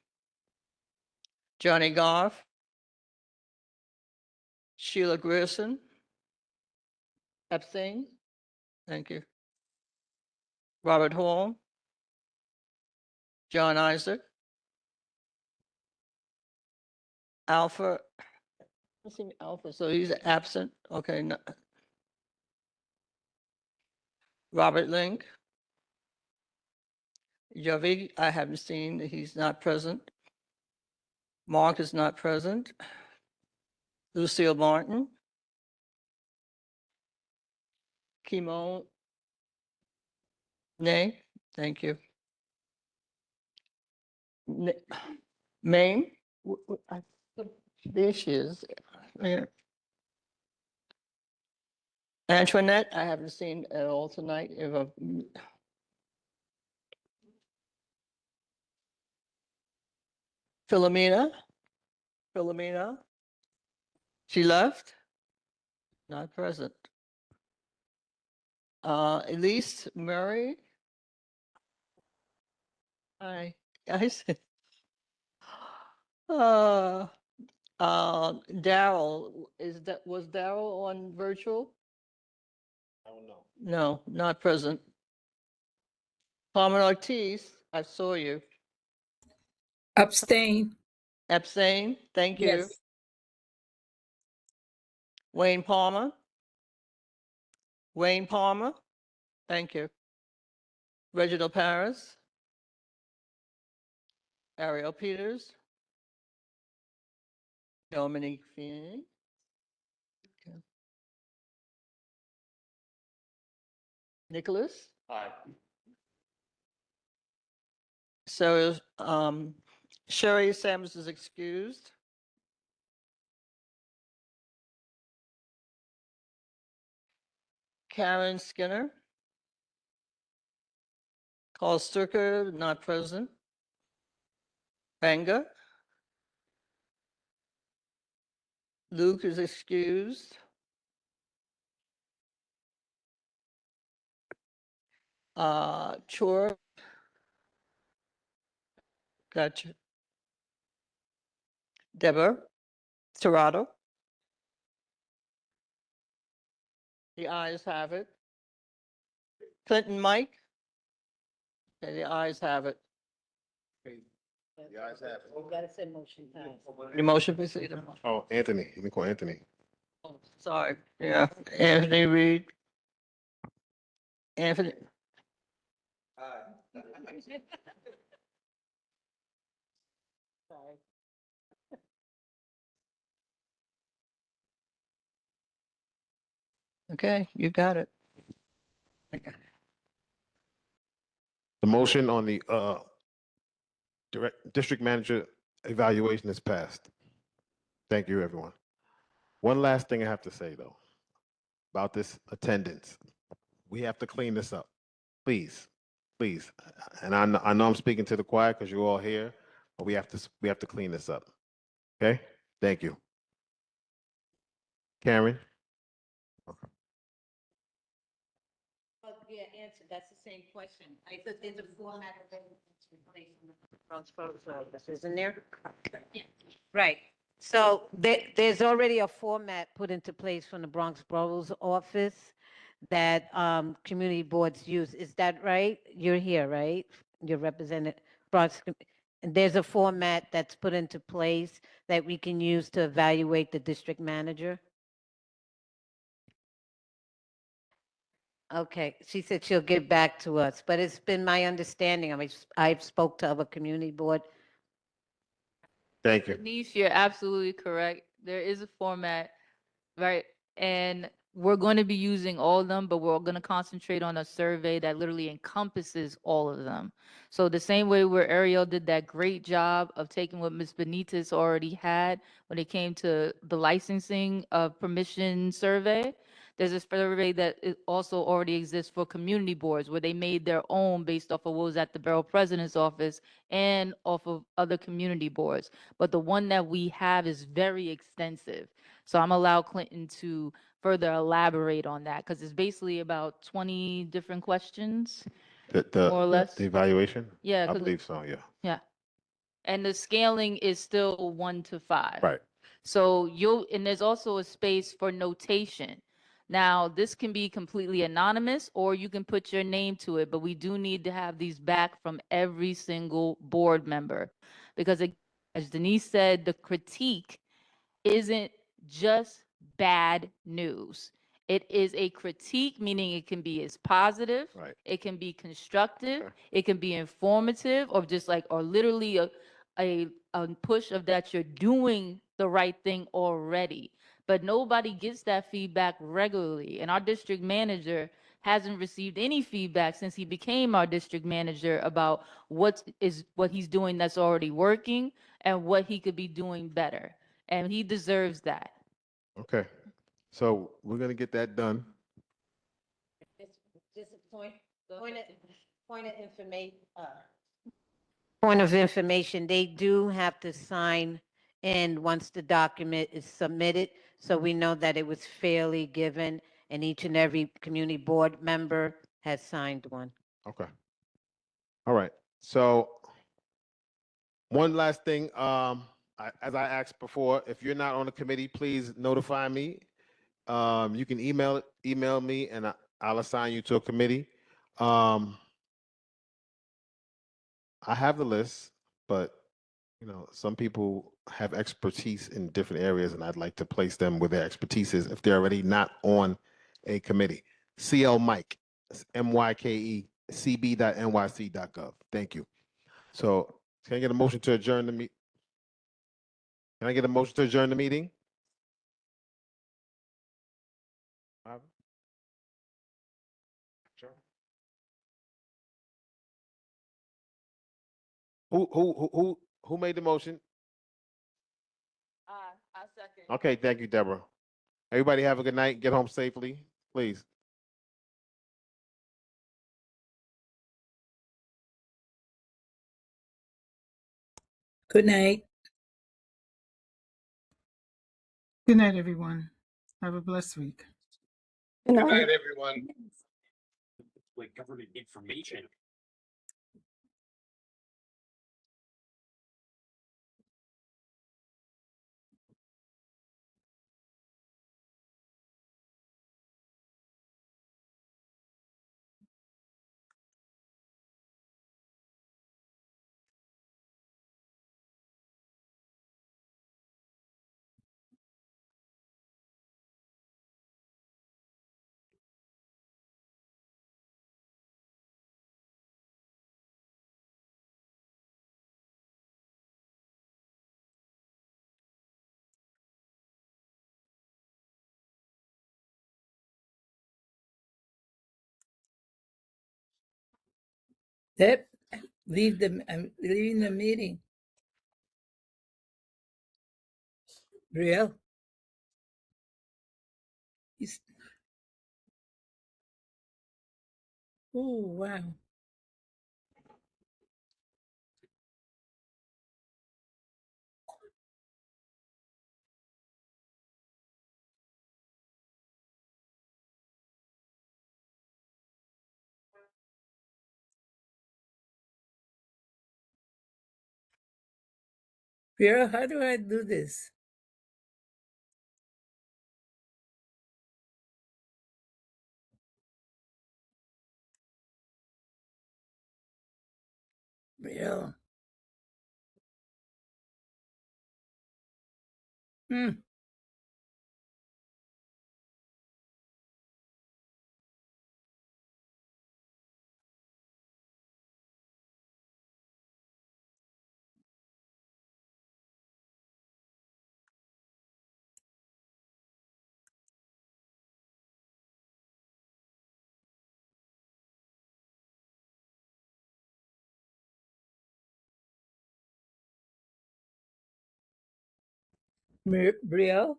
Johnny Goff. Sheila Grierson. Abstain. Thank you. Robert Hall. John Isaac. Alpha. I see Alpha, so he's absent. Okay. No. Robert Link. Javi, I haven't seen, he's not present. Mark is not present. Lucille Martin. Chemo. Nay, thank you. Maine. There she is. Yeah. Antoinette, I haven't seen at all tonight. Philomena. Philomena. She left. Not present. Elise Murray. Hi. I said. Daryl, was Daryl on virtual? I don't know. No, not present. Carmen Ortiz, I saw you. Abstain. Abstain, thank you. Yes. Wayne Palmer. Wayne Palmer, thank you. Reginald Paris. Ariel Peters. Dominique Feeney. Okay. Nicholas. Aye. So, Sherry Sams is excused. Karen Skinner. Carl Sturker, not present. Banga. Luke is excused. Chor. Gotcha. Deborah Torado. The ayes have it. Clinton Mike. Okay, the ayes have it. The ayes have it. You gotta say motion passed. Your motion proceed. Oh, Anthony. Let me call Anthony. Oh, sorry. Yeah, Anthony Reed. Anthony. Sorry. Okay, you got it. The motion on the district manager evaluation is passed. Thank you, everyone. One last thing I have to say, though, about this attendance. We have to clean this up. Please, please. And I know I'm speaking to the choir because you're all here, but we have to clean this up. Okay? Thank you. Karen? Yeah, answer, that's the same question. I thought there's a format of Bronx Borough Office, isn't there? Right. So there's already a format put into place from the Bronx Borough's office that community boards use. Is that right? You're here, right? You're represented Bronx. And there's a format that's put into place that we can use to evaluate the district manager? Okay, she said she'll get back to us, but it's been my understanding, I've spoke to other community board. Thank you. Denise, you're absolutely correct. There is a format, right? And we're going to be using all of them, but we're going to concentrate on a survey that literally encompasses all of them. So the same way where Ariel did that great job of taking what Ms. Benitez already had when it came to the licensing of permission survey, there's a survey that also already exists for community boards where they made their own based off of what was at the borough president's office and off of other community boards. But the one that we have is very extensive. So I'm allow Clinton to further elaborate on that because it's basically about 20 different questions, more or less. The evaluation? Yeah, I 'cause it- believe so, yeah. Yeah. And the scaling is still 1 to 5. Right. So and there's also a space for notation. Now, this can be completely anonymous or you can put your name to it, but we do need to have these back from every single board member. Because as Denise said, the critique isn't just bad news. It is a critique, meaning it can be as positive, Right. it can be constructive, it can be informative, or just like, or literally a push of that you're doing the right thing already. But nobody gets that feedback regularly. And our district manager hasn't received any feedback since he became our district manager about what he's doing that's already working and what he could be doing better. And he deserves that. Okay. So we're gonna get that done. Just a point of information, point of information, they do have to sign in once the document is submitted, so we know that it was fairly given, and each and every community board member has signed one. Okay. All right. So one last thing, as I asked before, if you're not on the committee, please notify me. You can email me, and I'll assign you to a committee. I have the list, but some people have expertise in different areas, and I'd like to place them where their expertise is if they're already not on a committee. CL Mike, MYKE, cb.nyc.gov. Thank you. So, can I get a motion to adjourn the meeting? Can I get a motion to adjourn the meeting? Who made the motion? I second. Okay, thank you, Deborah. Everybody have a good night. Get home safely, please. Good night. Good night, everyone. Have a blessed week. Good Good night. night, everyone. Like government information. Yep. I'm leaving the meeting. Real. Oh, wow. Real, how do I do this? Real. Hmm. Brielle?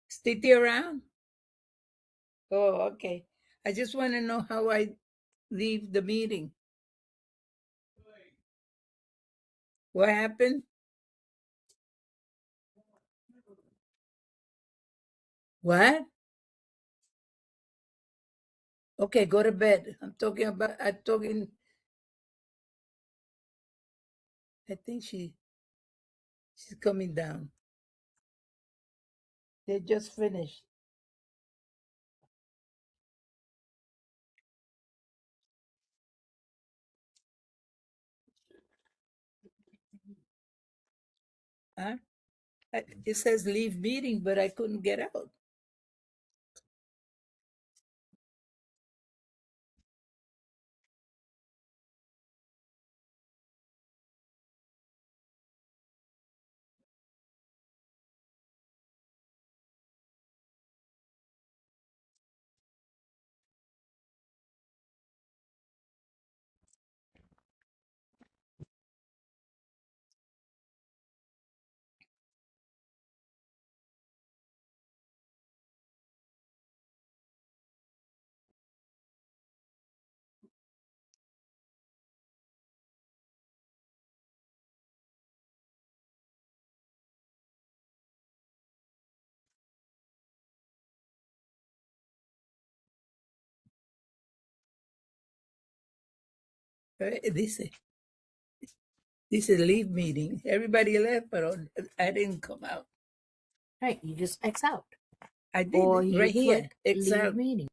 Sticky around? Oh, okay. I just want to know how I leave the meeting. What happened? What? Okay, go to bed. I'm talking, I think she's coming down. They just finished. Huh? It says leave meeting, but I couldn't get out. This is leave meeting. Everybody left, but I didn't come out. Right, you just X out. I did Or it you right here. click X leave out. meeting.